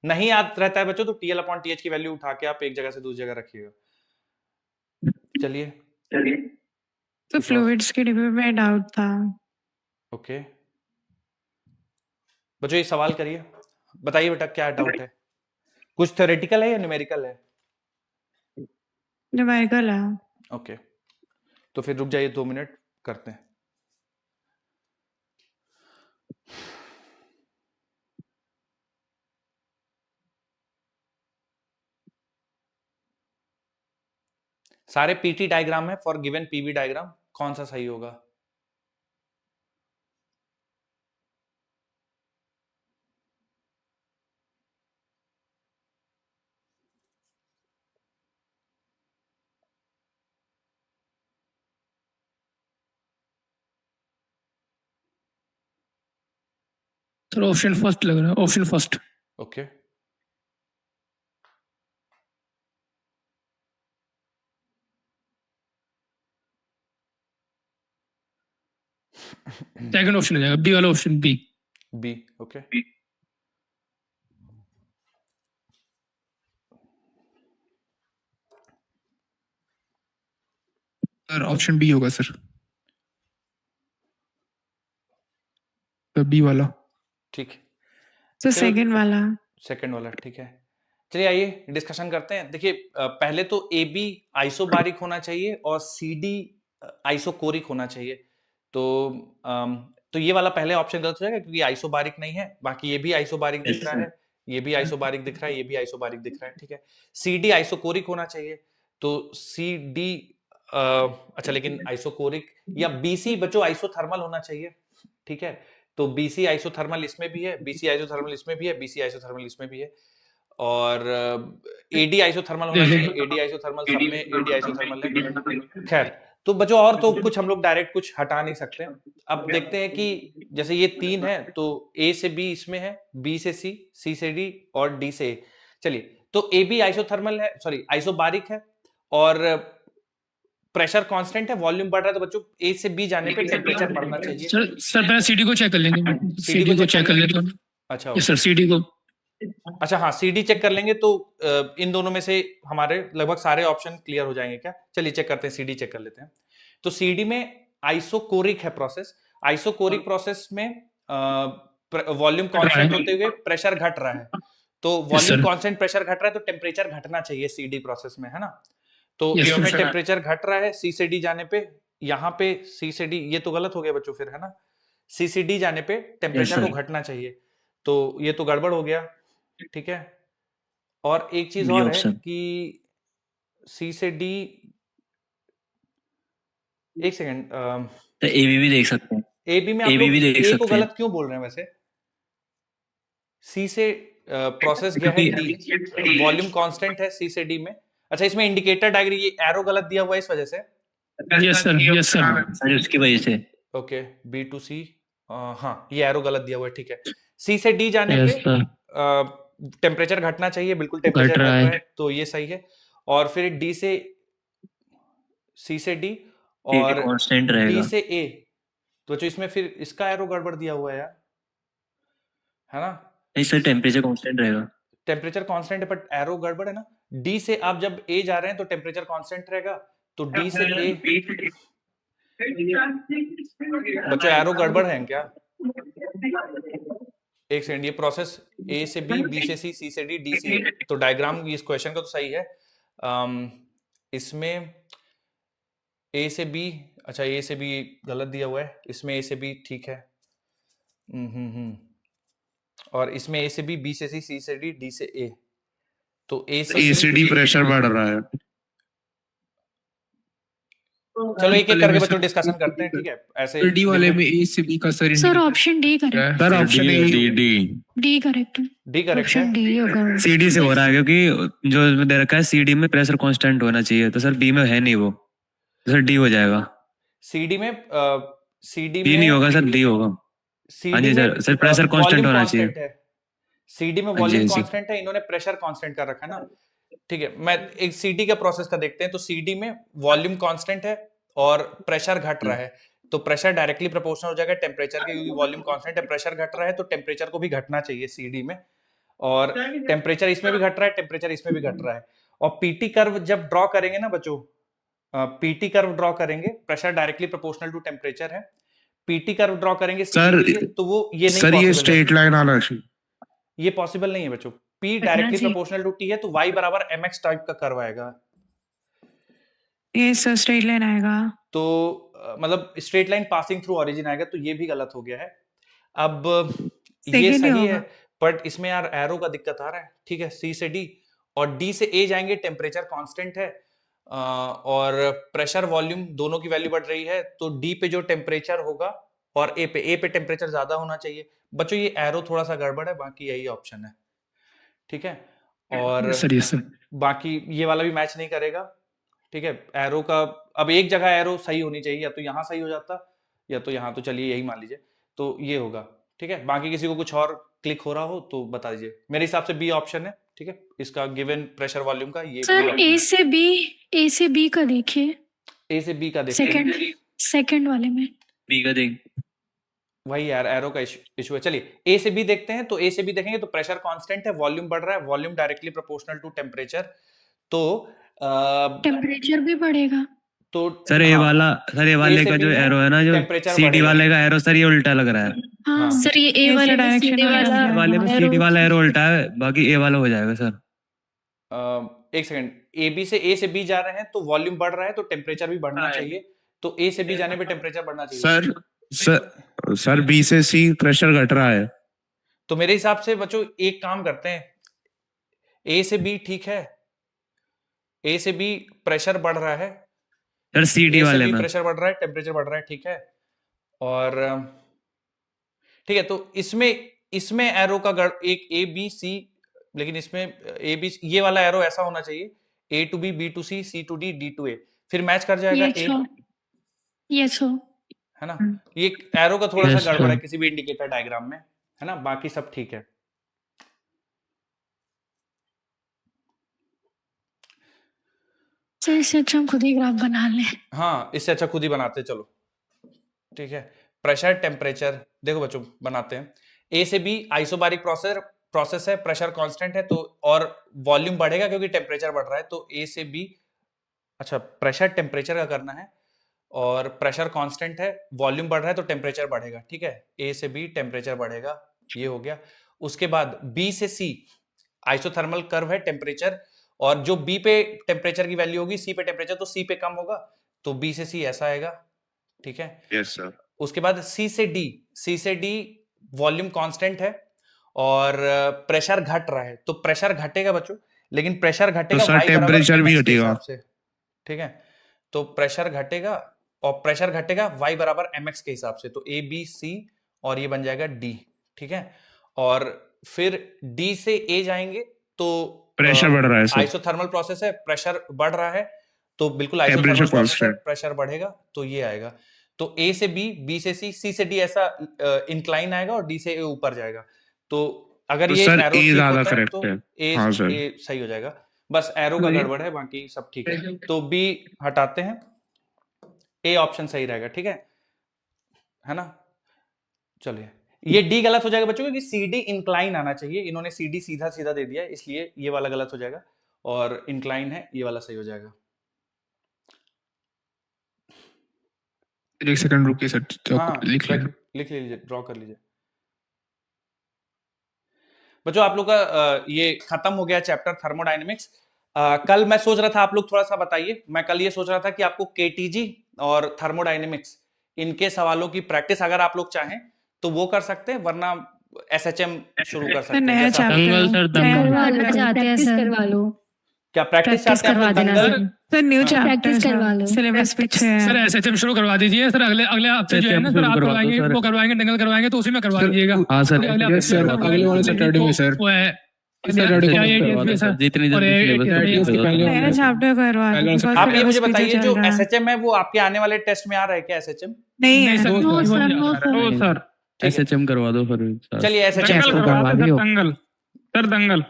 नहीं याद रहता है बच्चों तो TL अपॉन TH की वैल्यू उठा के आप एक जगह से दूसरी जगह रखिएगा। चलिए तो फ्लूइड्स के डिब्बे में डाउट था। ओके बच्चों ये सवाल करिए, बताइए बेटा क्या डाउट है। कुछ थ्योरेटिकल है या न्यूमेरिकल है? न्यूमेरिकल है। ओके तो फिर रुक जाइए 2 मिनट, करते हैं। सारे पीटी डायग्राम है फॉर गिवन पीवी डायग्राम, कौन सा सही होगा? सर ऑप्शन फर्स्ट लग रहा है, option first. Okay second option हो जाएगा, बी वाला option, B. B, okay. Sir option B होगा सर, तो बी वाला। ठीक है, सर चलो सेकंड वाला। सेकंड वाला, ठीक है। चलिए आइए डिस्कशन करते हैं। देखिए पहले तो ए बी आइसोबारिक होना चाहिए और सी डी आइसोकोरिक होना चाहिए। तो ये वाला पहले ऑप्शन गलत हो जाएगा क्योंकि आइसोबारिक नहीं है। बाकी ये भी आइसोबारिक दिख रहा है, ये भी आइसोबारिक दिख रहा है, ये भी आइसोबारिक दिख रहा है, ठीक है। सी डी आइसोकोरिक होना चाहिए, तो सी डी अच्छा, लेकिन आइसोकोरिक या बीसी बच्चों आइसोथर्मल होना चाहिए, ठीक है। तो बीसी आइसोथर्मल इसमें भी है, बीसी आइसोथर्मल इसमें भी है, बीसी आइसोथर्मल इसमें भी है, और एडी आइसोथर्मल होना चाहिए, एडी आइसोथर्मल सब में एडी आइसोथर्मल है। खैर, तो बच्चों और तो कुछ हम लोग डायरेक्ट कुछ हटा नहीं सकते। अब देखते हैं कि जैसे ये 3 है तो ए से बी इसमें है, बी से सी, सी से डी और डी से ए। चलिए, तो ए बी आइसोथर्मल है, सॉरी आइसोबारिक है और प्रेशर कांस्टेंट है, वॉल्यूम बढ़ रहा है, तो बच्चों ए से बी जाने पे टेम्परेचर बढ़ना चाहिए। सर पहले सीडी को चेक कर लेंगे, सीडी को चेक कर लेते हैं। अच्छा सर सीडी को, अच्छा हाँ, सीडी चेक कर लेंगे तो इन दोनों में से हमारे लगभग सारे ऑप्शन क्लियर हो जाएंगे क्या। चलिए चेक करते हैं, सीडी चेक कर लेते हैं। तो सीडी में आइसोकोरिक है प्रोसेस। आइसोकोरिक प्रोसेस में वॉल्यूम कांस्टेंट होते हुए प्रेशर घट रहा है, तो वॉल्यूम कांस्टेंट प्रेशर घट रहा है तो टेम्परेचर घटना चाहिए सीडी प्रोसेस में, है ना। तो इसमें टेम्परेचर घट रहा है सी से डी जाने पे, यहाँ पे सी से डी, ये तो गलत हो गया बच्चों फिर, है ना। सी से डी जाने पे टेम्परेचर को घटना चाहिए, तो ये तो गड़बड़ हो गया, ठीक है। और एक चीज और है कि सी से डी, एक सेकंड, तो ए बी भी देख सकते हैं, ए बी में आप लोग ए को गलत क्यों बोल रहे हैं वैसे। सी से प्रोसेस गया है डी, वॉल्यूम कांस्टेंट है सी से डी में। अच्छा, इसमें इंडिकेटर डायग्राम ये एरो गलत दिया हुआ है इस वजह से। यस सर उसकी वजह से। ओके, बी टू सी, हाँ ये एरो गलत दिया हुआ है, ठीक है। सी से डी जाने पे टेम्परेचर घटना चाहिए, बिल्कुल टेम्परेचर घट रहा है, तो ये सही है। और फिर डी से सी से डी और कांस्टेंट रहेगा, डी से ए, तो बच्चों इसमें फिर इसका एरो गड़बड़ दिया हुआ है यार, है ना। नहीं सर, टेम्परेचर कांस्टेंट रहेगा, टेम्परेचर कांस्टेंट है बट एरो गड़बड़ है ना। डी से आप जब ए जा रहे हैं तो टेम्परेचर कांस्टेंट रहेगा, तो डी से ए, बच्चों एरो गड़बड़ है क्या। एक सेकंड, ये प्रोसेस ए से बी, बी से सी, सी से डी, डी से ए, तो डायग्राम इस क्वेश्चन का तो सही है। इसमें ए से बी, अच्छा ए से बी गलत दिया हुआ है, इसमें ए से बी ठीक है। और इसमें ए से बी से सी, सी से डी, डी से ए, तो ए से डी प्रेशर बढ़ रहा है। चलो एक एक करके बच्चों डिस्कशन करते हैं, ठीक है। ऐसे डी वाले में ए से बी का sir option D correct, sir option D correct, D correct option D होगा। सीडी से हो रहा है क्योंकि जो दे रखा है सीडी में प्रेशर कांस्टेंट होना चाहिए, तो सर बी में है नहीं वो, तो सर डी हो जाएगा। सीडी में बी नहीं होगा सर, डी होगा। हाँ जी सर प्रेशर कांस्टेंट होना चाहिए। सीडी में वॉल्यूम कांस्टेंट है, इन्होंने प्रेशर कांस्टेंट कर रखा है ना, ठीक है। मैं एक सीडी का प्रोसेस का देखते हैं। तो सीडी में वॉल्यूम कांस्टेंट है और प्रेशर घट रहा है, तो प्रेशर डायरेक्टली प्रोपोर्शनल हो जाएगा टेम्परेचर के, क्योंकि वॉल्यूम कांस्टेंट है, प्रेशर घट रहा है तो टेम्परेचर को भी घटना चाहिए सीडी में, और टेम्परेचर इसमें भी घट रहा है, टेम्परेचर इसमें भी घट रहा है। और पीटी कर्व जब ड्रॉ करेंगे ना बच्चों, पीटी कर्व ड्रॉ करेंगे, pressure directly proportional to temperature है, पीटी कर्व ड्रॉ करेंगे सर, तो वो ये नहीं, सर ये स्ट्रेट लाइन आना चाहिए, ये पॉसिबल नहीं है बच्चों। P directly proportional to T है, तो y बराबर mx टाइप का कर्व आएगा। ये सर स्ट्रेट लाइन आएगा, तो मतलब straight line passing through origin आएगा, तो ये भी गलत हो गया है। अब ये सही है बट इसमें यार एरो का दिक्कत आ रहा है, ठीक है। C से D और D से A जाएंगे, टेम्परेचर कांस्टेंट है और प्रेशर वॉल्यूम दोनों की वैल्यू बढ़ रही है, तो D पे जो टेम्परेचर होगा और A पे टेम्परेचर ज्यादा होना चाहिए। बच्चों ये एरो थोड़ा सा गड़बड़ है, बाकी यही ऑप्शन है, ठीक है। और बाकी ये वाला भी मैच नहीं करेगा, ठीक है। एरो का अब एक जगह एरो सही होनी चाहिए, या तो यहाँ सही हो जाता या तो यहाँ, तो चलिए यही मान लीजिए, तो ये होगा, ठीक है। बाकी किसी को कुछ और क्लिक हो रहा हो तो बता दीजिए। मेरे हिसाब से बी ऑप्शन है, ठीक है, इसका गिवन प्रेशर वॉल्यूम का। ये सर ए से बी का देखिए, ए से बी का देखिए सेकंड वाले में। बी का देख वही यार एरो का इशू है। चलिए ए से बी देखते हैं। तो ए से बी देखेंगे तो प्रेशर कांस्टेंट है, वॉल्यूम बढ़ रहा है, volume directly proportional to temperature. तो टेम्परेचर भी बढ़ेगा। तो सर ये वाला, सर ये वाले का जो एरो है ना, जो टेम्परेचर सीडी वाले का एरो, सर ये उल्टा लग रहा है। हाँ सर ये ए वाले डायरेक्शन वाले में सीडी वाला एरो उल्टा है, बाकी ए वाला हो जाएगा सर। एक सेकंड, ए से बी जा रहे हैं तो वॉल्यूम बढ़ रहा है, तो टेम्परेचर भी बढ़ना चाहिए। तो ए से बी जाने पे टेम्परेचर बढ़ना चाहिए। सर बी से सी प्रेशर घट रहा है। तो मेरे हिसाब से बच्चों एक काम करते हैं, ए से बी ठीक है, ए से बी प्रेशर बढ़ रहा है सर सीडी वाले में प्रेशर बढ़ रहा है, टेम्परेचर बढ़ रहा है, ठीक है। और ठीक है, तो इसमें एरो का एक ए बी सी, लेकिन इसमें ए बी ये वाला एरो ऐसा होना चाहिए, A to B, B to C, C to D, D to A, फिर मैच कर जाएगा यस हो है ना। ये एरो का थोड़ा सा गड़बड़ है किसी भी इंडिकेटर डायग्राम में, है ना, बाकी सब ठीक है। इससे अच्छा हम खुद ही ग्राफ बना लें। हाँ, इससे अच्छा खुद ही बनाते, चलो ठीक है। प्रेशर टेम्परेचर देखो बच्चों बनाते हैं। ए से बी आइसोबारिक प्रोसेस है, प्रेशर कांस्टेंट है, तो और वॉल्यूम बढ़ेगा क्योंकि टेम्परेचर बढ़ रहा है। तो ए से बी, अच्छा प्रेशर टेम्परेचर का करना है, और प्रेशर कांस्टेंट है, वॉल्यूम बढ़ रहा है तो टेम्परेचर बढ़ेगा, ठीक है। ए से बी टेम्परेचर बढ़ेगा, ये हो गया। उसके बाद बी से सी आइसोथर्मल कर्व है, टेम्परेचर, और जो बी पे टेम्परेचर की वैल्यू होगी सी पे टेम्परेचर, तो सी पे कम होगा, तो बी से सी ऐसा आएगा, ठीक है। Yes sir. उसके बाद सी से डी वॉल्यूम कांस्टेंट है और प्रेशर घट रहा है, तो प्रेशर घटेगा बच्चों, लेकिन प्रेशर घटेगा तो सर टेम्परेचर भी घटेगा, ठीक है। तो प्रेशर घटेगा और प्रेशर घटेगा y बराबर mx के हिसाब से, तो ए बी सी और ये बन जाएगा d, ठीक है। और फिर d से a जाएंगे तो प्रेशर बढ़ रहा है सर। आइसोथर्मल प्रोसेस है, प्रेशर बढ़ रहा है, तो बिल्कुल टेम्परेचर आइसोथर्मल प्रोसेस है, कांस्टेंट। प्रेशर बढ़ेगा, तो ये आएगा। तो a से b, b से c, c से d ऐसा इंक्लाइन आएगा, और d से a ऊपर जाएगा। तो अगर तो ये सर एरो ए ठीक ज्यादा होता है करेक्ट तो है। a हाँ सर। a सही हो जाएगा, बस एरो का गड़बड़ है, बाकी सब ठीक है। तो b हटाते हैं, ए ऑप्शन सही रहेगा, ठीक है ना। चलिए ये डी गलत हो जाएगा बच्चों, क्योंकि सी डी इंक्लाइन आना चाहिए, इन्होंने सी डी सीधा सीधा दे दिया है, इसलिए ये वाला गलत हो जाएगा, और इंक्लाइन है, ये वाला सही हो जाएगा। एक सेकंड रुकिए सर, हाँ, लिख लीजिए, ड्रॉ कर लीजिए बच्चों। आप लोग का ये खत्म हो गया चैप्टर थर्मोडायनेमिक्स। कल मैं सोच रहा था आप लोग थोड़ा सा बताइए, मैं कल ये सोच रहा था कि आपको केटीजी और थर्मोडायनेमिक्स इनके सवालों की प्रैक्टिस अगर आप लोग चाहें तो वो कर सकते हैं, वरना एसएचएम शुरू कर सकते हैं। जैसा करवा लो, क्या प्रैक्टिस चाहते हैं आप लोग? सर न्यू प्रैक्टिस चैप्टर करवा लो, सिलेबस पीछे है। सर एसएचएम शुरू करवा दीजिए सर, अगले हफ्ते जो है ना सर आप करवाएंगे, वो करवाएंगे, दंगल करवाएंगे, तो उसी में करवा दीजिएगा। हाँ सर, यस सर, अगले वाले सैटरडे में सर, वो है जितनी नया चैप्टर करवा दो। आप ये मुझे बताइए, जो एसएचएम है वो आपके आने वाले टेस्ट में आ रहा है क्या? एसएचएम नहीं है सर, एसएचएम करवा दो फिर। चलिए एसएचएम करवा दो,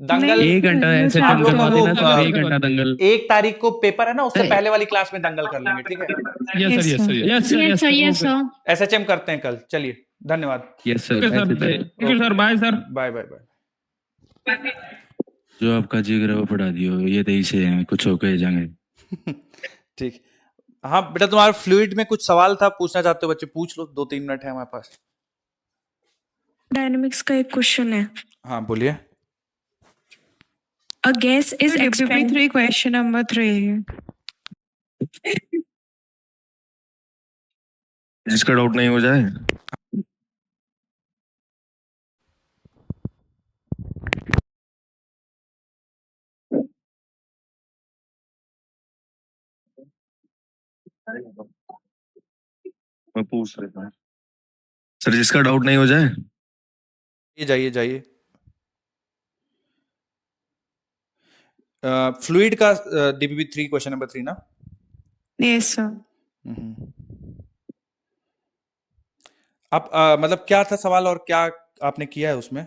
दंगल 1 घंटा एसएचएम करवा देना सर, 1 घंटा दंगल। 1 तारीख को पेपर है ना, उससे पहले वाली क्लास में दंगल कर लेंगे, ठीक है। Yes sir. एसएचएम करते हैं कल, चलिए धन्यवाद। Yes sir, sir bye sir, bye bye bye. जो आपका जिगर है वो पढ़ा दियो, ये तो इसे कुछ होके जाएंगे। ठीक। हाँ बेटा, तुम्हारा फ्लूइड में कुछ सवाल था, पूछना चाहते हो बच्चे, पूछ लो, 2-3 मिनट है हमारे पास। डायनेमिक्स का एक क्वेश्चन है। हाँ बोलिए। A gas is expanded. 3 question number 3. जिसका डाउट नहीं हो जाए। मैं पूछ लेता हूँ सर, जिसका डाउट नहीं हो जाए। ये जाइए। फ्लूइड का डीबीबी 3 क्वेश्चन नंबर 3 ना? Yes sir. आप मतलब क्या था सवाल और क्या आपने किया है उसमें?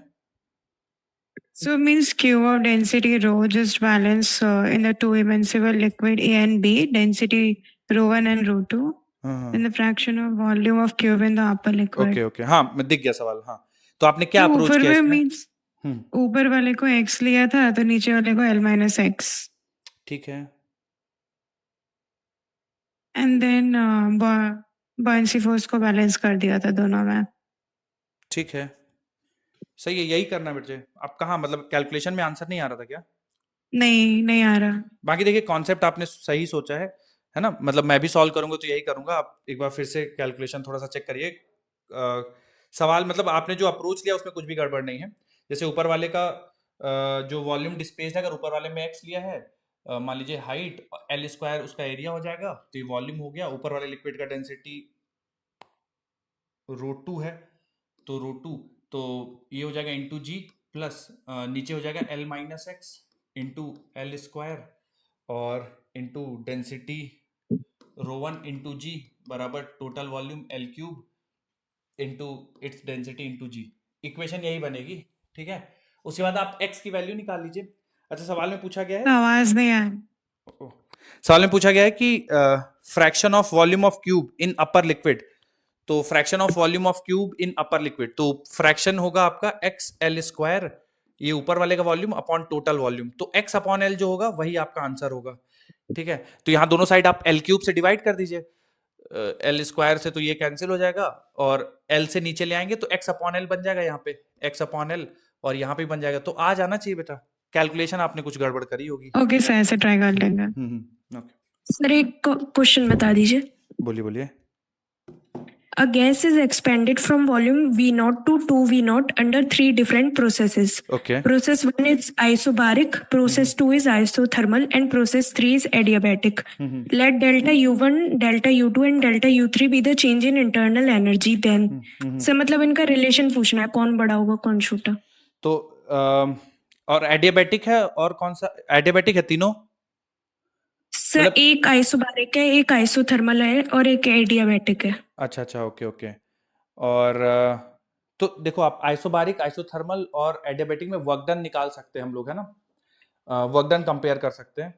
So means Q of density rho just balance in the 2 immersible liquid A and B, density rho 1 and rho 2. हाँ in the fraction of volume of cube in the upper liquid. Okay okay, हाँ मैं दिख गया सवाल। हाँ तो आपने क्या तो अप्रोच ऊपर किया में इसमें? मीन्स ऊपर वाले को x लिया था तो नीचे वाले को L-x, ठीक है, and then buoyancy force को बैलेंस कर दिया था दोनों में। ठीक है, सही है, यही करना बेटे। आप कहाँ मतलब कैलकुलेशन में आंसर नहीं आ रहा था क्या? नहीं आ रहा। बाकी देखिए कॉन्सेप्ट आपने सही सोचा है ना? मतलब मैं भी सॉल्व करूंगा तो यही करूंगा। आप एक बार फिर से कैलकुलेशन थोड़ा सा चेक करिए। सवाल मतलब आपने जो अप्रोच लिया उसमें कुछ भी गड़बड़ नहीं है। जैसे ऊपर वाले का जो वॉल्यूम डिस्प्लेस्ड है, अगर ऊपर वाले में x लिया है, मान लीजिए हाइट L स्क्वायर उसका एरिया हो जाएगा, तो ये वॉल्यूम हो गया। ऊपर वाले लिक्विड का डेंसिटी ρ2 है, तो ρ2 तो ये हो जाएगा इंटू जी प्लस नीचे हो जाएगा L minus x into L square और इंटू डेंसिटी ρ1 इंटू जी बराबर total volume L cube into its density into g. Equation यही बनेगी, ठीक है। उसके बाद आप x की वैल्यू निकाल लीजिए। अच्छा, सवाल में पूछा गया है, आवाज नहीं आया। सवाल में पूछा गया है कि fraction of volume of cube in upper liquid. तो fraction of volume of cube in upper liquid, तो फ्रैक्शन होगा आपका एक्स एल स्क्वायर, ये ऊपर वाले का वॉल्यूम अपॉन टोटल वॉल्यूम, तो एक्स अपॉन एल जो होगा वही आपका आंसर होगा, ठीक है। तो यहाँ दोनों साइड आप एल क्यूब से डिवाइड कर दीजिए, एल स्क्वायर से तो ये कैंसिल हो जाएगा और एल से नीचे ले आएंगे तो एक्स अपॉन एल बन जाएगा, यहाँ पे एक्स अपॉन एल और यहाँ पे बन जाएगा। तो आ जाना चाहिए बेटा, कैलकुलेशन आपने कुछ गड़बड़ करी होगी। ओके सर, ऐसे ट्राई कर लेंगे। ओके सर एक क्वेश्चन बता दीजिए। बोलिए बोलिए। A gas is expanded from volume V0 to 2V0 under 3 different processes. Okay. Process 1 is isobaric, process 2 is isothermal, and process 3 is adiabatic. Let delta U1, delta U2 and delta U3 be the change in internal energy then. Sir मतलब इनका relation पूछना है, कौन बड़ा होगा कौन छोटा। तो और एडियाबैटिक है और कौन सा एडियाबैटिक है? तीनों सर एक आइसोबारिक है, एक आइसोथर्मल है और एक एडियाबैटिक है। अच्छा ओके ओके। और तो देखो आप आइसोबारिक, आइसोथर्मल और एडियाबैटिक में वर्क डन निकाल सकते हैं हम लोग, है ना। वर्क डन कंपेयर कर सकते हैं,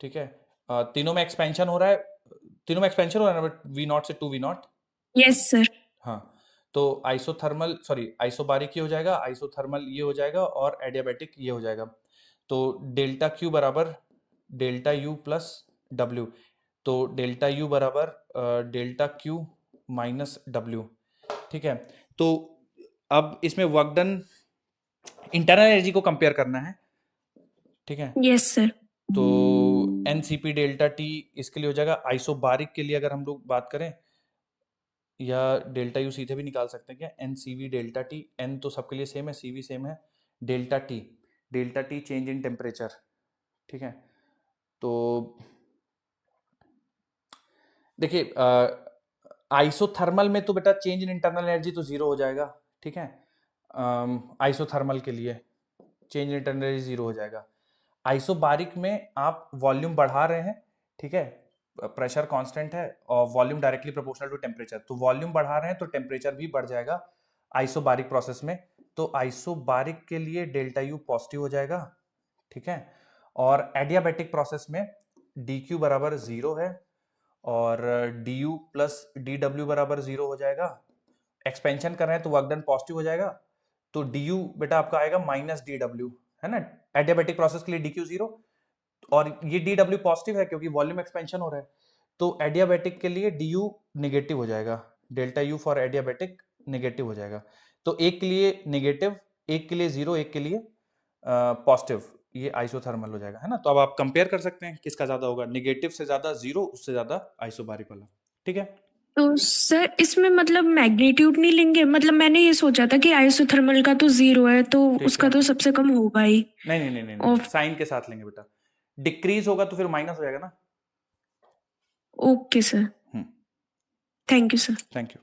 ठीक है। तीनों में एक्सपेंशन हो रहा है, तीनों में एक्सपेंशन हो रहा है V0 से 2V0। Yes sir. हाँ तो आइसोथर्मल सॉरी आइसोबारिक ये हो जाएगा, आइसोथर्मल ये हो जाएगा और एडियाबैटिक ये हो जाएगा। तो डेल्टा क्यू बराबर डेल्टा यू प्लस डब्ल्यू, तो डेल्टा यू बराबर डेल्टा क्यू माइनस डब्ल्यू, ठीक है। तो अब इसमें वर्क डन इंटरनल एनर्जी को कंपेयर करना है, ठीक है। Yes sir. तो एनसीपी डेल्टा टी इसके लिए हो जाएगा। आइसोबारिक के लिए अगर हम लोग बात करें, या डेल्टा यू सीधे भी निकाल सकते हैं क्या, एनसीवी डेल्टा टी, एन तो सबके लिए सेम है, सीवी सेम है, delta T change in temperature, ठीक है। तो देखिए आइसोथर्मल में तो बेटा चेंज इन इंटरनल एनर्जी तो जीरो हो जाएगा, ठीक है। आइसोथर्मल के लिए change in internal energy zero हो जाएगा। आइसोबारिक में आप वॉल्यूम बढ़ा रहे हैं, ठीक है, प्रेशर कांस्टेंट है और volume directly proportional to temperature, तो वॉल्यूम बढ़ा रहे हैं तो टेम्परेचर भी बढ़ जाएगा आइसोबारिक प्रोसेस में। तो आइसोबारिक के लिए डेल्टा यू पॉजिटिव हो जाएगा, ठीक है। और एडियाबैटिक प्रोसेस में डी क्यू बराबर जीरो है और D you plus D W बराबर जीरो हो जाएगा। एक्सपेंशन कर रहे हैं तो वर्क डन पॉजिटिव हो जाएगा, तो डी यू बेटा आपका आएगा माइनस डी डब्ल्यू, है ना। एडियाबैटिक प्रोसेस के लिए डी क्यू जीरो और ये डी डब्ल्यू पॉजिटिव है क्योंकि वॉल्यूम एक्सपेंशन हो रहा है, तो एडियाबैटिक के लिए डी यू निगेटिव हो जाएगा, delta U for adiabatic negative हो जाएगा। तो एक के लिए निगेटिव, एक के लिए जीरो, एक के लिए पॉजिटिव, ये आइसोथर्मल हो जाएगा, है ना। तो अब आप कंपेयर कर सकते हैं किसका ज्यादा होगा, निगेटिव से ज्यादा जीरो, उससे ज्यादा आइसोबारिक वाला, ठीक है। तो सर इसमें मतलब मैग्नीट्यूड नहीं लेंगे, मतलब मैंने ये सोचा था कि आइसोथर्मल का तो जीरो है तो उसका तो सबसे कम होगा ही। नहीं, साइन के साथ लेंगे बेटा, डिक्रीज होगा तो फिर माइनस हो जाएगा ना। Okay sir, thank you sir. Thank you.